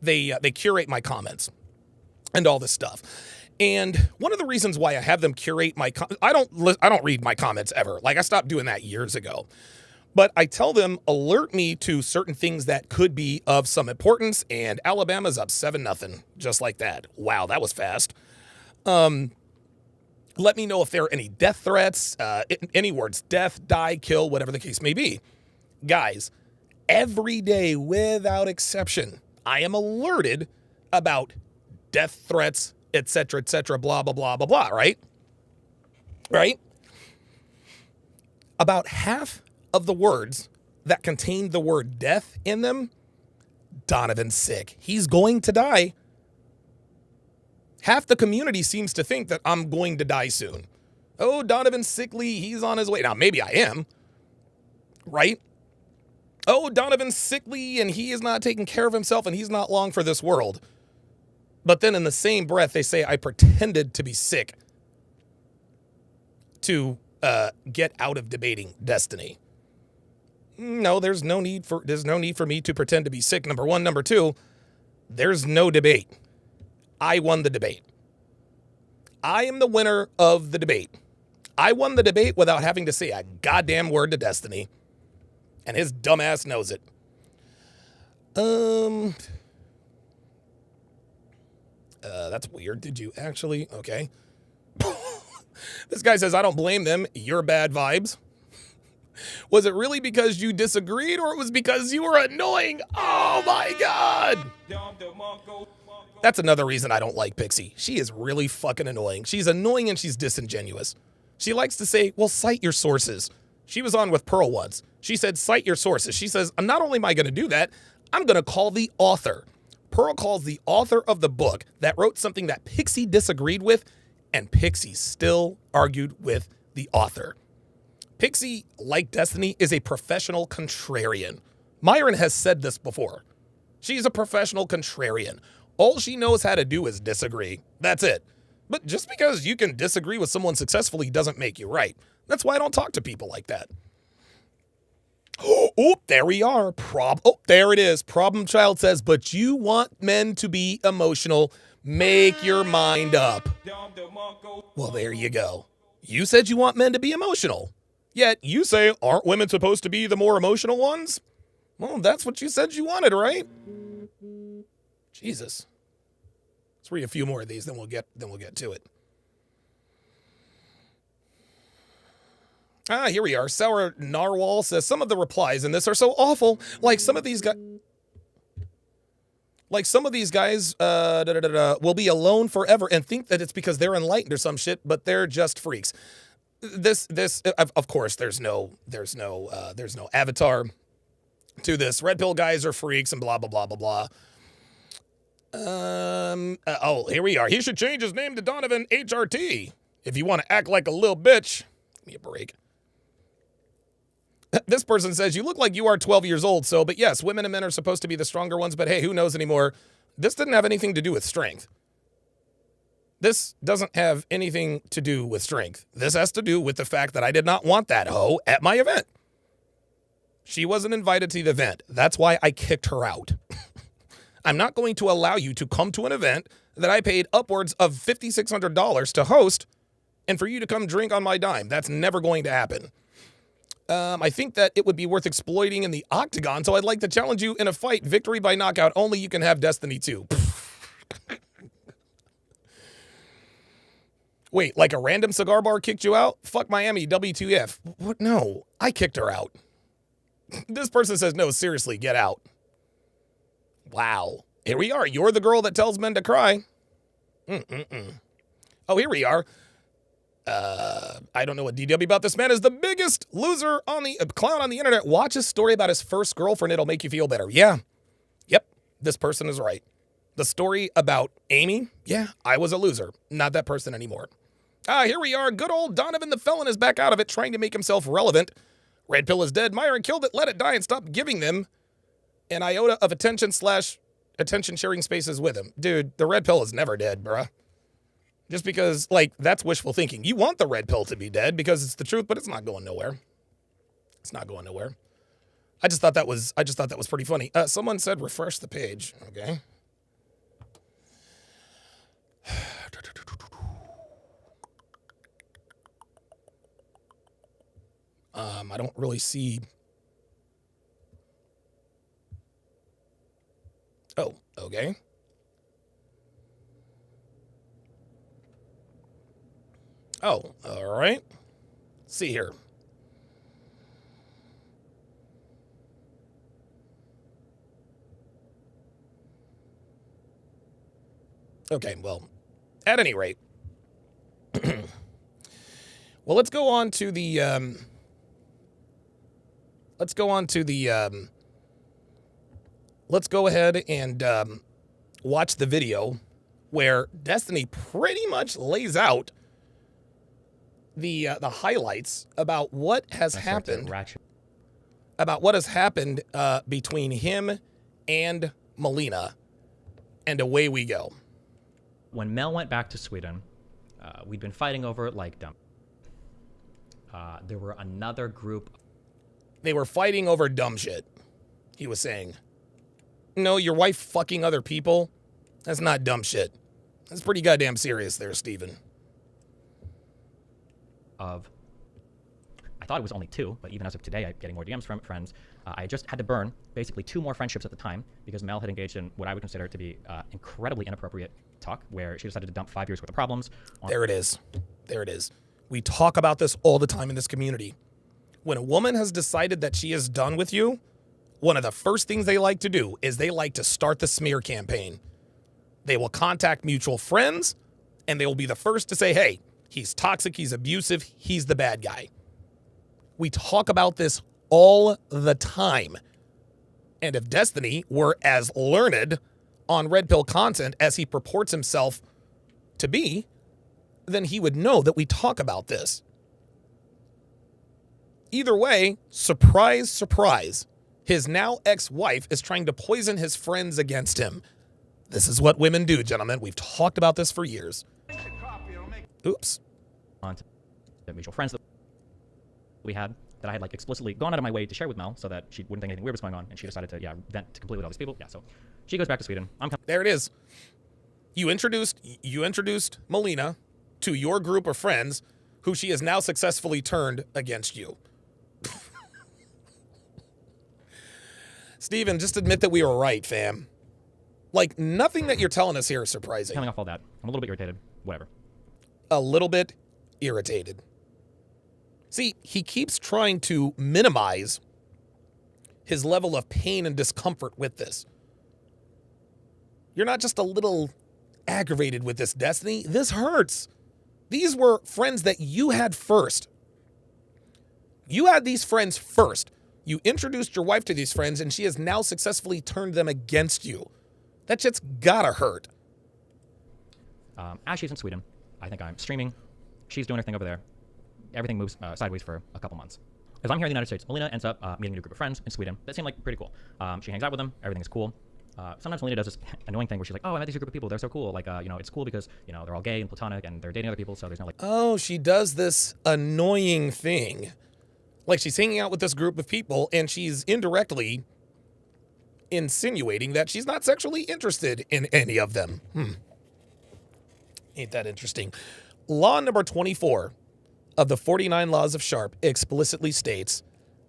they curate my comments and all this stuff. And one of the reasons why I have them curate my I don't read my comments ever. Like, I stopped doing that years ago. But I tell them, alert me to certain things that could be of some importance, and Alabama's up 7-0, just like that. Wow, that was fast. Let me know if there are any death threats, any words, death, die, kill, whatever the case may be. Guys, every day, without exception, I am alerted about death threats, etc., blah, blah, blah, blah, blah, right? Right? About half of the words that contain the word death in them, Donovan's sick. He's going to die. Half the community seems to think that I'm going to die soon. Oh, Donovan's sickly. He's on his way. Now, maybe I am. Right? Oh, Donovan's sickly and he is not taking care of himself and he's not long for this world. But then in the same breath, they say I pretended to be sick to get out of debating Destiny. No, there's no need for me to pretend to be sick. Number one. Number two, there's no debate. I won the debate. I am the winner of the debate. I won the debate without having to say a goddamn word to Destiny. And his dumbass knows it. That's weird. Did you actually? Okay. This guy says, I don't blame them. You're bad vibes. Was it really because you disagreed or it was because you were annoying? Oh my God. That's another reason I don't like Pixie. She is really fucking annoying. She's annoying and she's disingenuous. She likes to say, well, cite your sources. She was on with Pearl once. She said, cite your sources. She says, not only am I going to do that, I'm going to call the author. Pearl calls the author of the book that wrote something that Pixie disagreed with, and Pixie still argued with the author. Pixie, like Destiny, is a professional contrarian. Myron has said this before. She's a professional contrarian. All she knows how to do is disagree. That's it. But just because you can disagree with someone successfully doesn't make you right. That's why I don't talk to people like that. Oh, there we are. There it is. Problem Child says, but you want men to be emotional. Make your mind up. Well, there you go. You said you want men to be emotional. Yet you say, aren't women supposed to be the more emotional ones? Well, that's what you said you wanted, right? Jesus. Let's read a few more of these, then we'll get to it. Here we are. Sour Narwhal says, some of the replies in this are so awful. Like some of these guys will be alone forever and think that it's because they're enlightened or some shit, but they're just freaks. this of course there's no avatar to this. Red pill guys are freaks and blah blah blah blah blah. Oh, here we are. He should change his name to Donovan HRT if you want to act like a little bitch. Give me a break. This person says, you look like you are 12 years old, so, but yes, women and men are supposed to be the stronger ones, but hey, who knows anymore? This didn't have anything to do with strength. This doesn't have anything to do with strength. This has to do with the fact that I did not want that hoe at my event. She wasn't invited to the event. That's why I kicked her out. I'm not going to allow you to come to an event that I paid upwards of $5,600 to host and for you to come drink on my dime. That's never going to happen. I think that it would be worth exploiting in the octagon, so I'd like to challenge you in a fight. Victory by knockout only. You can have Destiny 2. Wait, like a random cigar bar kicked you out? Fuck Miami, W2F. What? No, I kicked her out. This person says, no, seriously, get out. Wow. Here we are. You're the girl that tells men to cry. Oh, here we are. I don't know what DW about. This man is the biggest loser on the clown on the internet. Watch his story about his first girlfriend. It'll make you feel better. Yeah. Yep. This person is right. The story about Amy. Yeah, I was a loser. Not that person anymore. Here we are. Good old Donovan the felon is back out of it, trying to make himself relevant. Red pill is dead. Myron killed it. Let it die and stop giving them an iota of attention sharing spaces with him. Dude, the red pill is never dead, bruh. Just because, like, that's wishful thinking. You want the red pill to be dead because it's the truth, but it's not going nowhere. It's not going nowhere. I just thought that was pretty funny. Someone said refresh the page. Okay. I don't really see. Oh, okay. Oh, all right. Let's see here. Okay, well, at any rate. Well, let's go on to the let's go ahead and watch the video where Destiny pretty much lays out the highlights about what has happened between him and Molina, and away we go. When Mel went back to Sweden, we'd been fighting over it like dumb. There were another group. They were fighting over dumb shit, he was saying. No, your wife fucking other people? That's not dumb shit. That's pretty goddamn serious there, Steven. I thought it was only 2, but even as of today, I'm getting more DMs from friends. I just had to burn basically 2 more friendships at the time because Mel had engaged in what I would consider to be incredibly inappropriate talk, where she decided to dump 5 years worth of problems. There it is. There it is. We talk about this all the time in this community. When a woman has decided that she is done with you, one of the first things they like to do is they like to start the smear campaign. They will contact mutual friends, and they will be the first to say, hey, he's toxic, he's abusive, he's the bad guy. We talk about this all the time. And if Destiny were as learned on Red Pill content as he purports himself to be, then he would know that we talk about this. Either way, surprise, surprise, his now ex-wife is trying to poison his friends against him. This is what women do, gentlemen. We've talked about this for years. Oops. On to the mutual friends that we had, that I had like explicitly gone out of my way to share with Mel so that she wouldn't think anything weird was going on, and she decided to vent to completely with all these people. Yeah, so she goes back to Sweden. There it is. You introduced Molina to your group of friends, who she has now successfully turned against you. Steven, just admit that we were right, fam. Like, nothing that you're telling us here is surprising. Coming off all that, I'm a little bit irritated. Whatever. A little bit irritated. See, he keeps trying to minimize his level of pain and discomfort with this. You're not just a little aggravated with this, Destiny. This hurts. These were friends that you had first. You had these friends first. You introduced your wife to these friends, and she has now successfully turned them against you. That shit's gotta hurt. As she's in Sweden, I think I'm streaming. She's doing her thing over there. Everything moves sideways for a couple months. As I'm here in the United States, Molina ends up meeting a new group of friends in Sweden that seem like pretty cool. She hangs out with them. Everything is cool. Sometimes Melina does this annoying thing where she's like, oh, I met these group of people. They're so cool. Like, it's cool because, they're all gay and platonic and they're dating other people. So there's no like. Oh, she does this annoying thing. Like she's hanging out with this group of people and she's indirectly insinuating that she's not sexually interested in any of them. Ain't that interesting? Law number 24 of the 49 Laws of Sharpe explicitly states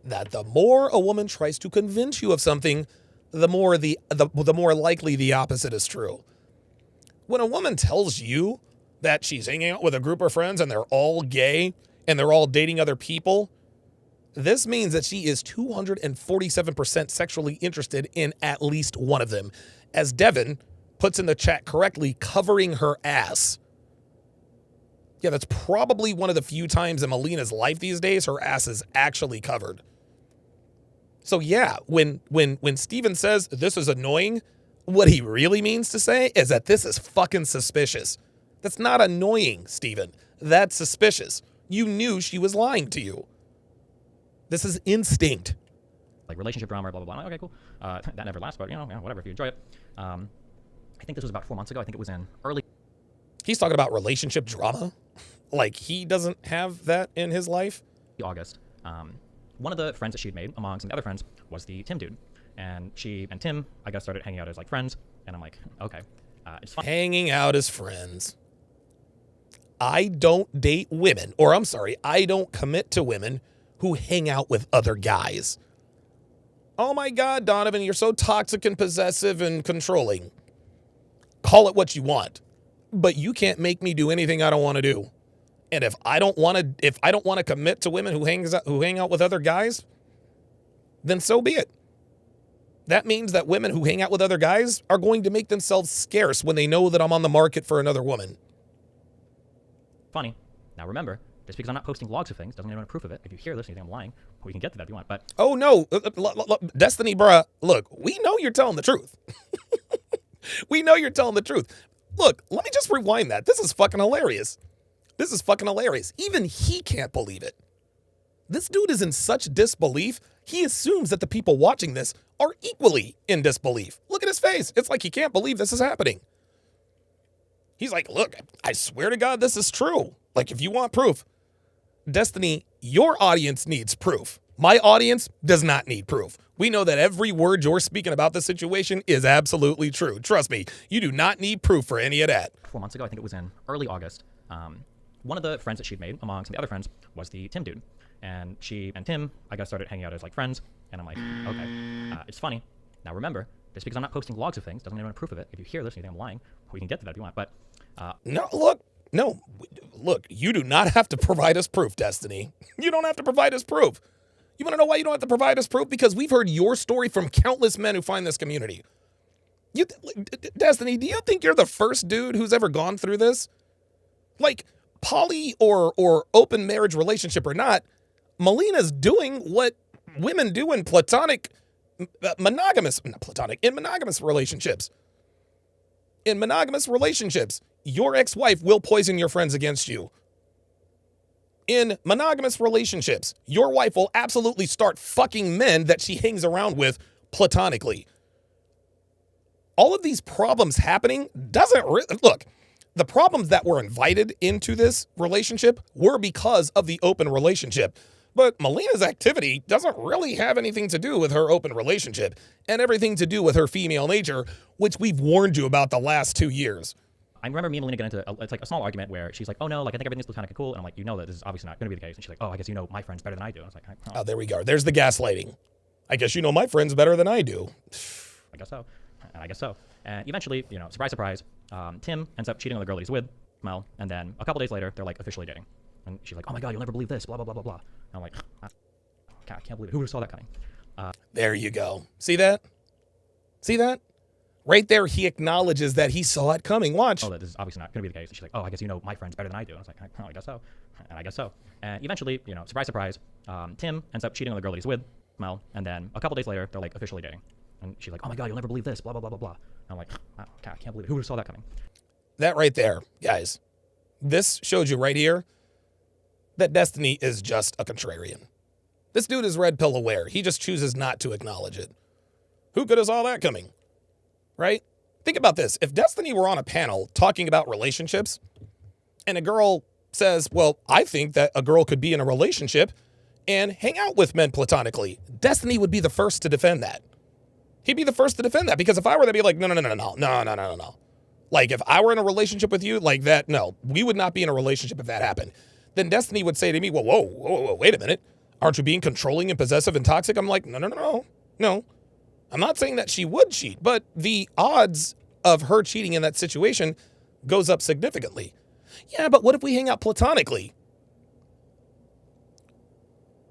that the more a woman tries to convince you of something, the more likely the opposite is true. When a woman tells you that she's hanging out with a group of friends and they're all gay and they're all dating other people, this means that she is 247% sexually interested in at least one of them. As Devon puts in the chat correctly, covering her ass. Yeah, that's probably one of the few times in Melina's life these days her ass is actually covered. So yeah, when Steven says this is annoying, what he really means to say is that this is fucking suspicious. That's not annoying, Steven. That's suspicious. You knew she was lying to you. This is instinct. Like relationship drama, blah, blah, blah. Okay, cool. That never lasts, but, whatever, if you enjoy it. I think this was about 4 months ago. I think it was in early. He's talking about relationship drama? Like he doesn't have that in his life? August. One of the friends that she'd made among some of the other friends was the Tim dude. And she and Tim, I guess, started hanging out as like friends. And I'm like, okay. It's fun. Hanging out as friends. I don't date women, or I'm sorry, I don't commit to women who hang out with other guys. Oh my God, Donovan, you're so toxic and possessive and controlling. Call it what you want, but you can't make me do anything I don't want to do. And if I don't want to commit to women who hang out with other guys, then so be it. That means that women who hang out with other guys are going to make themselves scarce when they know that I'm on the market for another woman. Funny. Now remember, just because I'm not posting logs of things doesn't mean I don't have proof of it. If you hear this and you think I'm lying, we can get to that if you want. But oh no, Destiny, bruh. Look, we know you're telling the truth. We know you're telling the truth. Look, let me just rewind that. This is fucking hilarious. This is fucking hilarious. Even he can't believe it. This dude is in such disbelief, he assumes that the people watching this are equally in disbelief. Look at his face. It's like he can't believe this is happening. He's like, look, I swear to God, this is true. Like, if you want proof, Destiny, your audience needs proof. My audience does not need proof. We know that every word you're speaking about this situation is absolutely true. Trust me, you do not need proof for any of that. 4 months ago, I think it was in early August, one of the friends that she'd made among some of the other friends was the Tim dude. And she and Tim, I guess, started hanging out as like friends. And I'm like, okay. It's funny. Now remember, just because I'm not posting logs of things doesn't mean I don't have proof of it. If you hear this and you think I'm lying, we can get to that if you want. But look, you do not have to provide us proof, Destiny. You don't have to provide us proof. You want to know why you don't have to provide us proof? Because we've heard your story from countless men who find this community. Destiny, do you think you're the first dude who's ever gone through this? Like, poly or open marriage relationship or not, Melina's doing what women do in monogamous relationships. In monogamous relationships, your ex-wife will poison your friends against you. In monogamous relationships, your wife will absolutely start fucking men that she hangs around with platonically. All of these problems happening look, the problems that were invited into this relationship were because of the open relationship. But Melina's activity doesn't really have anything to do with her open relationship and everything to do with her female nature, which we've warned you about the last 2 years. I remember me and Melina getting into a small argument where she's like, oh no, like I think everything's platonic and cool. And I'm like, you know that this is obviously not going to be the case. And she's like, oh, I guess you know my friends better than I do. And I was like, oh, there we go. There's the gaslighting. I guess you know my friends better than I do. I guess so. And I guess so. And eventually, surprise, surprise, Tim ends up cheating on the girl that he's with, Mel. And then a couple days later, they're like officially dating. And she's like, oh my God, you'll never believe this, blah, blah, blah, blah, blah. And I'm like, I can't believe it. Who would have saw that coming? There you go. See that? See that? Right there, he acknowledges that he saw it coming. Watch. Oh, that this is obviously not going to be the case. And she's like, oh, I guess you know my friends better than I do. And I was like, oh, I guess so. And I guess so. And eventually, you know, surprise, surprise, Tim ends up cheating on the girl that he's with, Mel. And then a couple days later, they're like officially dating. And she's like, oh my God, you'll never believe this, blah, blah, blah, blah, blah. And I'm like, oh, God, I can't believe it. Who would have saw that coming? That right there, guys. This shows you right here that Destiny is just a contrarian. This dude is red pill aware. He just chooses not to acknowledge it. Who could have saw that coming? Right? Think about this. If Destiny were on a panel talking about relationships and a girl says, well, I think that a girl could be in a relationship and hang out with men platonically, Destiny would be the first to defend that. He'd be the first to defend that, because if I were to be like, no. Like, if I were in a relationship with you like that, no, we would not be in a relationship if that happened. Then Destiny would say to me, whoa, wait a minute. Aren't you being controlling and possessive and toxic? I'm like, no. I'm not saying that she would cheat, but the odds of her cheating in that situation goes up significantly. Yeah, but what if we hang out platonically?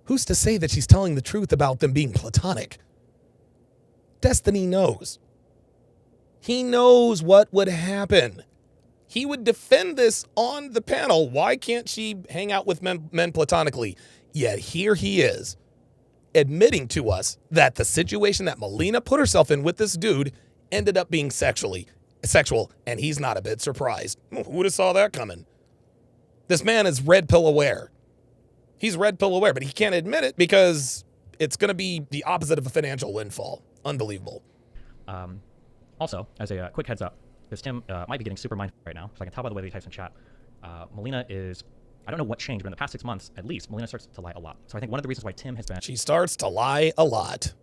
Who's to say that she's telling the truth about them being platonic? Destiny knows. He knows what would happen. He would defend this on the panel. Why can't she hang out with men platonically? Yet here he is, admitting to us that the situation that Melina put herself in with this dude ended up being sexual, and he's not a bit surprised. Who would have saw that coming? This man is red pill aware. He's red pill aware, but he can't admit it because it's going to be the opposite of a financial windfall. Unbelievable. Also, as a quick heads up, because Tim might be getting super mindful right now, so I can tell by the way that he types in chat, Melina is, I don't know what changed, but in the past 6 months, at least, Melina starts to lie a lot. So I think one of the reasons why Tim has been... She starts to lie a lot.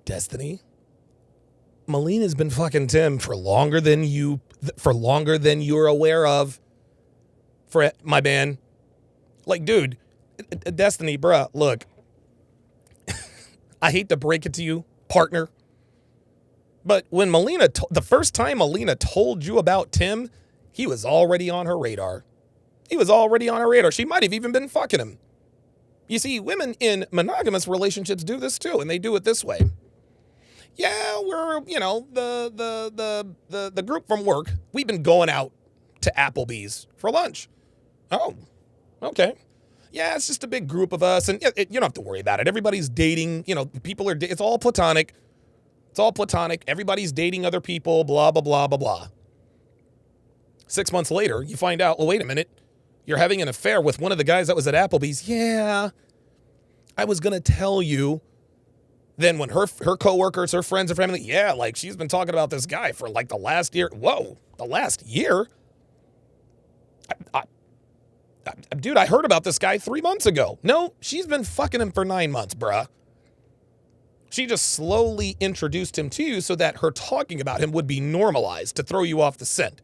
Destiny? Melina's been fucking Tim for longer than you're aware of. For my man. Like, dude, Destiny, bruh, look. I hate to break it to you, partner. But when Melina, the first time Melina told you about Tim, he was already on her radar. She might have even been fucking him. You see, women in monogamous relationships do this too, and they do it this way. Yeah, we're, the group from work, we've been going out to Applebee's for lunch. Oh, okay. Yeah, it's just a big group of us, and you don't have to worry about it. Everybody's dating, people are, it's all platonic. Everybody's dating other people, blah, blah, blah, blah, blah. 6 months later, you find out, well, wait a minute. You're having an affair with one of the guys that was at Applebee's. Yeah, I was going to tell you. Then when her coworkers, her friends, her family, yeah, like she's been talking about this guy for like the last year. Whoa, the last year? Dude, I heard about this guy 3 months ago. No, she's been fucking him for 9 months, bruh. She just slowly introduced him to you so that her talking about him would be normalized to throw you off the scent.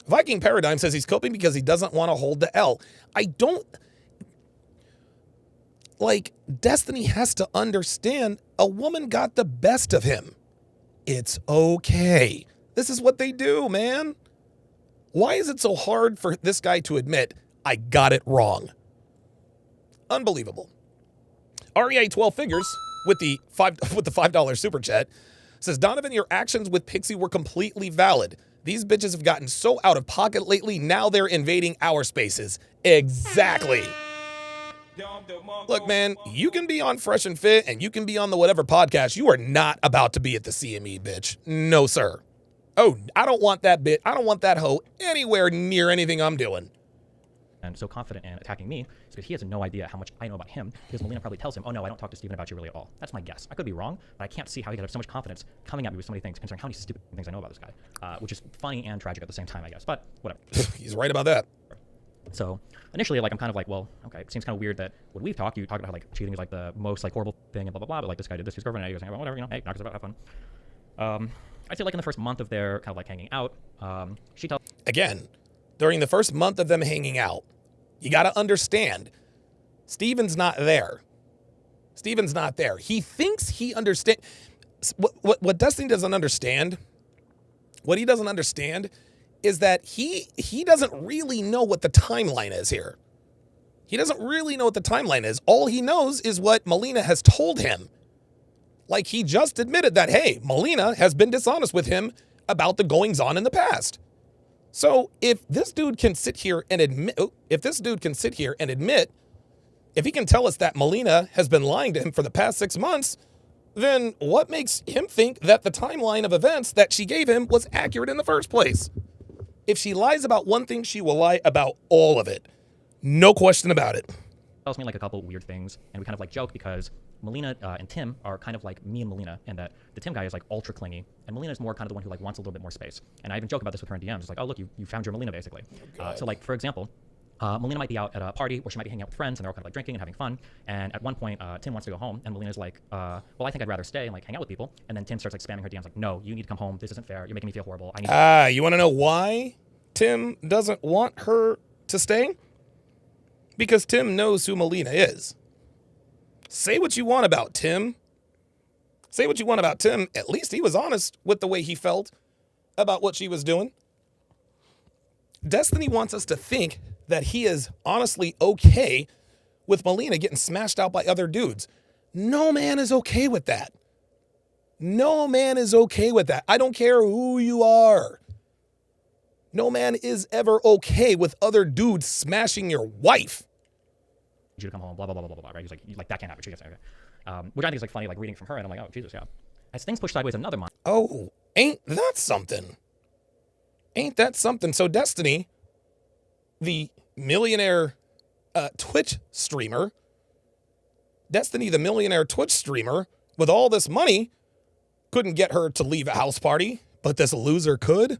Viking Paradigm says he's coping because he doesn't want to hold the L. Destiny has to understand a woman got the best of him. It's okay. This is what they do, man. Why is it so hard for this guy to admit, I got it wrong? Unbelievable. REA 12 figures with the $5 super chat says, Donovan, your actions with Pixie were completely valid. These bitches have gotten so out of pocket lately, now they're invading our spaces. Exactly. Look, man, you can be on Fresh and Fit and you can be on the whatever podcast. You are not about to be at the CME, bitch. No, sir. Oh, I don't want that bitch. I don't want that hoe anywhere near anything I'm doing. And so confident in attacking me is because he has no idea how much I know about him, because Molina probably tells him, oh no, I don't talk to Steven about you really at all. That's my guess. I could be wrong, but I can't see how he could have so much confidence coming at me with so many things, considering how many stupid things I know about this guy, which is funny and tragic at the same time, I guess, but whatever. He's right about that. So initially, I'm kind of like, well, okay, it seems kind of weird that when we've talked, you talk about how cheating is the most horrible thing and blah, blah, blah, but this guy did this to his girlfriend, and he goes, well, whatever, hey, knock us about, have fun. I'd say in the first month of their kind of hanging out, she tells... Again, during the first month of them hanging out, you got to understand, Steven's not there. He thinks he understands. What Destiny doesn't understand, what he doesn't understand is that he doesn't really know what the timeline is here. He doesn't really know what the timeline is. All he knows is what Melina has told him. Like, he just admitted that, hey, Molina has been dishonest with him about the goings-on in the past. So if this dude can sit here and admit, if he can tell us that Molina has been lying to him for the past 6 months, then what makes him think that the timeline of events that she gave him was accurate in the first place? If she lies about one thing, she will lie about all of it. No question about it. Tells me like a couple weird things, and we kind of like joke because Melina and Tim are kind of like me and Melina, and that the Tim guy is like ultra clingy, and Melina is more kind of the one who like wants a little bit more space. And I even joke about this with her in DMs. It's like, oh look, you found your Melina basically. So like for example, Melina might be out at a party where she might be hanging out with friends, and they're all kind of like drinking and having fun. And at one point, Tim wants to go home, and Melina's like, well, I think I'd rather stay and like hang out with people. And then Tim starts like spamming her DMs like, no, you need to come home. This isn't fair. You're making me feel horrible. I need you want to know why Tim doesn't want her to stay? Because Tim knows who Melina is. Say what you want about Tim. Say what you want about Tim. At least he was honest with the way he felt about what she was doing. Destiny wants us to think that he is honestly okay with Melina getting smashed out by other dudes. No man is okay with that. No man is okay with that. I don't care who you are. No man is ever okay with other dudes smashing your wife. You to come home, blah, blah, blah, blah, blah, right? He's like, that can't happen. She gets okay. Which I think is like funny, like reading from her, and I'm like, oh, Jesus, yeah. As things push sideways another month. Oh, ain't that something? Ain't that something? So Destiny, the millionaire Twitch streamer, with all this money, couldn't get her to leave a house party, but this loser could.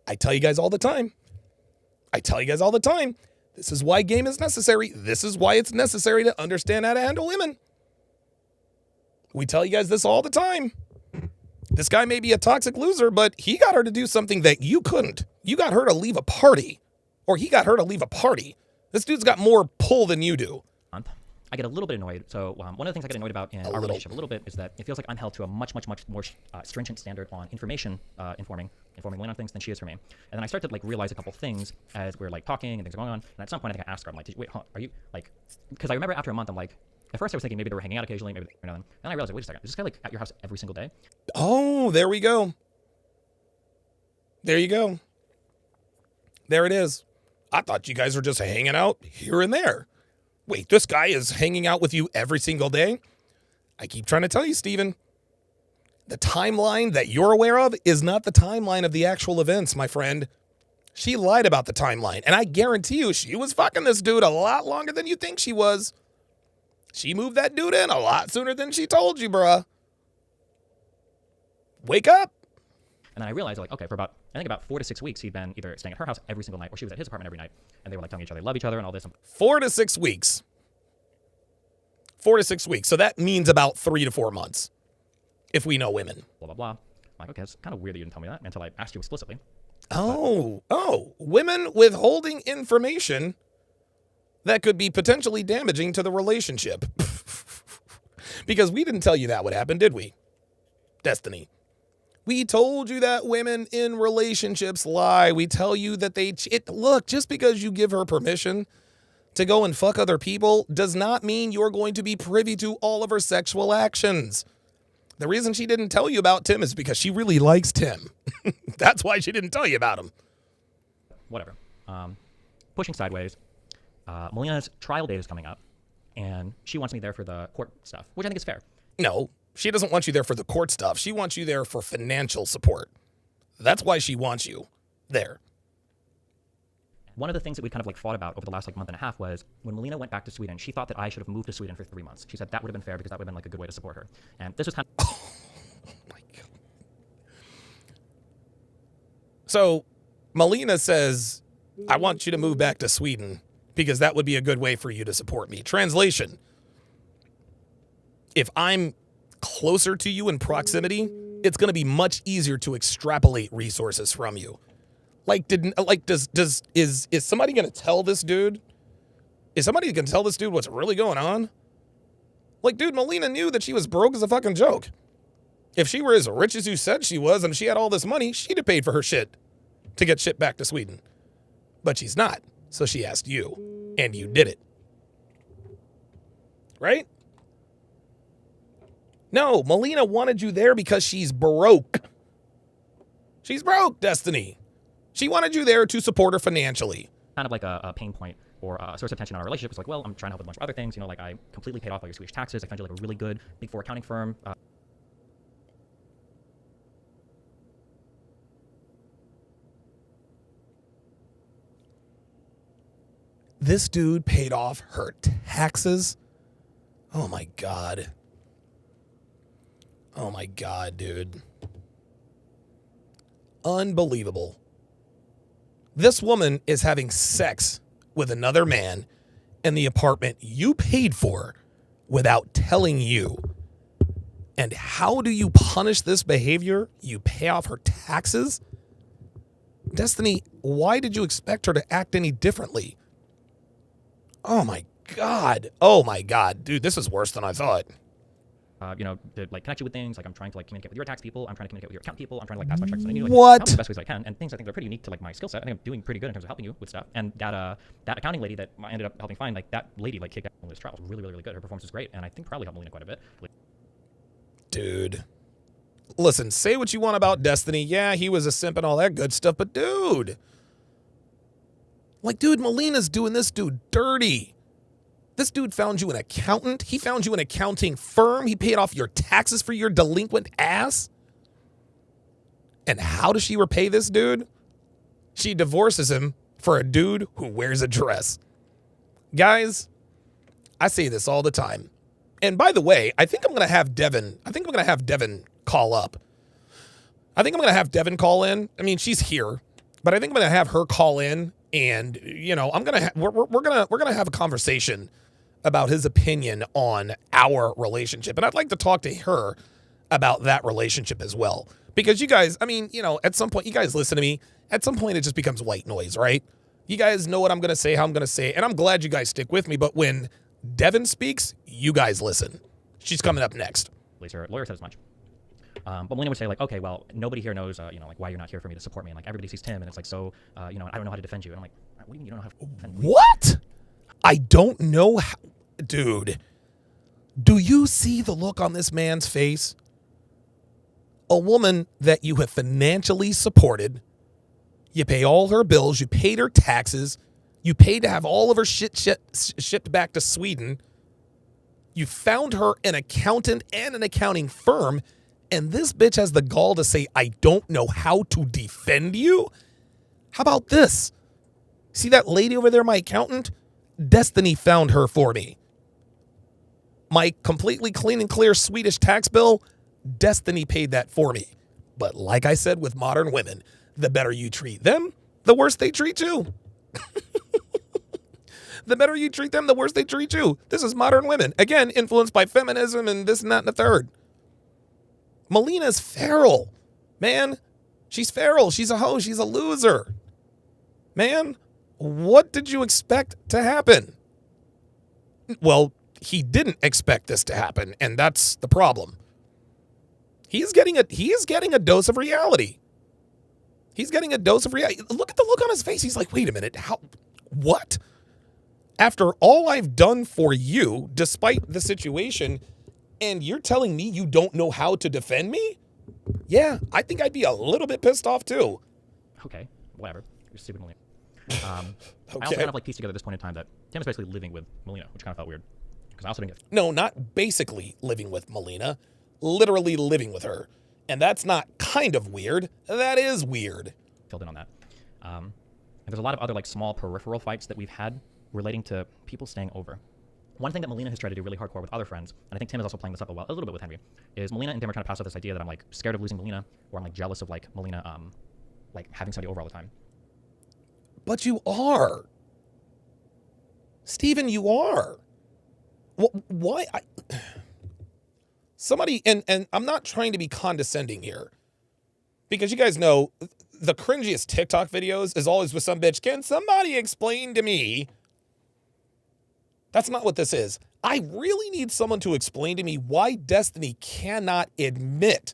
I tell you guys all the time. This is why game is necessary. This is why it's necessary to understand how to handle women. We tell you guys this all the time. This guy may be a toxic loser, but he got her to do something that you couldn't. You got her to leave a party, or he got her to leave a party. This dude's got more pull than you do. I get a little bit annoyed. So one of the things I get annoyed about in our relationship a little bit is that it feels like I'm held to a much more stringent standard on information, informing Melina on things than she is for me. And then I start to like realize a couple things as we're like talking and things are going on. And at some point I think I asked her, I'm like, wait, are you like, because I remember after a month, I'm like, at first I was thinking maybe they were hanging out occasionally, maybe or nothing. Then I realized, like, wait a second, is this guy like at your house every single day? Oh, there we go. There you go. There it is. I thought you guys were just hanging out here and there. Wait, this guy is hanging out with you every single day? I keep trying to tell you, Steven. The timeline that you're aware of is not the timeline of the actual events, my friend. She lied about the timeline, and I guarantee you she was fucking this dude a lot longer than you think she was. She moved that dude in a lot sooner than she told you, bruh. Wake up. And then I realized, like, okay, for about 4 to 6 weeks, he'd been either staying at her house every single night, or she was at his apartment every night, and they were like telling each other they love each other and all this. 4 to 6 weeks. 4 to 6 weeks. So that means about 3 to 4 months, if we know women. Blah, blah, blah. I'm like, okay, it's kind of weird that you didn't tell me that until I asked you explicitly. Women withholding information that could be potentially damaging to the relationship. Because we didn't tell you that would happen, did we? Destiny. We told you that women in relationships lie. We tell you that look, just because you give her permission to go and fuck other people does not mean you're going to be privy to all of her sexual actions. The reason she didn't tell you about Tim is because she really likes Tim. That's why she didn't tell you about him. Whatever. Pushing sideways. Melina's trial date is coming up, and she wants me there for the court stuff, which I think is fair. No. She doesn't want you there for the court stuff. She wants you there for financial support. That's why she wants you there. One of the things that we kind of like fought about over the last like month and a half was when Melina went back to Sweden, she thought that I should have moved to Sweden for 3 months. She said that would have been fair because that would have been like a good way to support her. And this was kind of... Oh my God. So Melina says, I want you to move back to Sweden because that would be a good way for you to support me. Translation. If I'm closer to you in proximity, it's going to be much easier to extrapolate resources from you. Is somebody going to tell this dude? Is somebody going to tell this dude what's really going on? Like, dude, Melina knew that she was broke as a fucking joke. If she were as rich as you said she was and she had all this money, she'd have paid for her shit to get shit back to Sweden. But she's not. So she asked you, and you did it. Right? No, Molina wanted you there because she's broke. She's broke, Destiny. She wanted you there to support her financially. Kind of like a pain point or a source of tension in our relationship. It's like, well, I'm trying to help with a bunch of other things. You know, like I completely paid off all your Swedish taxes. I found you like a really good Big Four accounting firm. This dude paid off her taxes. Oh my God. Oh my God, dude. Unbelievable. This woman is having sex with another man in the apartment you paid for without telling you. And how do you punish this behavior? You pay off her taxes? Destiny, why did you expect her to act any differently? Oh my God. Oh my God. Dude, this is worse than I thought. You know, to like connect you with things. Like I'm trying to like communicate with your tax people. I'm trying to communicate with your account people. I'm trying to like pass my checks. So I need to, like, What? help in the best ways I can. And things I think are pretty unique to like my skill set. I think I'm doing pretty good in terms of helping you with stuff. And that accounting lady that I ended up helping find, like that lady like kicked out Melina's trial. It was really, really, really good. Her performance was great, and I think probably helped Melina quite a bit. Dude. Listen, say what you want about Destiny. Yeah, he was a simp and all that good stuff, but dude. Like, dude, Molina's doing this dude dirty. This dude found you an accountant. He found you an accounting firm. He paid off your taxes for your delinquent ass. And how does she repay this dude? She divorces him for a dude who wears a dress. Guys, I say this all the time. And by the way, I think I'm going to have Devon call up. I think I'm going to have Devon call in. I mean, she's here, but I think I'm going to have her call in, and you know, we're going to have a conversation about his opinion on our relationship. And I'd like to talk to her about that relationship as well. Because you guys, I mean, you know, at some point, you guys listen to me. At some point, it just becomes white noise, right? You guys know what I'm going to say, how I'm going to say it. And I'm glad you guys stick with me. But when Devon speaks, you guys listen. She's coming up next. At least her lawyer said as much. But Melina would say like, okay, well, nobody here knows, you know, like why you're not here for me to support me. And like everybody sees Tim, and it's like, so, you know, I don't know how to defend you. And I'm like, what do you mean you don't know how to defend me? What? I don't know how. Dude, do you see the look on this man's face? A woman that you have financially supported. You pay all her bills. You paid her taxes. You paid to have all of her shit shipped back to Sweden. You found her an accountant and an accounting firm. And this bitch has the gall to say, I don't know how to defend you? How about this? See that lady over there, my accountant? Destiny found her for me. My completely clean and clear Swedish tax bill, Destiny paid that for me. But like I said with modern women, the better you treat them, the worse they treat you. The better you treat them, the worse they treat you. This is modern women. Again, influenced by feminism and this and that and the third. Molina's feral. Man, she's feral. She's a hoe. She's a loser. Man, what did you expect to happen? Well, he didn't expect this to happen, and that's the problem. He is getting a dose of reality. He's getting a dose of reality. Look at the look on his face. He's like, wait a minute, what? After all I've done for you, despite the situation, and you're telling me you don't know how to defend me? Yeah, I think I'd be a little bit pissed off too. Okay, whatever. You're stupid, Melina. I also Okay. kind of like pieced together at this point in time that Tim is basically living with Melina, which kind of felt weird. Because I also didn't get No, not basically living with Molina. Literally living with her. And that's not kind of weird. That is weird. filled in on that. And there's a lot of other like small peripheral fights that we've had relating to people staying over. One thing that Melina has tried to do really hardcore with other friends, and I think Tim is also playing this up a little bit with Henry, is Melina and Tim are trying to pass off this idea that I'm like scared of losing Melina, or I'm like jealous of like Melina like having somebody over all the time. But you are. Steven, you are. Why? Somebody, and I'm not trying to be condescending here, because you guys know the cringiest TikTok videos is always with some bitch, can somebody explain to me? That's not what this is. I really need someone to explain to me why Destiny cannot admit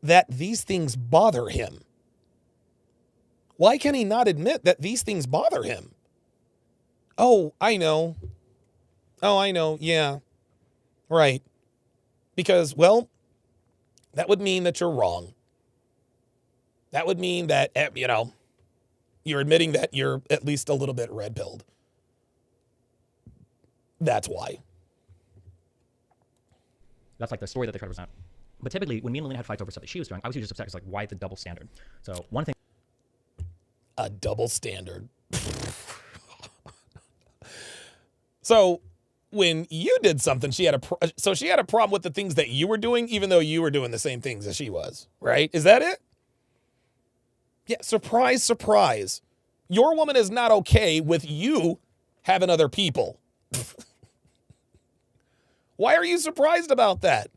that these things bother him. Why can he not admit that these things bother him? Oh, I know. Yeah. Right. Because, well, that would mean that you're wrong. That would mean that, you know, you're admitting that you're at least a little bit red-pilled. That's why. That's like the story that they try to present. But typically, when me and Melina had fights over stuff that she was doing, I was usually just upset. It's like, why the double standard? So one thing. A double standard. So when you did something, she had a problem with the things that you were doing, even though you were doing the same things as she was, right? Is that it? Yeah, surprise, surprise. Your woman is not okay with you having other people. Why are you surprised about that?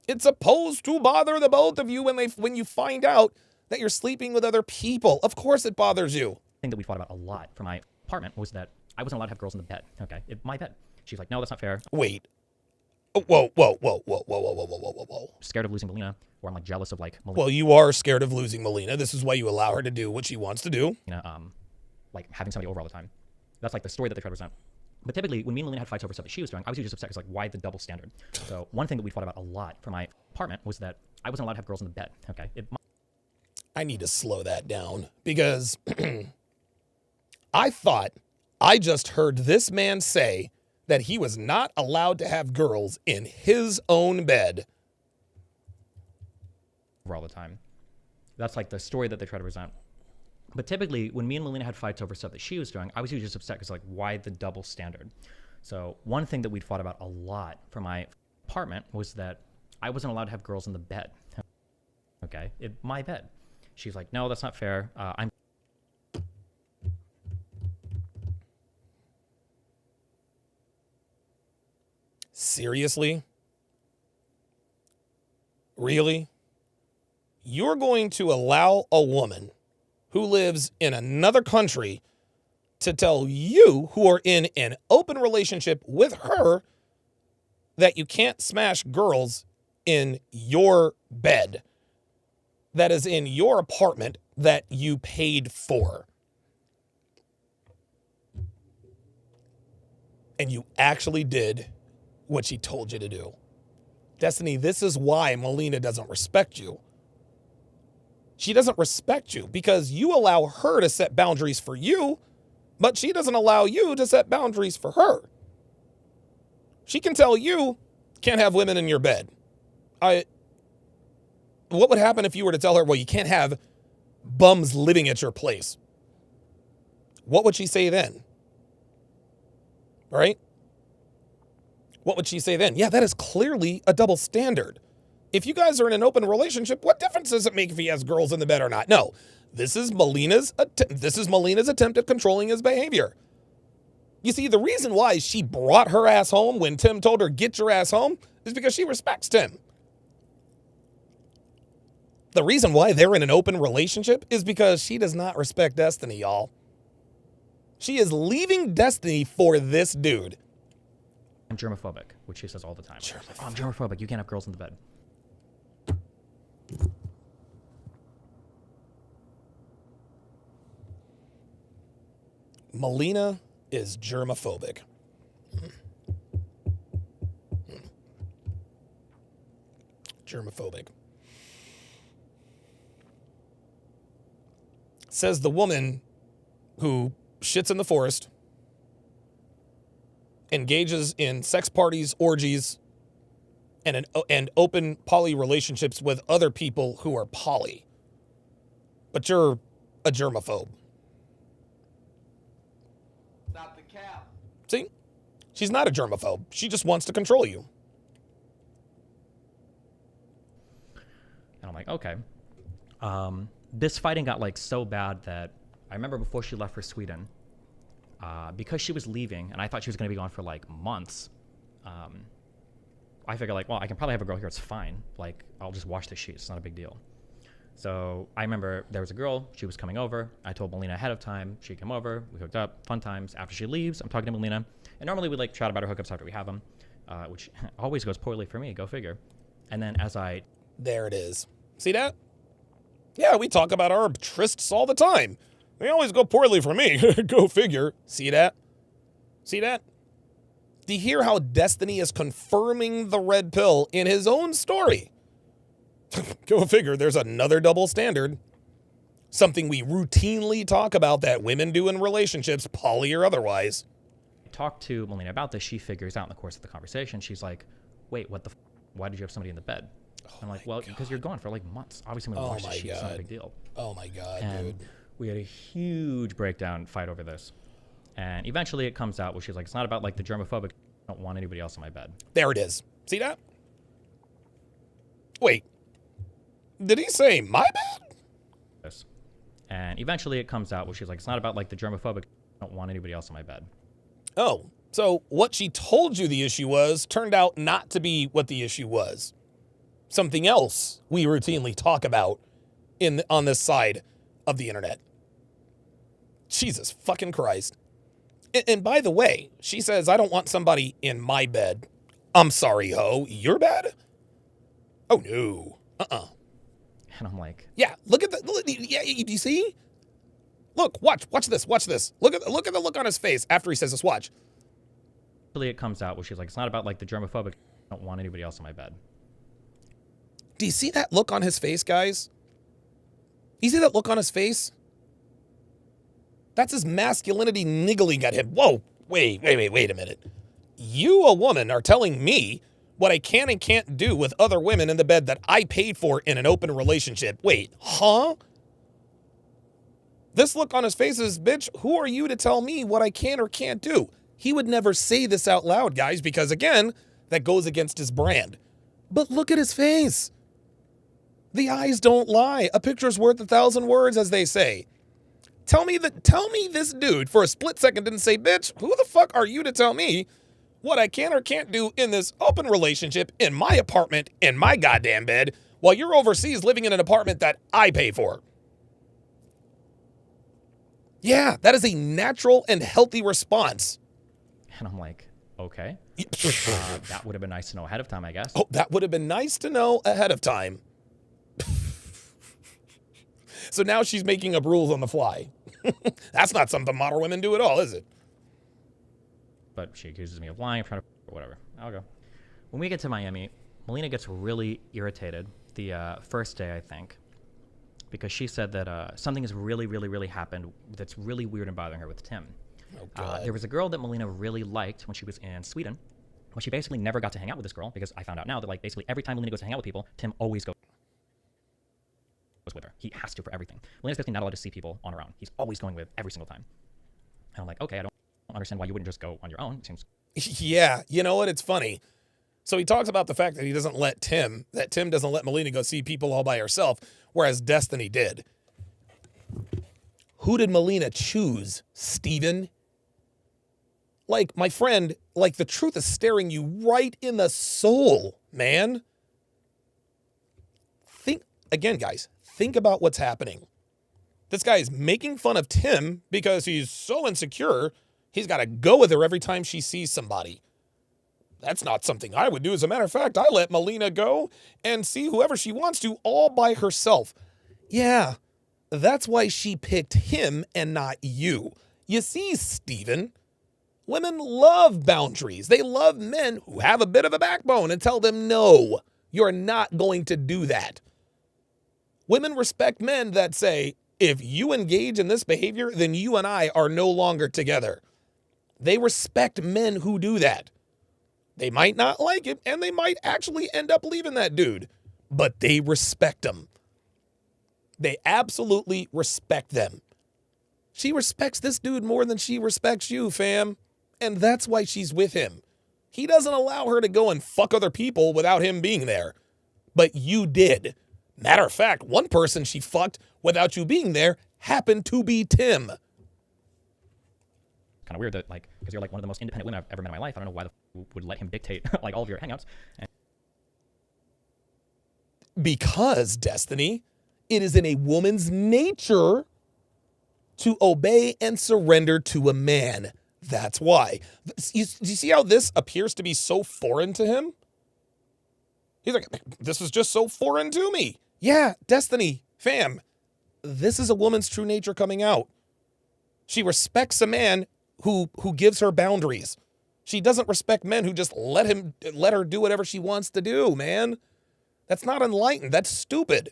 It's supposed to bother the both of you when you find out that you're sleeping with other people. Of course it bothers you. Thing that we fought about a lot for my apartment was that I wasn't allowed to have girls in the bed. Okay, my bed. She's like, no, that's not fair. Wait. Whoa. Scared of losing Melina, or I'm like jealous of like Melina. Well, you are scared of losing Melina. This is why you allow her to do what she wants to do. Like having somebody over all the time. That's like the story that they try to present. But typically, when me and Melina had fights over stuff that she was doing, I was usually just upset. It's like, why the double standard? So one thing that we fought about a lot for my apartment was that I wasn't allowed to have girls in the bed. Okay. I need to slow that down because I thought I just heard this man say that he was not allowed to have girls in his own bed. Over all the time. That's like the story that they try to present. But typically, when me and Melina had fights over stuff that she was doing, I was usually just upset because like, why the double standard? So one thing that we'd fought about a lot for my apartment was that I wasn't allowed to have girls in the bed. Okay, my bed. She's like, no, that's not fair. I'm. Seriously? Really? You're going to allow a woman who lives in another country to tell you, who are in an open relationship with her, that you can't smash girls in your bed that is in your apartment that you paid for. And you actually did what she told you to do. Destiny, this is why Molina doesn't respect you. She doesn't respect you because you allow her to set boundaries for you, but she doesn't allow you to set boundaries for her. She can tell you, can't have women in your bed. What would happen if you were to tell her, well, you can't have bums living at your place? What would she say then? Right? What would she say then? Yeah, that is clearly a double standard. If you guys are in an open relationship, what difference does it make if he has girls in the bed or not? No, this is Molina's attempt at controlling his behavior. You see, the reason why she brought her ass home when Tim told her, get your ass home, is because she respects Tim. The reason why they're in an open relationship is because she does not respect Destiny, y'all. She is leaving Destiny for this dude. I'm germophobic, which she says all the time. Oh, I'm germophobic. You can't have girls in the bed. Molina is germophobic. Germophobic. Says the woman who shits in the forest, engages in sex parties, orgies, and open poly relationships with other people who are poly. But you're a germaphobe. Stop the cap. See? She's not a germaphobe. She just wants to control you. And I'm like, okay. This fighting got like so bad that I remember before she left for Sweden, because she was leaving and I thought she was going to be gone for like months, I figured like, well, I can probably have a girl here. It's fine. Like, I'll just wash the sheets. It's not a big deal. So I remember there was a girl. She was coming over. I told Melina ahead of time. She came over. We hooked up. Fun times. After she leaves, I'm talking to Melina. And normally we like chat about our hookups after we have them, which always goes poorly for me. Go figure. And then as I... There it is. See that? Yeah, we talk about our trysts all the time. They always go poorly for me. Go figure. See that? See that? Do you hear how Destiny is confirming the red pill in his own story? Go figure, there's another double standard. Something we routinely talk about that women do in relationships, poly or otherwise. I talked to Molina about this. She figures out in the course of the conversation, she's like, wait, what the why did you have somebody in the bed? I'm like, well, because you're gone for like months. Obviously, when we watch this shit, it's not a big deal. Oh my God, and dude. We had a huge breakdown fight over this. And eventually it comes out where she's like, it's not about like the germophobic, I don't want anybody else in my bed. There it is. See that? Wait. Did he say my bed? Yes. And eventually it comes out where she's like, it's not about like the germophobic, I don't want anybody else in my bed. Oh, so what she told you the issue was turned out not to be what the issue was. Something else we routinely talk about on this side of the internet. Jesus fucking Christ. And by the way, she says, I don't want somebody in my bed. I'm sorry, ho. Your bed? Oh, no. And I'm like, yeah, look at the, yeah, you see? Look, watch this. Look at the look on his face after he says this, watch. Eventually it comes out where she's like, it's not about like the germophobic, I don't want anybody else in my bed. Do you see that look on his face, guys? You see that look on his face? That's his masculinity niggling at him. Whoa, wait a minute. You, a woman, are telling me what I can and can't do with other women in the bed that I paid for in an open relationship. Wait, huh? This look on his face is, bitch, who are you to tell me what I can or can't do? He would never say this out loud, guys, because again, that goes against his brand. But look at his face. The eyes don't lie. A picture's worth 1,000 words, as they say. Tell me this dude for a split second didn't say, bitch, who the fuck are you to tell me what I can or can't do in this open relationship, in my apartment, in my goddamn bed, while you're overseas living in an apartment that I pay for? Yeah, that is a natural and healthy response. And I'm like, okay. That would have been nice to know ahead of time, I guess. Oh, that would have been nice to know ahead of time. So now she's making up rules on the fly. That's not something modern women do at all, is it? But she accuses me of lying, trying to, whatever. I'll go. When we get to Miami, Melina gets really irritated the first day, I think, because she said that something has really happened that's really weird and bothering her with Tim. Oh, God. There was a girl that Melina really liked when she was in Sweden. Well, she basically never got to hang out with this girl because I found out now that like basically every time Melina goes to hang out with people, Tim always goes with her. He has to for everything. Melina's basically not allowed to see people on her own. He's always going with every single time. And I'm like, okay, I don't understand why you wouldn't just go on your own. It seems. Yeah, you know what? It's funny. So he talks about the fact that Tim doesn't let Melina go see people all by herself, whereas Destiny did. Who did Melina choose, Steven? Like, my friend, like the truth is staring you right in the soul, man. Again, guys, think about what's happening. This guy is making fun of Tim because he's so insecure, he's got to go with her every time she sees somebody. That's not something I would do. As a matter of fact, I let Melina go and see whoever she wants to all by herself. Yeah, that's why she picked him and not you. You see, Steven, women love boundaries. They love men who have a bit of a backbone and tell them, no, you're not going to do that. Women respect men that say, if you engage in this behavior, then you and I are no longer together. They respect men who do that. They might not like it, and they might actually end up leaving that dude, but they respect him. They absolutely respect them. She respects this dude more than she respects you, fam, and that's why she's with him. He doesn't allow her to go and fuck other people without him being there, but you did. Matter of fact, one person she fucked without you being there happened to be Tim. Kind of weird that, like, because you're like one of the most independent women I've ever met in my life. I don't know why the would let him dictate like all of your hangouts. Because, Destiny, it is in a woman's nature to obey and surrender to a man. That's why. You see how this appears to be so foreign to him? He's like, this is just so foreign to me. Yeah, Destiny, fam, this is a woman's true nature coming out. She respects a man who gives her boundaries. She doesn't respect men who just let her do whatever she wants to do, man. That's not enlightened. That's stupid.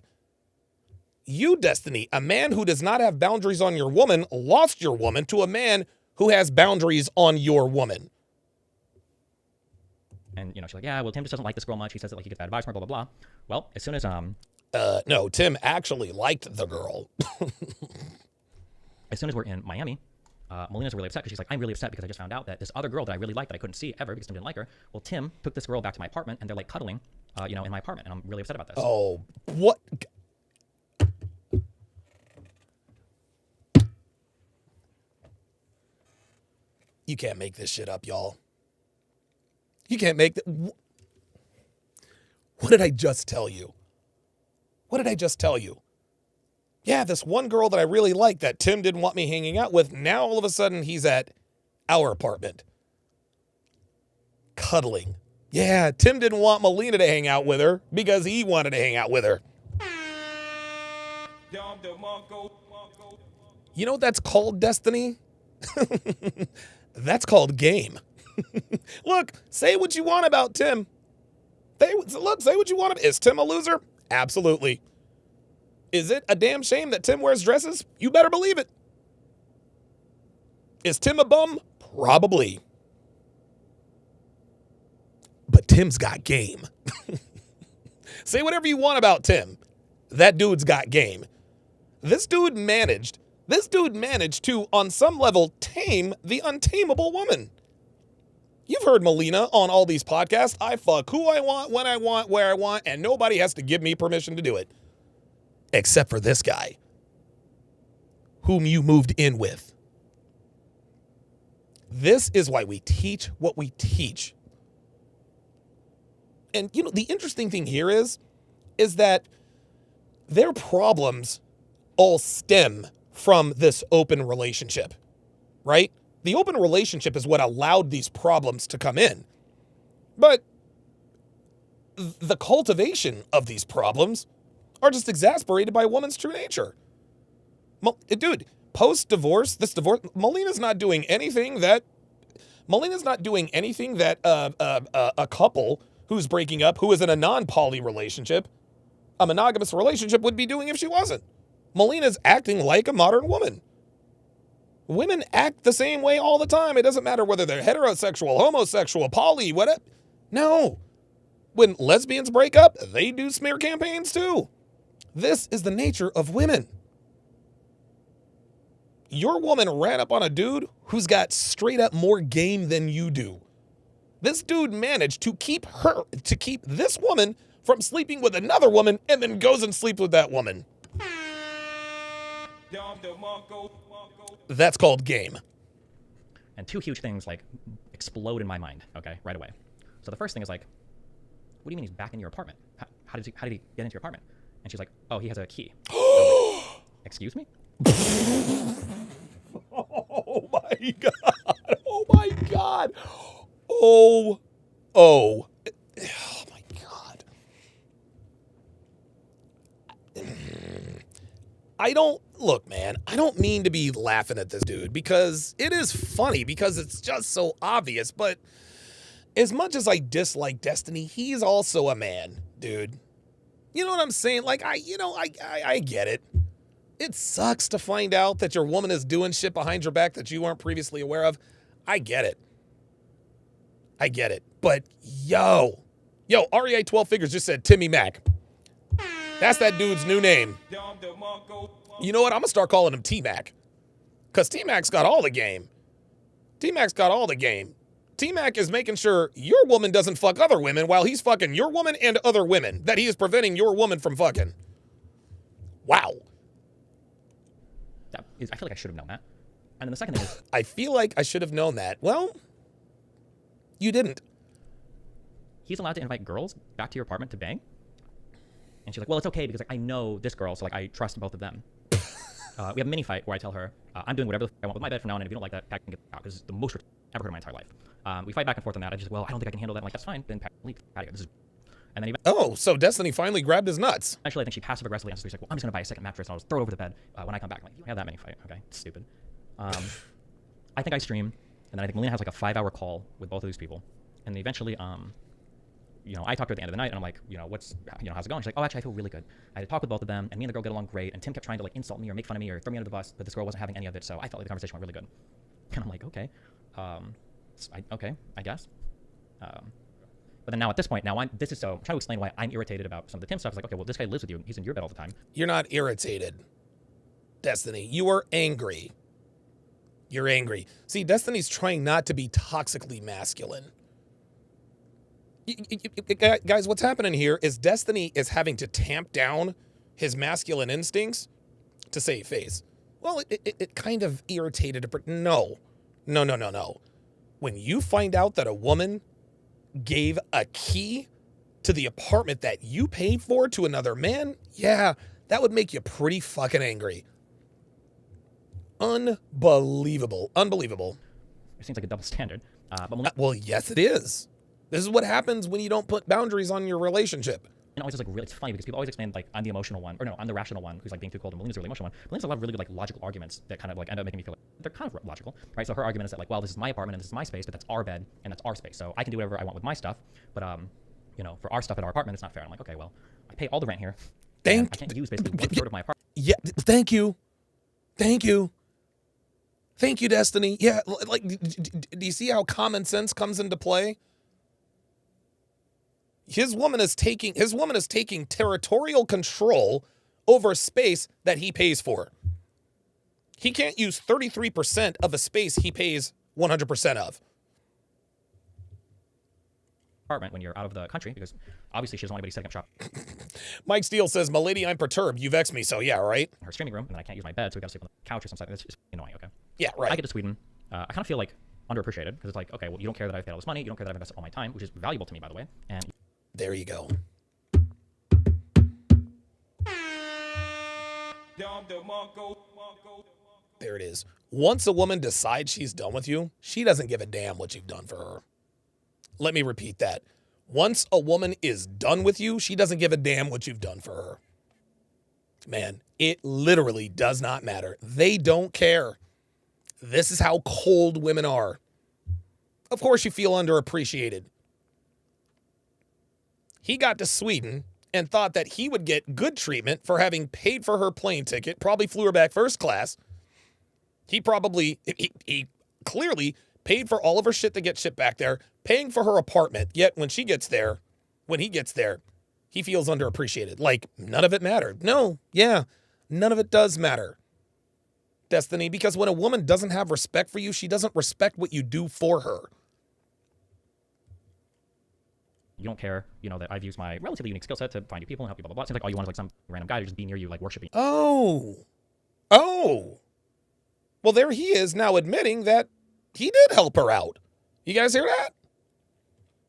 You, Destiny, a man who does not have boundaries on your woman, lost your woman to a man who has boundaries on your woman. And, she's like, yeah, well, Tim just doesn't like this girl much. He says that, like, he gets bad advice from her, blah, blah, blah. Well, as soon as, no, Tim actually liked the girl. as soon as we're in Miami, Molina's really upset because she's like, I'm really upset because I just found out that this other girl that I really liked that I couldn't see ever because Tim didn't like her. Well, Tim took this girl back to my apartment and they're like cuddling, in my apartment. And I'm really upset about this. Oh, what? You can't make this shit up, y'all. You can't make that. What did I just tell you? What did I just tell you? Yeah, this one girl that I really liked that Tim didn't want me hanging out with, now all of a sudden he's at our apartment. Cuddling. Yeah, Tim didn't want Melina to hang out with her because he wanted to hang out with her. You know what that's called, Destiny? That's called game. Look, say what you want about Tim. Say what you want about. Is Tim a loser? Absolutely. Is it a damn shame that Tim wears dresses? You better believe it. Is Tim a bum? Probably. But Tim's got game. Say whatever you want about Tim. That dude's got game. This dude managed to, on some level, tame the untamable woman. You've heard Melina on all these podcasts. I fuck who I want, when I want, where I want, and nobody has to give me permission to do it. Except for this guy, whom you moved in with. This is why we teach what we teach. And, the interesting thing here is that their problems all stem from this open relationship, right? The open relationship is what allowed these problems to come in. But the cultivation of these problems are just exasperated by a woman's true nature. Dude, post-divorce, Molina's not doing anything that a couple who's breaking up, who is in a non-poly relationship, a monogamous relationship, would be doing if she wasn't. Molina's acting like a modern woman. Women act the same way all the time. It doesn't matter whether they're heterosexual, homosexual, poly, whatever. No. When lesbians break up, they do smear campaigns too. This is the nature of women. Your woman ran up on a dude who's got straight up more game than you do. This dude managed to keep this woman from sleeping with another woman and then goes and sleeps with that woman. That's called game. And two huge things explode in my mind, okay, right away. So the first thing is what do you mean he's back in your apartment? How did he get into your apartment? And she's like, oh, he has a key. Excuse me? Oh my God. Oh my God. Oh my God. Look, man, I don't mean to be laughing at this dude because it is funny because it's just so obvious, but as much as I dislike Destiny, he's also a man, dude. You know what I'm saying? I get it. It sucks to find out that your woman is doing shit behind your back that you weren't previously aware of. I get it. But yo, REI 12 Figures just said Timmy Mac. That's that dude's new name. You know what? I'm going to start calling him T-Mac. Because T-Mac's got all the game. T-Mac is making sure your woman doesn't fuck other women while he's fucking your woman and other women. That he is preventing your woman from fucking. Wow. I feel like I should have known that. And then the second thing is... I feel like I should have known that. Well, you didn't. He's allowed to invite girls back to your apartment to bang? And she's like, well, it's okay because I know this girl, so I trust both of them. We have a mini fight where I tell her, I'm doing whatever I want with my bed from now on, and if you don't like that, Pat can get out. This is the most I've ever heard in my entire life. We fight back and forth on that. I just, I don't think I can handle that. I'm like, that's fine. Then Pat, leave. Patio. And then so Destiny finally grabbed his nuts. Actually, I think she passive aggressively answers. She's like, well, I'm just going to buy a second mattress and I'll just throw it over the bed when I come back. I'm like, you don't have that mini fight. Okay, it's stupid. I think I stream And then I think Melina has like a 5-hour call with both of these people. And eventually, you know, I talked to her at the end of the night, and I'm like, you know, how's it going? She's like, oh, actually, I feel really good. I had to talk with both of them, and me and the girl get along great. And Tim kept trying to like insult me or make fun of me or throw me under the bus, but this girl wasn't having any of it, so I felt like the conversation went really good. And I'm like, okay, okay, I guess. But then now at this point, I'm trying to explain why I'm irritated about some of the Tim stuff. It's like, okay, well, this guy lives with you. He's in your bed all the time. You're not irritated, Destiny. You are angry. You're angry. See, Destiny's trying not to be toxically masculine. Guys, what's happening here is Destiny is having to tamp down his masculine instincts to save face. Well, it kind of irritated her. No. When you find out that a woman gave a key to the apartment that you paid for to another man, yeah, that would make you pretty fucking angry. Unbelievable. It seems like a double standard. Well, yes, it is. This is what happens when you don't put boundaries on your relationship. And always just like it's funny because people always explain like I'm the emotional one, or no, I'm the rational one who's like being too cold, and Melina's the really emotional one. Melina's a lot of really good like logical arguments that kind of like end up making me feel like they're kind of logical, right? So her argument is that like, well, this is my apartment and this is my space, but that's our bed and that's our space, so I can do whatever I want with my stuff. But you know, for our stuff at our apartment, it's not fair. I'm like, okay, well, I pay all the rent here. I can't use basically 1/3 of my apartment. Yeah, thank you, Destiny. Yeah, like, do you see how common sense comes into play? His woman is taking territorial control over space that he pays for. He can't use 33% of a space he pays 100% of. Apartment when you're out of the country, because obviously she doesn't want anybody setting up shop. Mike Steele says, "Milady, I'm perturbed. You vex me." So yeah, right. Her streaming room, and then I can't use my bed, so we got to sleep on the couch or something. It's just annoying. Okay. Yeah, right. I get to Sweden. I kind of feel like underappreciated because it's like, okay, well, you don't care that I've paid all this money. You don't care that I've invested all my time, which is valuable to me, by the way. And there you go. There it is. Once a woman decides she's done with you, she doesn't give a damn what you've done for her. Let me repeat that. Once a woman is done with you, she doesn't give a damn what you've done for her. Man, it literally does not matter. They don't care. This is how cold women are. Of course you feel underappreciated. He got to Sweden and thought that he would get good treatment for having paid for her plane ticket, probably flew her back first class. He clearly paid for all of her shit to get shipped back there, paying for her apartment. Yet when he gets there, he feels underappreciated. Like none of it mattered. No, yeah, none of it does matter. Destiny, because when a woman doesn't have respect for you, she doesn't respect what you do for her. You don't care, you know, that I've used my relatively unique skill set to find you people and help you, blah, blah, blah. It seems like all you want is like some random guy to just be near you, like worshiping. Oh. Well, there he is now admitting that he did help her out. You guys hear that?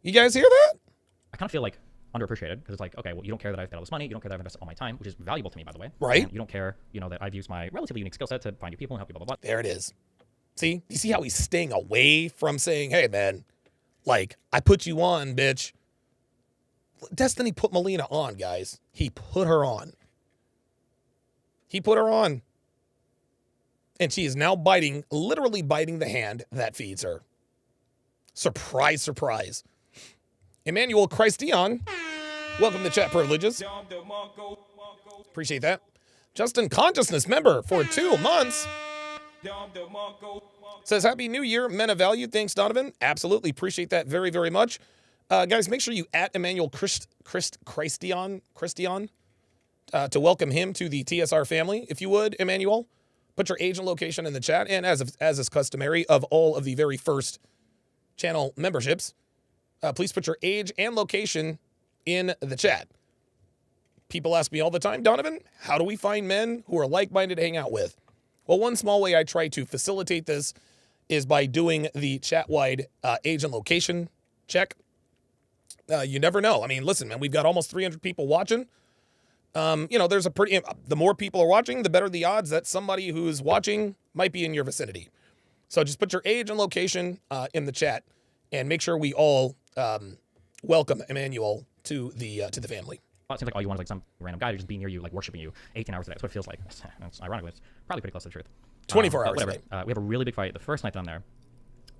I kind of feel like underappreciated because it's like, okay, well, you don't care that I've paid all this money. You don't care that I've invested all my time, which is valuable to me, by the way. Right. And you don't care, you know, that I've used my relatively unique skill set to find you people and help you, blah, blah, blah. There it is. See? You see how he's staying away from saying, hey, man, like, I put you on, bitch. Destiny put Molina on, guys. He put her on. And she is now literally biting the hand that feeds her. Surprise, surprise. Emmanuel Christian, welcome to Chat Privileges. Appreciate that. Justin Consciousness member for 2 months. Says, Happy New Year, men of value. Thanks, Donovan. Absolutely appreciate that very, very much. Guys, make sure you @ Emmanuel Christian to welcome him to the TSR family. If you would, Emmanuel, put your age and location in the chat. And as is customary of all of the very first channel memberships, please put your age and location in the chat. People ask me all the time, Donovan, how do we find men who are like-minded to hang out with? Well, one small way I try to facilitate this is by doing the chat-wide age and location check. You never know. I mean, listen, man, we've got almost 300 people watching. You know, the more people are watching, the better the odds that somebody who's watching might be in your vicinity. So just put your age and location in the chat and make sure we all welcome Emmanuel to the family. Well, it seems like all you want is like some random guy to just be near you, like worshiping you 18 hours a day. That's what it feels like. It's ironically, it's probably pretty close to the truth. 24 hours whatever. a day. We have a really big fight the first night that I'm there.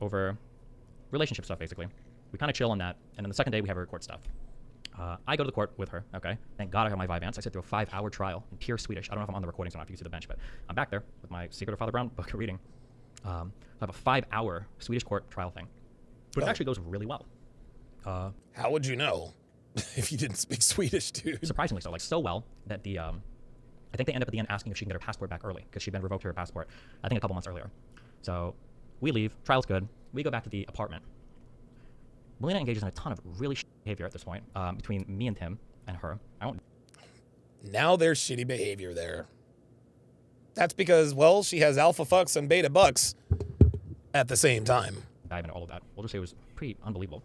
over relationship stuff, basically. We kind of chill on that, and then the second day we have her court stuff. I go to the court with her, okay? Thank God I got my Vyvanse. I sit through a 5-hour trial in pure Swedish. I don't know if I'm on the recordings or not, if you can see the bench, but I'm back there with my Secret of Father Brown book reading. I have a 5-hour Swedish court trial thing. But it actually goes really well. How would you know if you didn't speak Swedish, dude? Surprisingly so. Like, so well that the... I think they end up at the end asking if she can get her passport back early, because she'd been revoked her passport, I think, a couple months earlier. So we leave. Trial's good. We go back to the apartment. Melina engages in a ton of really shitty behavior at this point, between me and Tim and her. Now there's shitty behavior there. That's because, well, she has alpha fucks and beta bucks at the same time. Dive into all of that. We'll just say it was pretty unbelievable.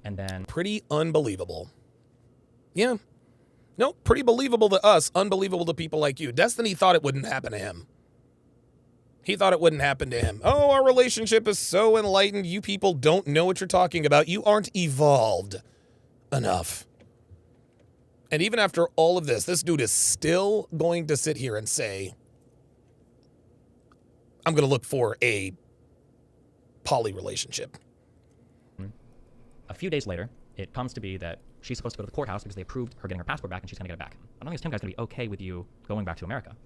And then... Pretty unbelievable. Yeah. No, pretty believable to us, unbelievable to people like you. Destiny thought it wouldn't happen to him. He thought it wouldn't happen to him. Oh, our relationship is so enlightened. You people don't know what you're talking about. You aren't evolved enough. And even after all of this dude is still going to sit here and say, I'm going to look for a poly relationship. A few days later, it comes to be that she's supposed to go to the courthouse because they approved her getting her passport back and she's going to get it back. I don't think this Tim guy's going to be okay with you going back to America.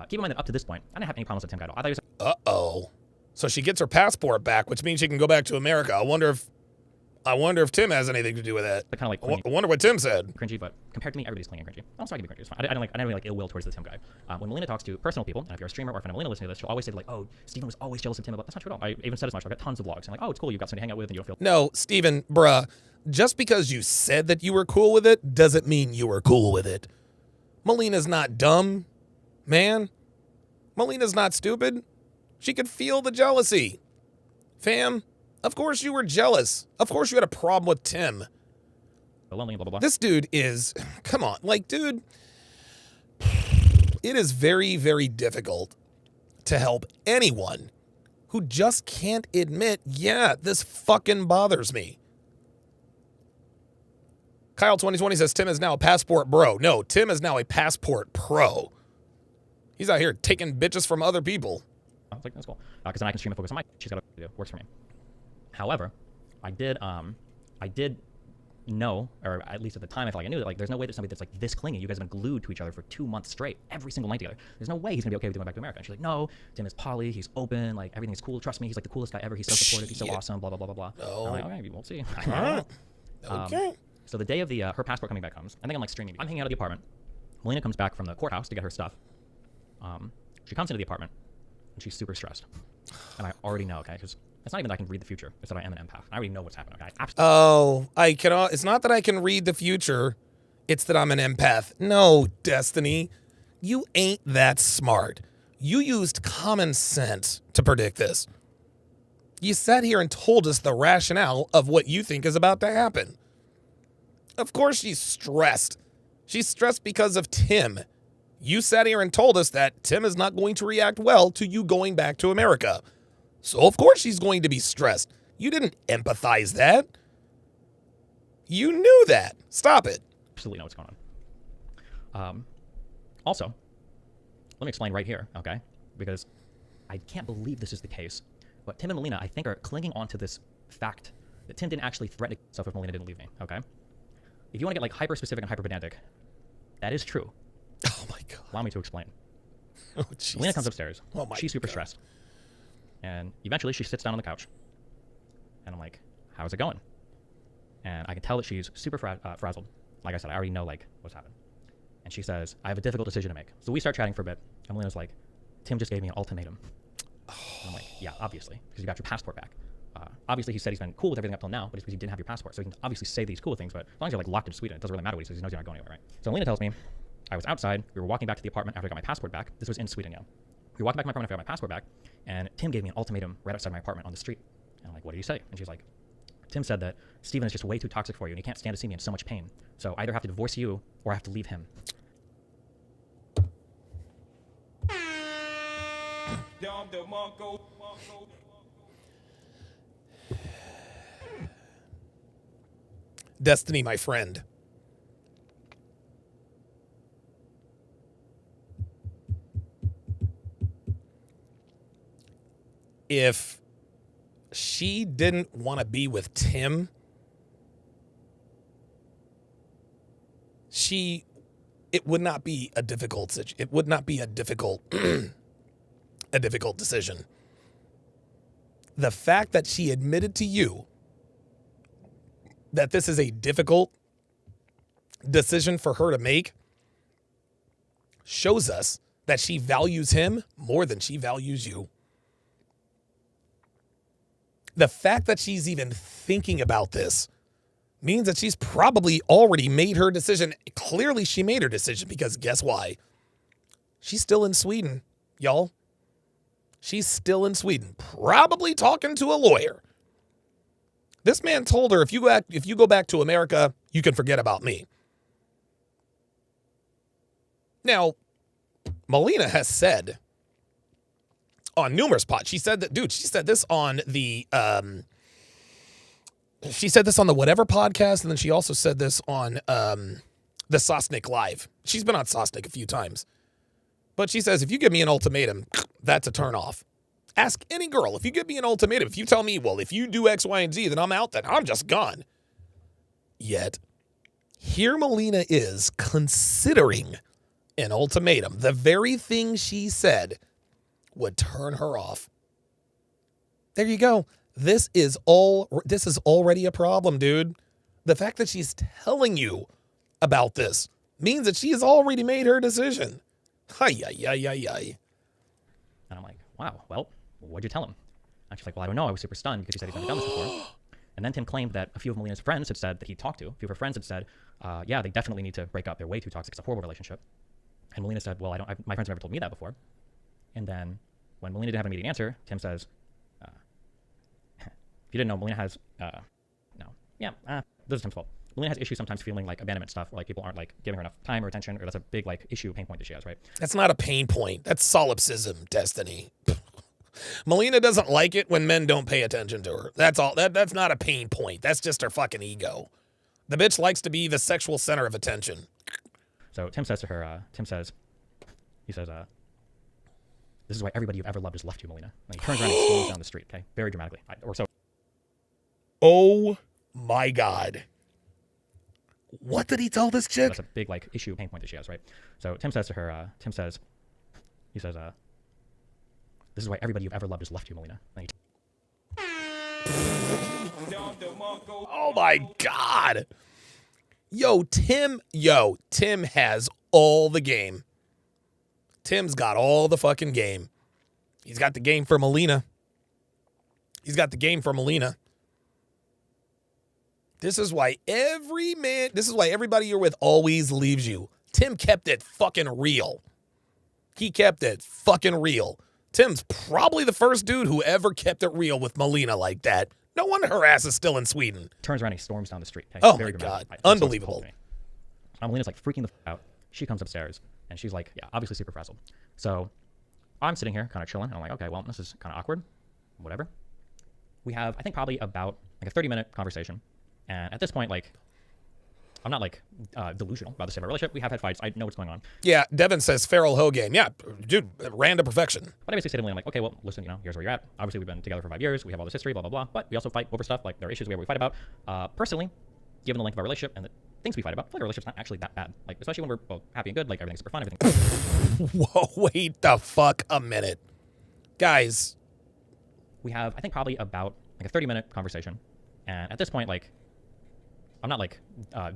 Keep in mind that up to this point, I didn't have any problems with Tim guy at all. I thought he was... Uh-oh. So she gets her passport back, which means she can go back to America. I wonder if Tim has anything to do with that. Kind of like I wonder what Tim said. Cringy, but compared to me, everybody's clinging cringy. I'm sorry to be cringy. It's fine. I don't have any ill will towards the Tim guy. When Melina talks to personal people, and if you're a streamer or if Melina listening to this, she'll always say like, "Oh, Steven was always jealous of Tim." That's not true at all. I even said as much. I've got tons of vlogs. I'm like, "Oh, it's cool. You've got somebody to hang out with, and you don't feel." No, Steven, bruh. Just because you said that you were cool with it doesn't mean you were cool with it. Melina's not dumb, man. Melina's not stupid. She could feel the jealousy. Fam, of course you were jealous. Of course you had a problem with Tim. Lonely, blah, blah, blah. This dude is, come on, like, dude, it is very, very difficult to help anyone who just can't admit, yeah, this fucking bothers me. Kyle 2020 says Tim is now a passport bro. No, Tim is now a passport pro. He's out here taking bitches from other people. I was like, that's cool. Because then I can stream and focus on my... She's got to do. Works for me. However, I did know, or at least at the time I felt like I knew that like there's no way that somebody that's like this clingy, you guys have been glued to each other for 2 months straight, every single night together. There's no way he's going to be okay with going back to America. And she's like, no, Tim is poly, he's open, like everything's cool, trust me, he's like the coolest guy ever, he's so supportive, he's so awesome, blah, blah, blah, blah, blah. Oh. I'm like, okay, we'll see. Okay. So the day of the her passport coming back comes. I think I'm like streaming. I'm hanging out at the apartment. Melina comes back from the courthouse to get her stuff. She comes into the apartment, and she's super stressed. And I already know, okay, because it's not even that I can read the future. It's that I am an empath. I already know what's happening, okay? I cannot. It's not that I can read the future. It's that I'm an empath. No, Destiny. You ain't that smart. You used common sense to predict this. You sat here and told us the rationale of what you think is about to happen. Of course she's stressed. She's stressed because of Tim. You sat here and told us that Tim is not going to react well to you going back to America. So of course she's going to be stressed. You didn't empathize that. You knew that. Stop it. Absolutely know what's going on. Also, let me explain right here, okay? Because I can't believe this is the case. But Tim and Melina, I think, are clinging on to this fact that Tim didn't actually threaten himself if Melina didn't leave me, okay? If you want to get like hyper-specific and hyper-pedantic, that is true. Oh my God. Allow me to explain. Oh, Jesus. Melina comes upstairs. Oh my She's super God. stressed. And eventually she sits down on the couch. And I'm like, how's it going? And I can tell that she's super frazzled. Like I said, I already know like what's happened. And she says, I have a difficult decision to make. So we start chatting for a bit. And Melina's like, Tim just gave me an ultimatum. And I'm like, yeah, obviously, because you got your passport back. Obviously, he said he's been cool with everything up till now, but it's because you didn't have your passport. So he can obviously say these cool things, but as long as you're like locked in Sweden, it doesn't really matter what he says. He knows you're not going anywhere, right? So Melina tells me, I was outside. We were walking back to the apartment after I got my passport back. This was in Sweden, yeah. We were walking back to my apartment after I got my passport back, and Tim gave me an ultimatum right outside my apartment on the street. And I'm like, what did he say? And she's like, Tim said that Steven is just way too toxic for you, and he can't stand to see me in so much pain. So I either have to divorce you, or I have to leave him. Destiny, my friend. If she didn't want to be with Tim, it would not be a difficult a difficult decision. The fact that she admitted to you that this is a difficult decision for her to make shows us that she values him more than she values you. The fact that she's even thinking about this means that she's probably already made her decision. Clearly, she made her decision because guess why? She's still in Sweden, y'all. She's still in Sweden, probably talking to a lawyer. This man told her, if you go back to America, you can forget about me. Now, Molina has said on numerous pods, she said this on the Whatever podcast, and then she also said this on the Sosnick Live. She's been on Sosnick a few times. But she says, if you give me an ultimatum, that's a turnoff. Ask any girl, if you give me an ultimatum, if you tell me, well, if you do X, Y, and Z, then I'm out, then I'm just gone. Yet, here Molina is considering an ultimatum. The very thing she said would turn her off. There you go. This is already a problem, dude. The fact that she's telling you about this means that she has already made her decision. Hi. And I'm like, wow, well, what'd you tell him? And she's like, well, I don't know. I was super stunned because he said he's never done this before. And then Tim claimed that a few of Melina's friends had said that he talked to. A few of her friends had said, yeah, they definitely need to break up. They're way too toxic. It's a horrible relationship. And Melina said, well, my friends have never told me that before. And then when Melina didn't have an immediate answer, Tim says, if you didn't know, Melina has, this is Tim's fault. Melina has issues sometimes feeling like abandonment stuff, or like people aren't like giving her enough time or attention, or that's a big like issue, pain point that she has, right? That's not a pain point. That's solipsism, Destiny. Melina doesn't like it when men don't pay attention to her. That's all. That's not a pain point. That's just her fucking ego. The bitch likes to be the sexual center of attention. So Tim says to her, he says, this is why everybody you've ever loved has left you, Melina. And he turns around and slows down the street, okay? Very dramatically. Oh my God. What did he tell this chick? That's a big like issue, pain point that she has, right? So Tim says to her, he says, this is why everybody you've ever loved has left you, Melina. And oh my God. Tim has all the game. Tim's got all the fucking game. He's got the game for Melina. This is why everybody you're with always leaves you. Tim kept it fucking real. He kept it fucking real. Tim's probably the first dude who ever kept it real with Melina like that. No wonder her ass is still in Sweden. Turns around and he storms down the street. Okay? Oh my God. Unbelievable. Melina's like freaking the out. She comes upstairs and she's like, yeah, obviously super frazzled. So I'm sitting here kind of chilling. I'm like, okay, well, this is kind of awkward. Whatever. We have, I think, probably about like a 30-minute conversation. And at this point, like, I'm not like delusional about the state of our relationship. We have had fights. I know what's going on. Yeah, Devon says feral hoe game. Yeah, dude, ran to perfection. But I basically said to Melina, I'm like, okay, well, listen, here's where you're at. Obviously, we've been together for 5 years. We have all this history, blah, blah, blah. But we also fight over stuff. Like, there are issues we fight about. Personally, given the length of our relationship and the things we fight about, I feel like our relationship's not actually that bad. Like, especially when we're both happy and good, like, everything's super fun, everything's Whoa, wait the fuck a minute. Guys. We have, I think, probably about like a 30-minute conversation. And at this point, like, I'm not like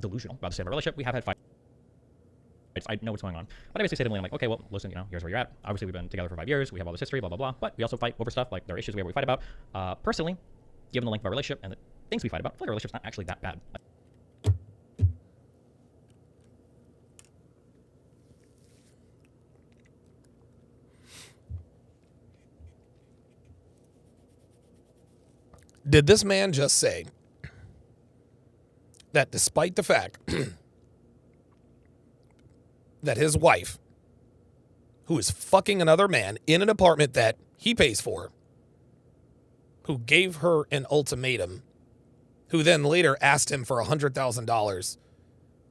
delusional about the state of our relationship. We have had fights. I know what's going on. But I basically said to Melina, I'm like, okay, well, listen, here's where you're at. Obviously, we've been together for 5 years. We have all this history, blah, blah, blah. But we also fight over stuff. Like, there are issues we fight about. Personally, given the length of our relationship and the things we fight about, I feel like our relationship's not actually that bad. Did this man just say that despite the fact that his wife, who is fucking another man in an apartment that he pays for, who gave her an ultimatum, who then later asked him for $100,000,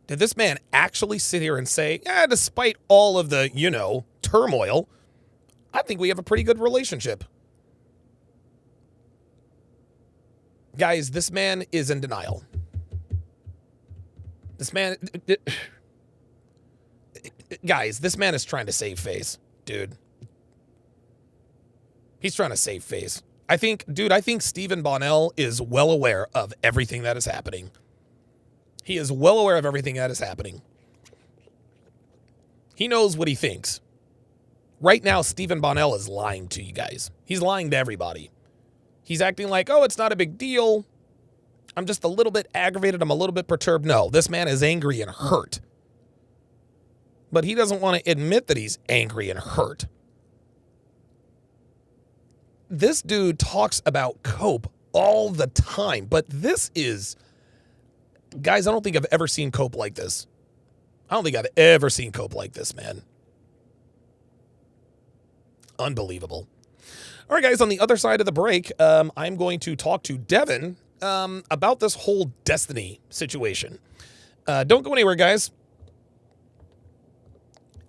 did this man actually sit here and say, yeah, despite all of the, turmoil, I think we have a pretty good relationship? Guys, this man is in denial. This man... Guys, this man is trying to save face, dude. He's trying to save face. I think Stephen Bonnell is well aware of everything that is happening. He is well aware of everything that is happening. He knows what he thinks. Right now, Stephen Bonnell is lying to you guys. He's lying to everybody. He's acting like, oh, it's not a big deal. I'm just a little bit aggravated. I'm a little bit perturbed. No, this man is angry and hurt. But he doesn't want to admit that he's angry and hurt. This dude talks about cope all the time, but this is... Guys, I don't think I've ever seen cope like this. I don't think I've ever seen cope like this, man. Unbelievable. All right, guys, on the other side of the break, I'm going to talk to Devon about this whole destiny situation. Don't go anywhere, guys.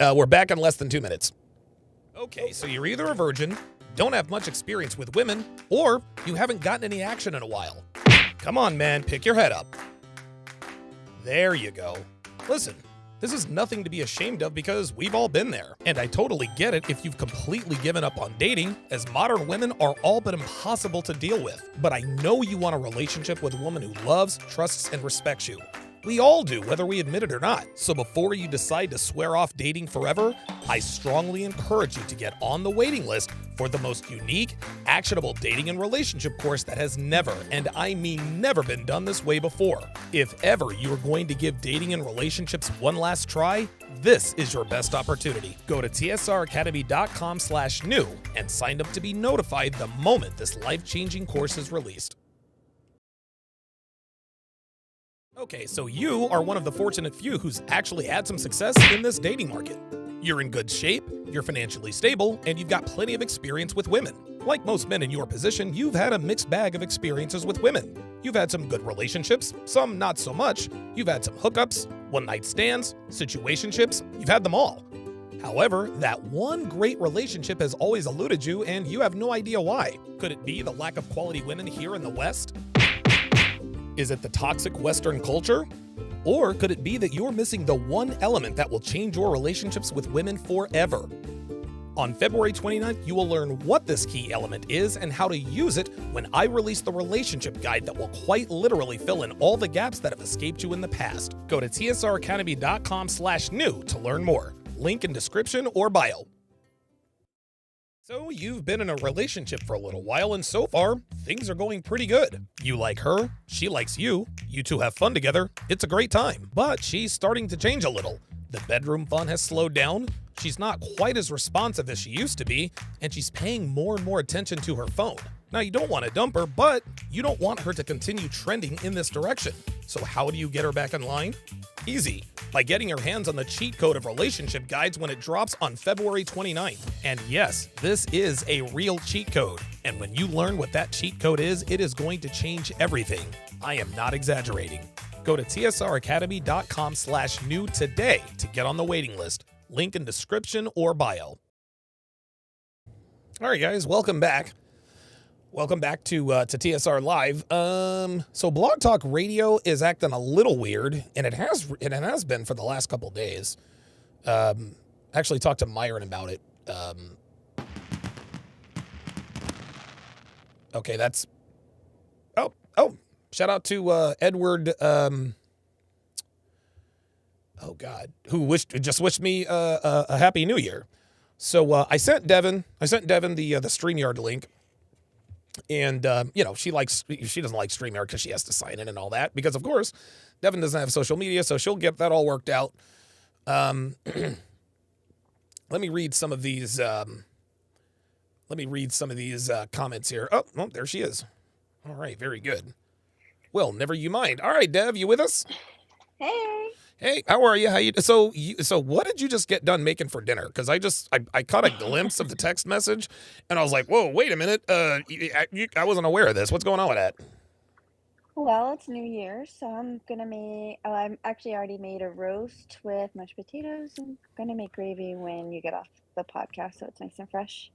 We're back in less than 2 minutes. Okay, so you're either a virgin, don't have much experience with women, or you haven't gotten any action in a while. Come on, man, pick your head up. There you go. Listen, this is nothing to be ashamed of because we've all been there. And I totally get it if you've completely given up on dating, as modern women are all but impossible to deal with. But I know you want a relationship with a woman who loves, trusts, and respects you. We all do, whether we admit it or not. So before you decide to swear off dating forever, I strongly encourage you to get on the waiting list for the most unique, actionable dating and relationship course that has never, and I mean never, been done this way before. If ever you are going to give dating and relationships one last try, this is your best opportunity. Go to tsracademy.com/new and sign up to be notified the moment this life-changing course is released. Okay, so you are one of the fortunate few who's actually had some success in this dating market. You're in good shape, you're financially stable, and you've got plenty of experience with women. Like most men in your position, you've had a mixed bag of experiences with women. You've had some good relationships, some not so much. You've had some hookups, one-night stands, situationships. You've had them all. However, that one great relationship has always eluded you, and you have no idea why. Could it be the lack of quality women here in the West? Is it the toxic Western culture? Or could it be that you're missing the one element that will change your relationships with women forever? On February 29th, you will learn what this key element is and how to use it when I release the relationship guide that will quite literally fill in all the gaps that have escaped you in the past. Go to tsracademy.com/new to learn more. Link in description or bio. So you've been in a relationship for a little while, and so far, things are going pretty good. You like her, she likes you, you two have fun together, it's a great time. But she's starting to change a little. The bedroom fun has slowed down, she's not quite as responsive as she used to be, and she's paying more and more attention to her phone. Now, you don't want to dump her, but you don't want her to continue trending in this direction. So how do you get her back in line? Easy, by getting your hands on the cheat code of relationship guides when it drops on February 29th. And yes, this is a real cheat code. And when you learn what that cheat code is, it is going to change everything. I am not exaggerating. Go to tsracademy.com/new today to get on the waiting list. Link in description or bio. All right, guys, welcome back. Welcome back to TSR Live. So Blog Talk Radio is acting a little weird, and it has been for the last couple days. Actually talked to Myron about it. Okay, that's... Oh, shout out to Edward, oh God, who just wished me a Happy New Year. So I sent Devon the StreamYard link. And, she doesn't like StreamYard because she has to sign in and all that. Because, of course, Devon doesn't have social media, so she'll get that all worked out. Let me read some of these comments here. Oh, there she is. All right, very good. Well, never you mind. All right, Dev, you with us? Hey, how are you? So what did you just get done making for dinner? Because I caught a glimpse of the text message, and I was like, whoa, wait a minute. I wasn't aware of this. What's going on with that? Well, it's New Year, so I'm actually already made a roast with mashed potatoes. I'm gonna make gravy when you get off the podcast, so it's nice and fresh.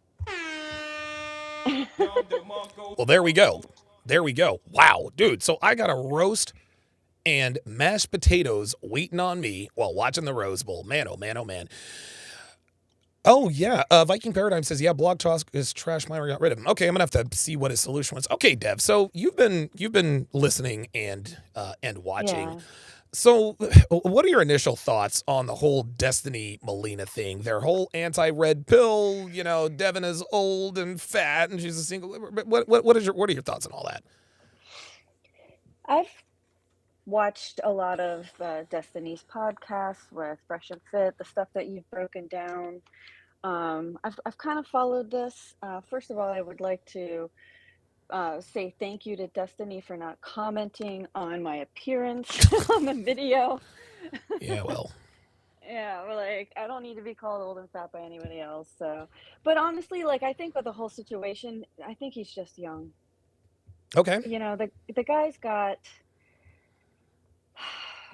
Well, there we go. There we go. Wow, dude. So I got a roast and mashed potatoes waiting on me while watching the Rose Bowl. Man, oh man, oh man. Oh yeah, Viking Paradigm says yeah. Blog Talk is trash. Myra got rid of him. Okay, I'm gonna have to see what his solution was. Okay, Dev. So you've been listening and watching. Yeah. So what are your initial thoughts on the whole Destiny Molina thing? Their whole anti-red pill. You know, Devon is old and fat, and she's a single. What are your thoughts on all that? I've watched a lot of Destiny's podcasts with Fresh and Fit, the stuff that you've broken down. I've kind of followed this. First of all, I would like to say thank you to Destiny for not commenting on my appearance on the video. Yeah, well. Yeah, well, like I don't need to be called old and fat by anybody else. So, but honestly, like I think with the whole situation, I think he's just young. Okay. You know, the guy's got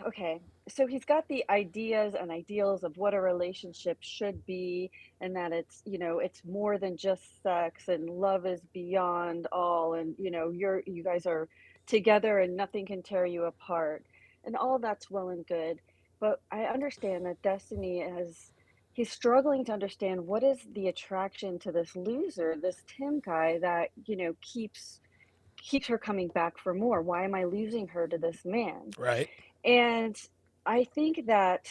okay, so he's got the ideas and ideals of what a relationship should be, and that it's, you know, it's more than just sex, and love is beyond all, and you know, you guys are together and nothing can tear you apart. And all that's well and good. But I understand that Destiny he's struggling to understand what is the attraction to this loser, this Tim guy that, you know, keeps her coming back for more. Why am I losing her to this man? Right. And I think that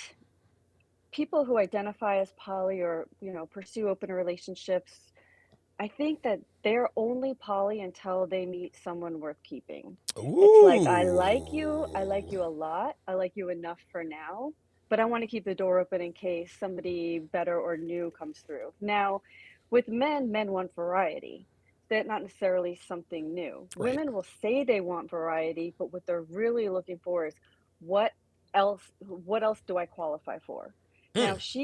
people who identify as poly or, you know, pursue open relationships, I think that they're only poly until they meet someone worth keeping. It's like, I like you a lot, I like you enough for now, but I want to keep the door open in case somebody better or new comes through. Now, with men want variety. That's not necessarily something new. Right. Women will say they want variety, but what they're really looking for is what what else do I qualify for? Now, this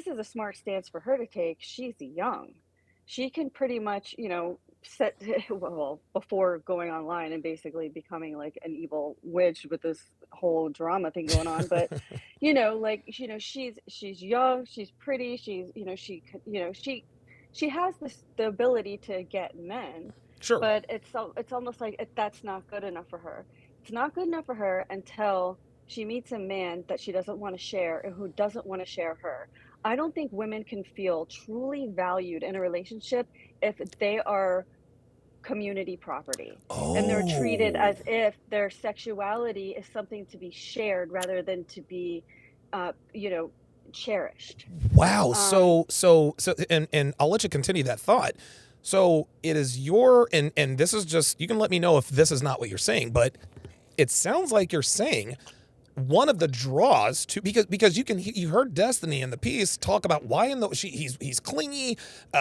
is a smart stance for her to take. She's young. She can pretty much, you know, set well before going online and basically becoming like an evil witch with this whole drama thing going on. But you know, like you know, she's young, she's pretty, she's you know, she has the ability to get men. Sure. But it's almost like that's not good enough for her. It's not good enough for her until she meets a man that she doesn't want to share and who doesn't want to share her. I don't think women can feel truly valued in a relationship if they are community property and they're treated as if their sexuality is something to be shared rather than to be, you know, cherished. Wow. So, and I'll let you continue that thought. So it is and this is just, you can let me know if this is not what you're saying, but it sounds like you're saying one of the draws to, because you heard Destiny in the piece talk about why he's clingy,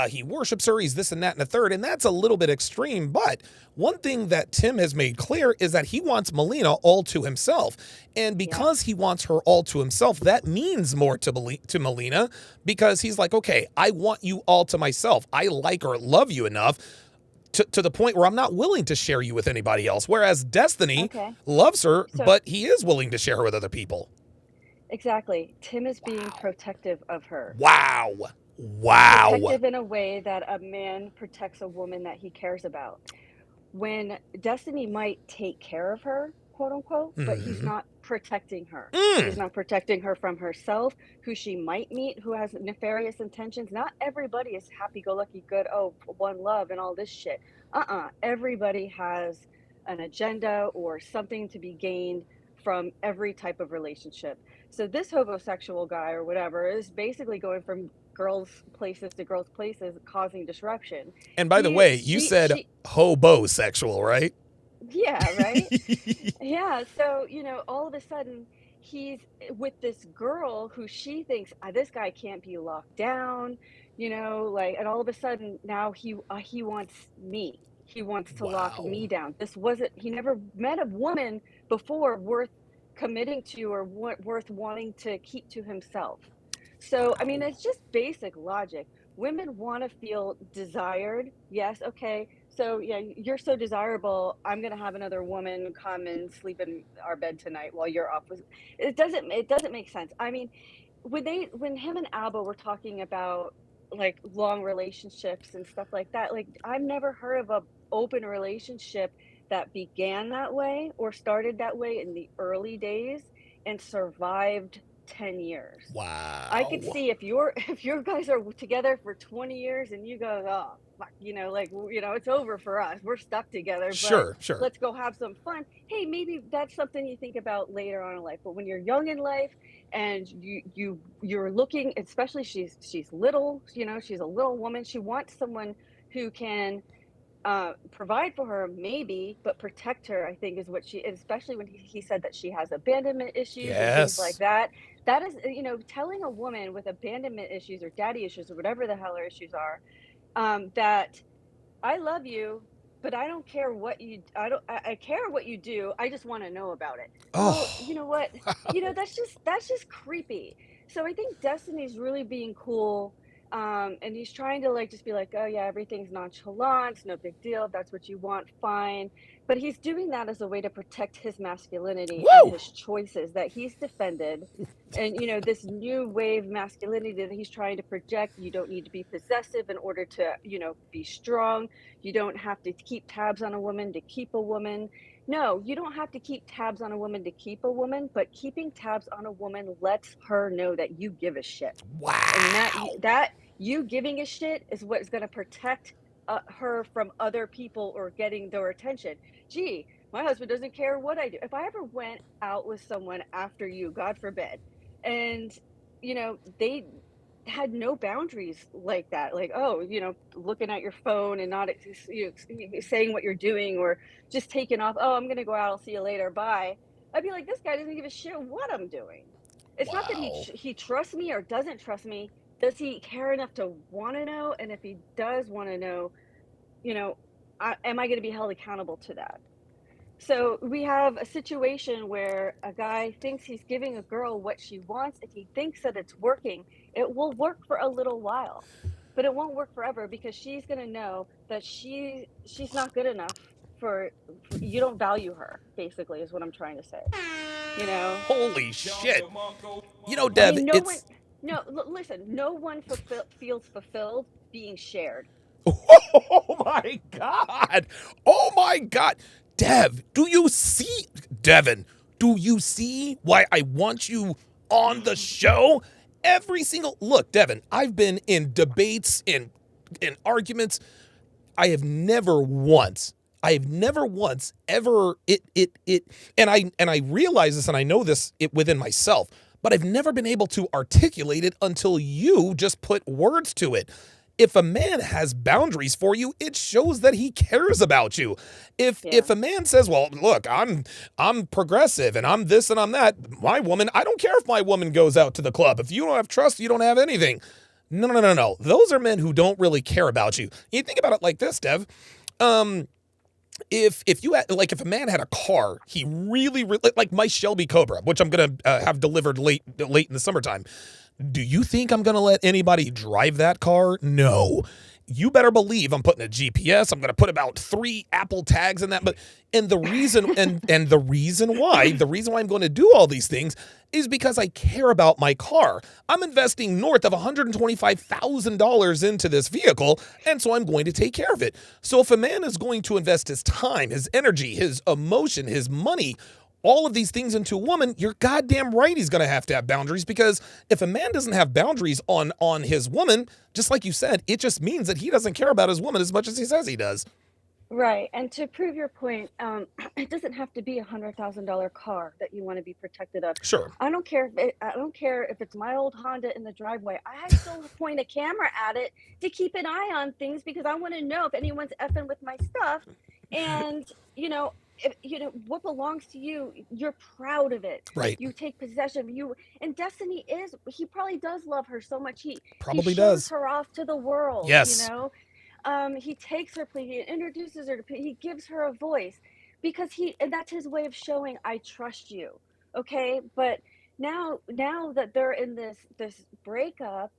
he worships her, he's this and that and the third, and that's a little bit extreme. But one thing that Tim has made clear is that he wants Melina all to himself, and because he wants her all to himself, that means more to Melina, because he's like, okay, I want you all to myself. I like or love you enough to the point where I'm not willing to share you with anybody else. Whereas Destiny loves her, but he is willing to share her with other people. Exactly. Tim is being protective of her. Wow. Protective in a way that a man protects a woman that he cares about. When Destiny might take care of her, quote unquote, but he's not protecting her. He's not protecting her from herself, who she might meet, who has nefarious intentions. Not everybody is happy-go-lucky, good, oh, one love and all this shit. Everybody has an agenda or something to be gained from every type of relationship. So this homosexual guy or whatever is basically going from girls' places to girls' places, causing disruption. And by the way, you said hobosexual, right? Yeah, right? Yeah, so, you know, all of a sudden, he's with this girl who she thinks, this guy can't be locked down, you know, like, and all of a sudden, now he wants me. He wants to lock me down. He never met a woman before worth committing to or worth wanting to keep to himself. So, I mean, it's just basic logic. Women want to feel desired. Yes, okay. So, yeah, you're so desirable. I'm going to have another woman come and sleep in our bed tonight while you're off. It doesn't make sense. I mean, when him and Alba were talking about like long relationships and stuff like that, like I've never heard of a open relationship that began that way or started that way in the early days and survived 10 years. Wow. I could see if your guys are together for 20 years and you go, oh, fuck, it's over for us. We're stuck together, Sure, but sure. let's go have some fun. Hey, maybe that's something you think about later on in life. But when you're young in life and you're looking, especially she's little, she's a little woman. She wants someone who can provide for her, maybe, but protect her, I think is what especially when he said that she has abandonment issues and things like Yes. that. That is, telling a woman with abandonment issues or daddy issues or whatever the hell her issues are, that I love you, but I don't care what I care what you do. I just want to know about it. Well, Oh, you know what? That's just creepy. So I think Destiny's really being cool. And he's trying to just be like, oh yeah, everything's nonchalant, no big deal. If that's what you want, fine. But he's doing that as a way to protect his masculinity and woo! his choices that he's defended. And this new wave masculinity that he's trying to project. You don't need to be possessive in order to, be strong. You don't have to keep tabs on a woman to keep a woman. No, you don't have to keep tabs on a woman to keep a woman, but keeping tabs on a woman lets her know that you give a shit. And Wow. that you giving a shit is what's going to protect her from other people or getting their attention. Gee, my husband doesn't care what I do. If I ever went out with someone after you, God forbid, and they had no boundaries like that, like, oh, looking at your phone and not saying what you're doing or just taking off, oh, I'm gonna go out, I'll see you later, bye. I'd be like, this guy doesn't give a shit what I'm doing. It's not that Wow. he trusts me or doesn't trust me. Does he care enough to want to know? And if he does want to know, am I going to be held accountable to that? So we have a situation where a guy thinks he's giving a girl what she wants. If he thinks that it's working, it will work for a little while, but it won't work forever because she's going to know that she's not good enough for you. Don't value her, basically, is what I'm trying to say. Holy shit. I Dev, mean, no one. it's No, listen. No one feels fulfilled being shared. oh my god. Oh my god. Devon, do you see why I want you on the show? Every single look, Devon, I've been in debates, in arguments. I have never once ever and I realize this and I know this within myself, but I've never been able to articulate it until you just put words to it. If a man has boundaries for you, it shows that he cares about you. If a man says, "Well, look, I'm progressive and I'm this and I'm that," my woman, I don't care if my woman goes out to the club. If you don't have trust, you don't have anything. No. Those are men who don't really care about you. You think about it like this, Dev. If you had, if a man had a car, he really like my Shelby Cobra, which I'm gonna have delivered late in the summertime. Do you think I'm gonna let anybody drive that car? No. You better believe I'm putting a GPS. I'm gonna put about 3 Apple tags in that. And the reason and the reason why I'm going to do all these things is because I care about my car. I'm investing north of $125,000 into this vehicle, and so I'm going to take care of it. So if a man is going to invest his time, his energy, his emotion, his money, all of these things into a woman, you're goddamn right he's going to have boundaries, because if a man doesn't have boundaries on his woman, just like you said, it just means that he doesn't care about his woman as much as he says he does. Right. And to prove your point, it doesn't have to be $100,000 car that you want to be protected of. Sure. I don't care if it's my old Honda in the driveway. I still point a camera at it to keep an eye on things because I want to know if anyone's effing with my stuff. And, what belongs to you, you're proud of it. Right. You take possession of you. And Destiny he probably does love her so much. He Probably shows does. her off to the world. Yes. He takes her, he introduces her to, he gives her a voice because and that's his way of showing I trust you. Okay. But now that they're in this breakup,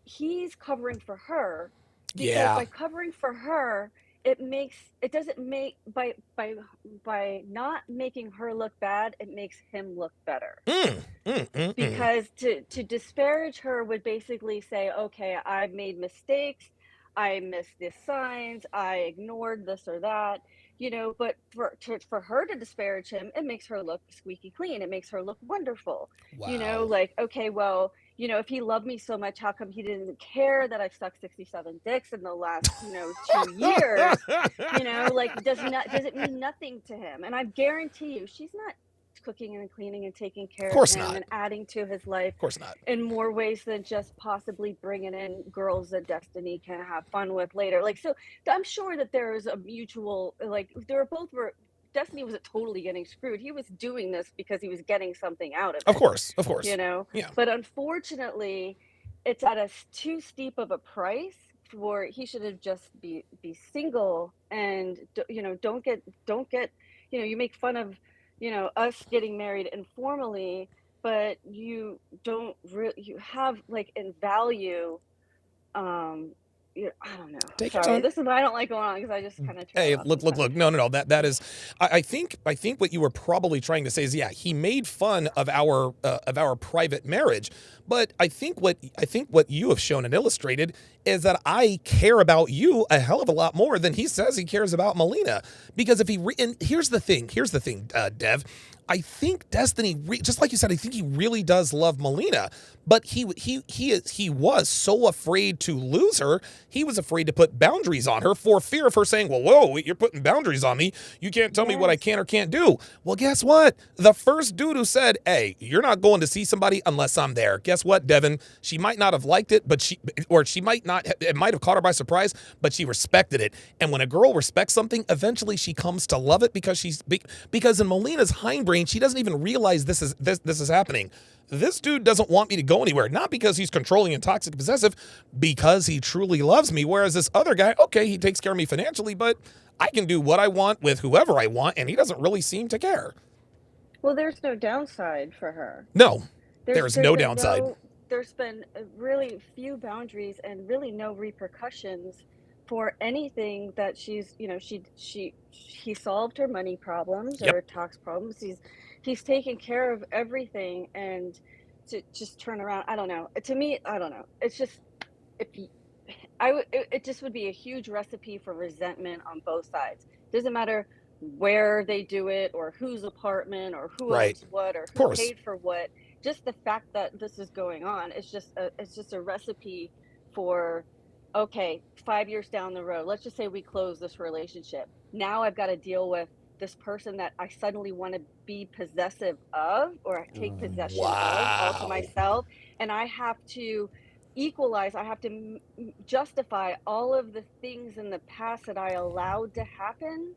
he's covering for her because by covering for her, it doesn't make by not making her look bad, it makes him look better. Because to disparage her would basically say, okay, I've made mistakes. I missed the signs. I ignored this or that. you know, but for her to disparage him, it makes her look squeaky clean. It makes her look wonderful. You know, Wow. like, okay, well, you know, if he loved me so much, how come he didn't care that I've sucked 67 dicks in the last, you know, 2 years? You know, like, does it mean nothing to him? And I guarantee you, she's not cooking and cleaning and taking care Of of course him not. and adding to his life Of course not. in more ways than just possibly bringing in girls that Destiny can have fun with later. Like, so I'm sure that there is a mutual, like, Destiny wasn't totally getting screwed. He was doing this because he was getting something out of it. Of course. Of course. You know? Yeah. But unfortunately, it's at a too steep of a price for he should have just be single and, you know, don't get, you know, you make fun of, you know, us getting married informally, but you don't really, you have like in value, I don't know. Take your Sorry, time. this is why I don't like going on because I just kind of. Hey, look. No. That is. I think what you were probably trying to say is, yeah, he made fun of our private marriage, but I think what you have shown and illustrated is that I care about you a hell of a lot more than he says he cares about Melina. Because if and here's the thing, Dev. I think Destiny, just like you said, I think he really does love Melina, but he was so afraid to lose her. He was afraid to put boundaries on her for fear of her saying, well, whoa, you're putting boundaries on me. You can't tell me what I can or can't do. Well, guess what? The first dude who said, hey, you're not going to see somebody unless I'm there. Guess what, Devon? She might not have liked it, but she might not, it might have caught her by surprise, but she respected it. And when a girl respects something, eventually she comes to love it because in Melina's hindbrain, she doesn't even realize this is happening. This dude doesn't want me to go anywhere, not because he's controlling and toxic possessive, because he truly loves me. Whereas this other guy, okay, he takes care of me financially, but I can do what I want with whoever I want, and he doesn't really seem to care. Well, there's no downside for her. No, there's no downside. There's been really few boundaries and really no repercussions for anything that she's, you know, he solved her money problems or tax problems. He's taken care of everything, and to just turn around, I don't know. To me, I don't know. It's just it just would be a huge recipe for resentment on both sides. Doesn't matter where they do it or whose apartment or who owns what or who paid for what. Just the fact that this is going on, it's just a recipe for, okay, 5 years down the road, let's just say we close this relationship. Now I've got to deal with this person that I suddenly want to be possessive of or take possession of all to myself. And I have to equalize, I have to justify all of the things in the past that I allowed to happen.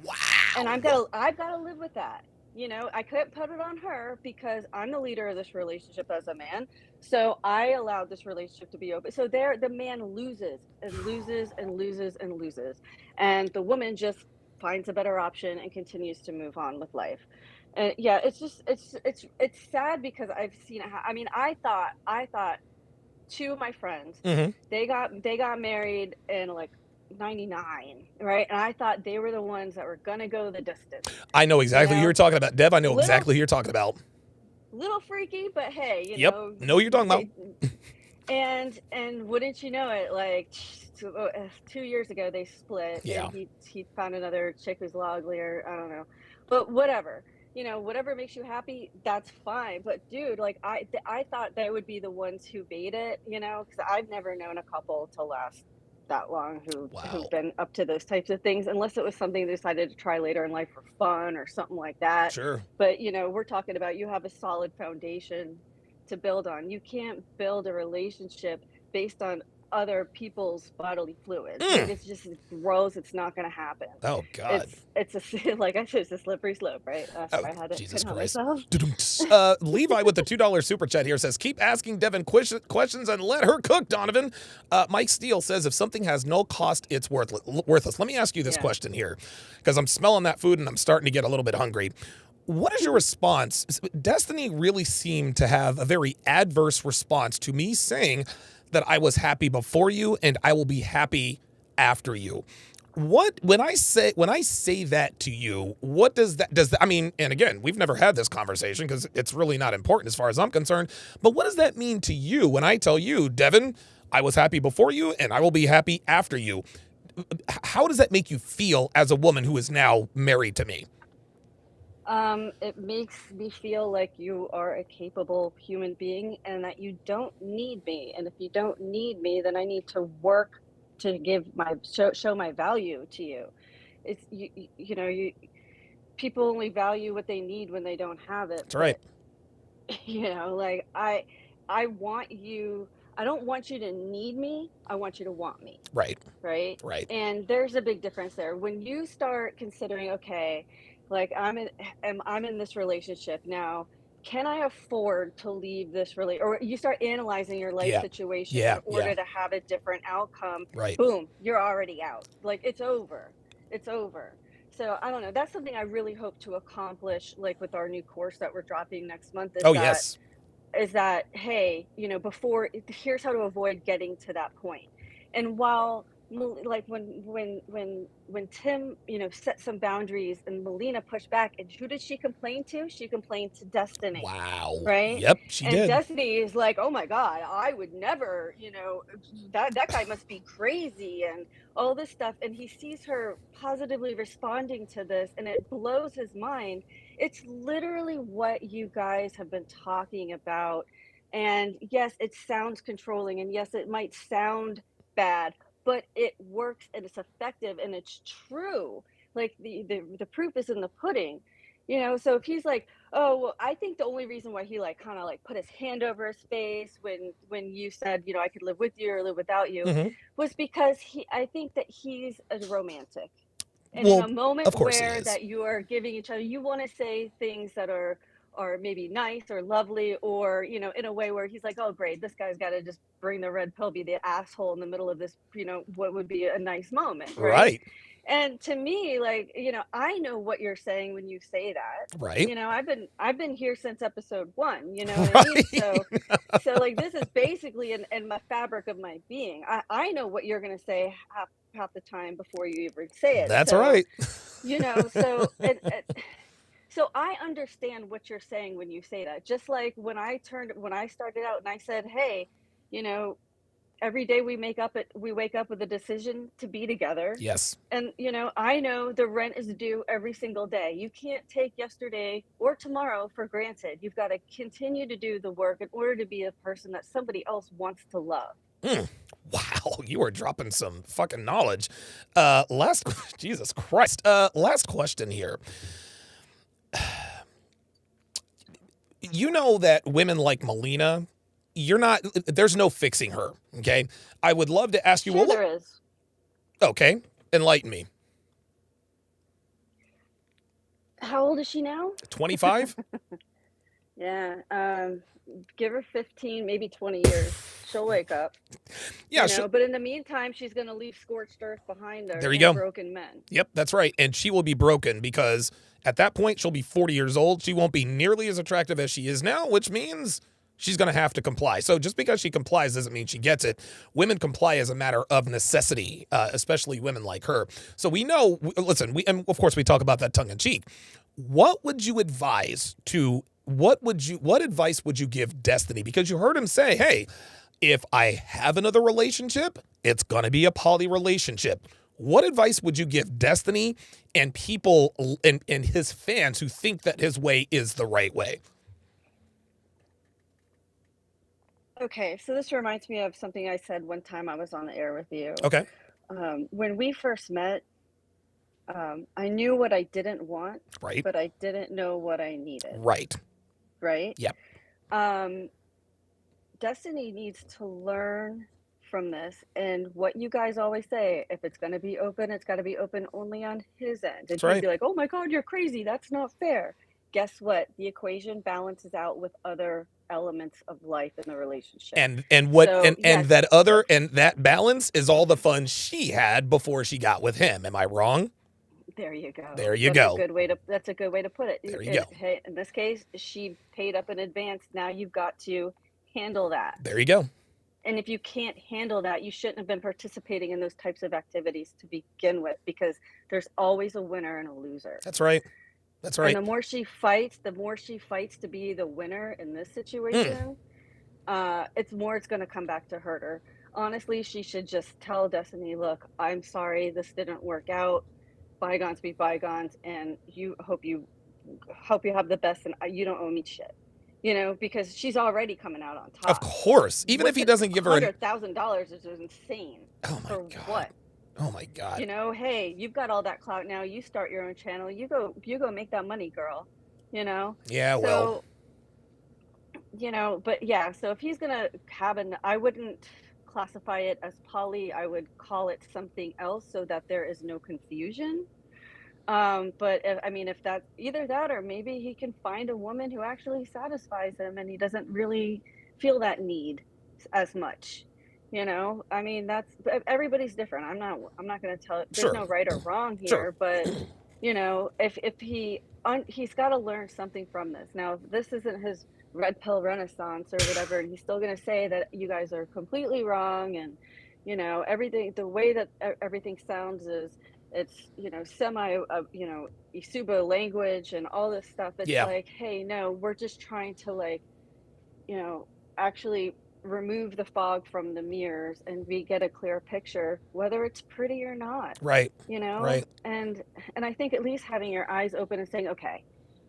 Wow. And I've got to live with that. You know, I couldn't put it on her because I'm the leader of this relationship as a man. So I allowed this relationship to be open. So the man loses and loses and loses and loses. And the woman just finds a better option and continues to move on with life. And yeah, it's just, it's sad because I've seen it. I mean, I thought two of my friends, they got married in like 99, right? And I thought they were the ones that were gonna go the distance. I know exactly who you're talking about, Dev. I know exactly who you're talking about. Little freaky, but hey, you know. Know who you're talking about. And wouldn't you know it, like 2 years ago they split. Yeah. And he found another chick who's a lot uglier. I don't know, but whatever. You know, whatever makes you happy, that's fine. But dude, like I thought they would be the ones who made it. You know, because I've never known a couple to last that long who've been up to those types of things, unless it was something they decided to try later in life for fun or something like that. Sure. But you know, we're talking about you have a solid foundation to build on. You can't build a relationship based on other people's bodily fluids. It's just gross. It's not going to happen. Oh God. It's a like I said, it's a slippery slope, right? That's why I had to Jesus Christ. Levi with the $2 super chat here says, keep asking Devon questions and let her cook, Donovan. Mike Steele says, if something has no cost, it's worthless. Let me ask you this question here, because I'm smelling that food and I'm starting to get a little bit hungry. What is your response? Destiny really seemed to have a very adverse response to me saying that I was happy before you and I will be happy after you. When I say that to you, what does that I mean, and again, we've never had this conversation because it's really not important as far as I'm concerned, but what does that mean to you when I tell you, Devon, I was happy before you and I will be happy after you? how does that make you feel as a woman who is now married to me? It makes me feel like you are a capable human being and that you don't need me. And if you don't need me, then I need to work to show my value to you. It's you people only value what they need when they don't have it. That's right. But like I want you. I don't want you to need me. I want you to want me. Right. Right? Right. And there's a big difference there. When you start considering, okay, like I'm in this relationship now, can I afford to leave this or you start analyzing your life Yeah. situation Yeah. in order Yeah. to have a different outcome, Right. boom, you're already out. Like it's over. It's over. So I don't know. That's something I really hope to accomplish, like with our new course that we're dropping next month, Oh, yes. is that, hey, here's how to avoid getting to that point. And while like when Tim, set some boundaries and Melina pushed back, and who did she complain to? She complained to Destiny. Wow. Right? Yep, she And did. Destiny is like, oh my God, I would never, that guy must be crazy and all this stuff. And he sees her positively responding to this and it blows his mind. It's literally what you guys have been talking about. And yes, it sounds controlling and yes, it might sound bad, but it works and it's effective and it's true. Like the proof is in the pudding. So if he's like, oh, well, I think the only reason why he kind of put his hand over his face when you said, I could live with you or live without you, Mhm. was because I think that he's a romantic. And in Well, a moment of course he where is. that you are giving each other, you want to say things that are maybe nice or lovely or, in a way where he's like, oh, great, this guy's got to just bring the red pill, be the asshole in the middle of this, what would be a nice moment. Right. And to me, I know what you're saying when you say that. Right. I've been here since episode 1. You know what I mean? So like this is basically in my fabric of my being. I know what you're gonna say half the time before you even say it. That's So, right. So I understand what you're saying when you say that. Just like when I started out and I said, hey, every day we wake up with a decision to be together. Yes. And I know the rent is due every single day. You can't take yesterday or tomorrow for granted. You've got to continue to do the work in order to be a person that somebody else wants to love. Wow, you are dropping some fucking knowledge. Jesus Christ. Last question here. You know that women like Molina, there's no fixing her, okay? I would love to ask you, Sure, there is. Okay, enlighten me. How old is she now? 25? Yeah, give her 15, maybe 20 years. She'll wake up. Yeah, but in the meantime, she's going to leave scorched earth behind her. There you go. Broken men. Yep, that's right. And she will be broken because at that point, she'll be 40 years old. She won't be nearly as attractive as she is now, which means she's going to have to comply. So just because she complies doesn't mean she gets it. Women comply as a matter of necessity, especially women like her. So we know, listen, and of course we talk about that tongue in cheek. What would you advise what advice would you give Destiny? Because you heard him say, hey, if I have another relationship, it's going to be a poly relationship. What advice would you give Destiny and people and his fans who think that his way is the right way? Okay, so this reminds me of something I said one time I was on the air with you. Okay. When we first met, I knew what I didn't want, Right. but I didn't know what I needed. Right. Right? Yep. Destiny needs to learn from this. And what you guys always say, if it's going to be open, it's got to be open only on his end. And That's he'd right. be like, oh my God, you're crazy. That's not fair. Guess what? The equation balances out with other elements of life in the relationship. And yes. that balance is all the fun she had before she got with him. Am I wrong? There you go. There you That's go. That's a good way to put it. There you go. Hey, in this case, she paid up in advance. Now you've got to handle that. There you go. And if you can't handle that, you shouldn't have been participating in those types of activities to begin with, because there's always a winner and a loser. That's right. That's right. And the more she fights to be the winner in this situation, it's going to come back to hurt her. honestly, she should just tell Destiny, look, I'm sorry this didn't work out. Bygones be bygones, and hope you have the best, and you don't owe me shit. You know, because she's already coming out on Of top. course. Even if he doesn't give her an $100,000 is insane. Oh my For God. what? Oh my God. You know, hey, you've got all that clout now. You start your own channel. You go make that money, girl. You know? Yeah, So, well. you know, but yeah, so if he's gonna have I wouldn't classify it as poly. I would call it something else so that there is no confusion. But if that's either that, or maybe he can find a woman who actually satisfies him and he doesn't really feel that need as much. You know, I mean, everybody's different. I'm not going to tell, there's Sure. no right or wrong here, Sure. but you know, if he's got to learn something from this. Now, if this isn't his red pill renaissance or whatever, and he's still going to say that you guys are completely wrong, and you know, everything, the way that everything sounds is, it's, you know, semi, you know, Isuba language and all this stuff. It's like, hey, no, we're just trying to, like, you know, actually remove the fog from the mirrors, and we get a clear picture, whether it's pretty or not. Right. You know? Right. And I think at least having your eyes open and saying, okay,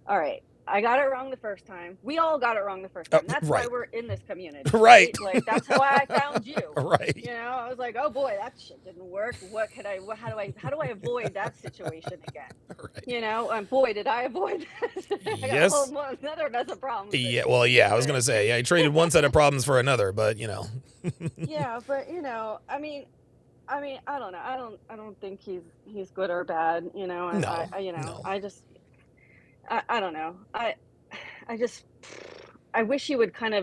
all right, I got it wrong the first time. We all got it wrong the first time. That's why we're in this community. Right. Like, that's why I found you. Right. You know, I was like, oh boy, that shit didn't work. How do I avoid that situation again? Right. You know, and boy, did I avoid that. Yes. Another mess of problems. Yeah. Well, yeah, I was going to say, I traded one set of problems for another, but you know. Yeah. But you know, I mean, I don't know. I don't think he's good or bad, you know, and No, no. I don't know. I wish he would kind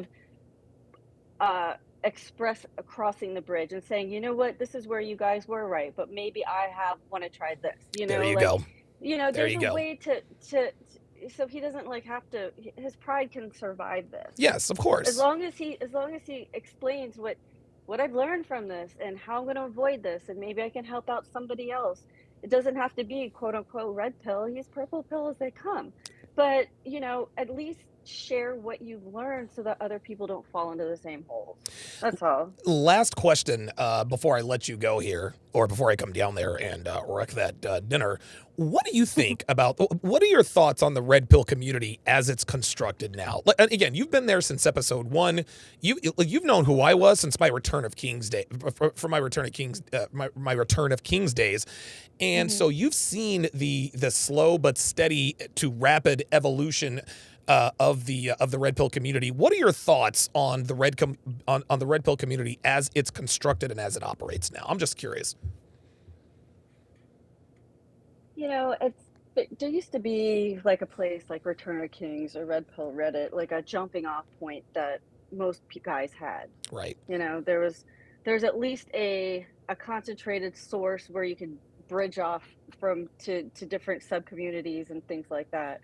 of express crossing the bridge and saying, you know what, this is where you guys were right, but maybe I want to try this. You know, there you like, go. You know, There there's you a go. way to so he doesn't like have to. His pride can survive this. Yes, of course. As long as he explains what I've learned from this and how I'm going to avoid this, and maybe I can help out somebody else. It doesn't have to be quote unquote red pill. He's purple pill as they come. But, you know, at least share what you've learned so that other people don't fall into the same holes. That's all. Last question before I let you go here, or before I come down there and wreck that dinner. What do you think about, what are your thoughts on the red pill community as it's constructed now? Again, you've been there since episode 1. You've known who I was since my Return of Kings day, for my Return of Kings, my Return of Kings days. And so you've seen the slow but steady to rapid evolution of the red pill community. What are your thoughts on the red pill community as it's constructed and as it operates now? I'm just curious. You know, there used to be like a place like Return of Kings or Red Pill Reddit, like a jumping off point that most guys had. Right. You know, there's at least a concentrated source where you could bridge off to different sub communities and things like that.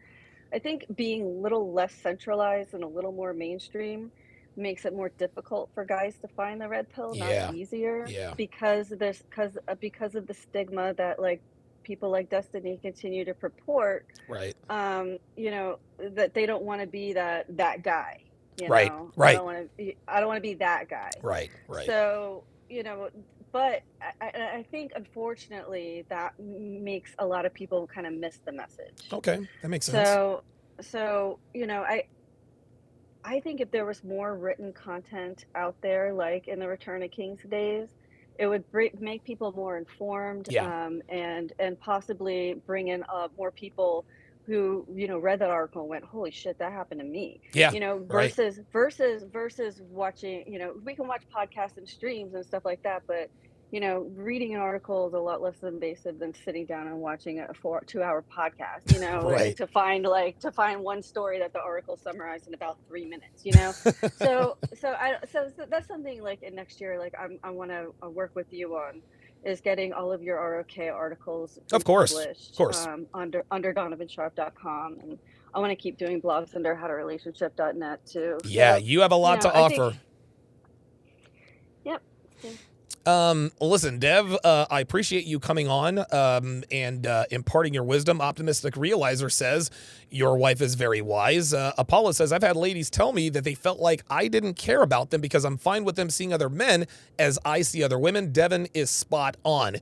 I think being a little less centralized and a little more mainstream makes it more difficult for guys to find the red pill, not easier. Yeah. Because of the stigma that like people like Destiny continue to purport. Right. You know, that they don't want to be that guy. You Right. know? Right. I don't want to be that guy. Right. Right. So, you know, but I think unfortunately that makes a lot of people kind of miss the message. Okay, that makes sense. So you know, I think if there was more written content out there, like in the Return of Kings days, it would make people more informed, and possibly bring in more people who, you know, read that article and went, holy shit, that happened to me. Yeah. You know, Right. versus watching, you know, we can watch podcasts and streams and stuff like that, but you know, reading an article is a lot less invasive than sitting down and watching a 2-hour podcast, you know, Right. to find one story that the article summarized in about 3 minutes, you know? so that's something like in next year, like I want to work with you on, is getting all of your ROK articles published, under donovansharpe.com. And I want to keep doing blogs under howtorelationship.net too. Yeah, So, you have a lot to offer. Yep. Listen, Dev, I appreciate you coming on and imparting your wisdom. Optimistic Realizer says your wife is very wise. Apollo says, I've had ladies tell me that they felt like I didn't care about them because I'm fine with them seeing other men as I see other women. Devon is spot on.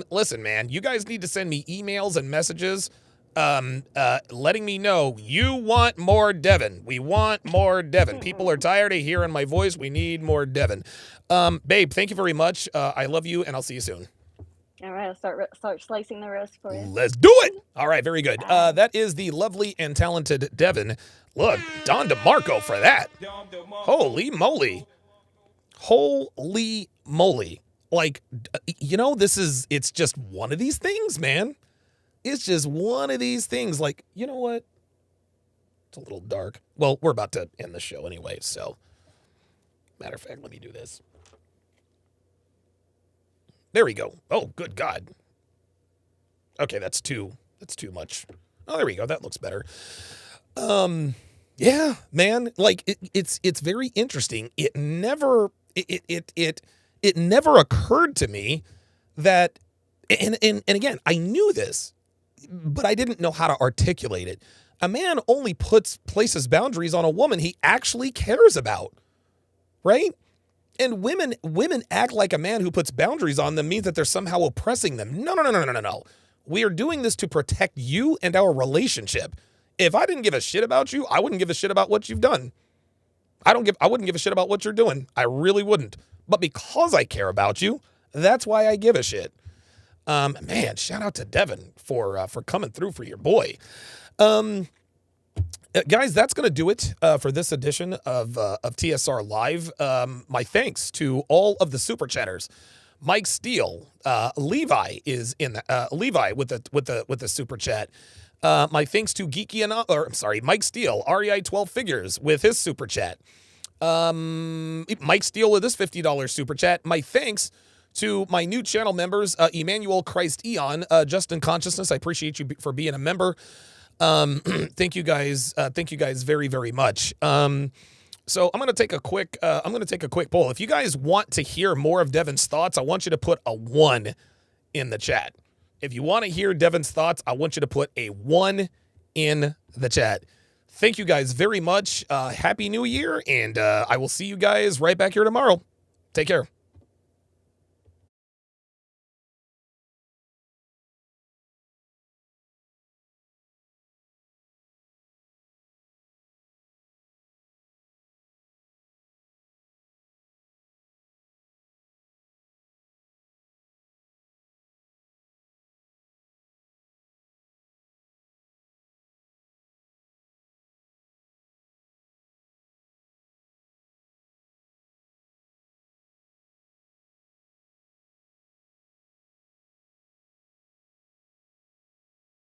Listen, man, you guys need to send me emails and messages letting me know you want more Devon. We want more Devon. People are tired of hearing my voice. We need more Devon. Babe, thank you very much. I love you, and I'll see you soon. All right, I'll start slicing the roast for you. Let's do it. All right, very good. That is the lovely and talented Devon. Look, Don DeMarco for that. Holy moly. Holy moly. Like, it's just one of these things, man. It's just one of these things. Like, you know what? It's a little dark. Well, we're about to end the show anyway, so. Matter of fact, let me do this. There we go. Oh, good God. Okay, that's too much. Oh, there we go. That looks better. Yeah, man. Like it's very interesting. It never occurred to me that, and again, I knew this, but I didn't know how to articulate it. A man only places boundaries on a woman he actually cares about, right? And women act like a man who puts boundaries on them means that they're somehow oppressing them. No. We are doing this to protect you and our relationship. If I didn't give a shit about you, I wouldn't give a shit about what you've done. I wouldn't give a shit about what you're doing. I really wouldn't. But because I care about you, that's why I give a shit. Man, shout out to Devon for coming through for your boy. Guys, that's going to do it for this edition of TSR Live. My thanks to all of the super chatters. Mike Steele, Levi is in the, Levi with the super chat. My thanks to Mike Steele, REI 12 figures with his super chat. Mike Steele with his $50 super chat. My thanks to my new channel members, Emmanuel Christ Eon, Justin Consciousness. I appreciate you for being a member. Thank you guys very, very much. So I'm going to take a quick poll. If you guys want to hear more of Devon's thoughts, I want you to put a 1 in the chat. If you want to hear Devon's thoughts, I want you to put a 1 in the chat. Thank you guys very much. Happy New Year, and I will see you guys right back here tomorrow. Take care.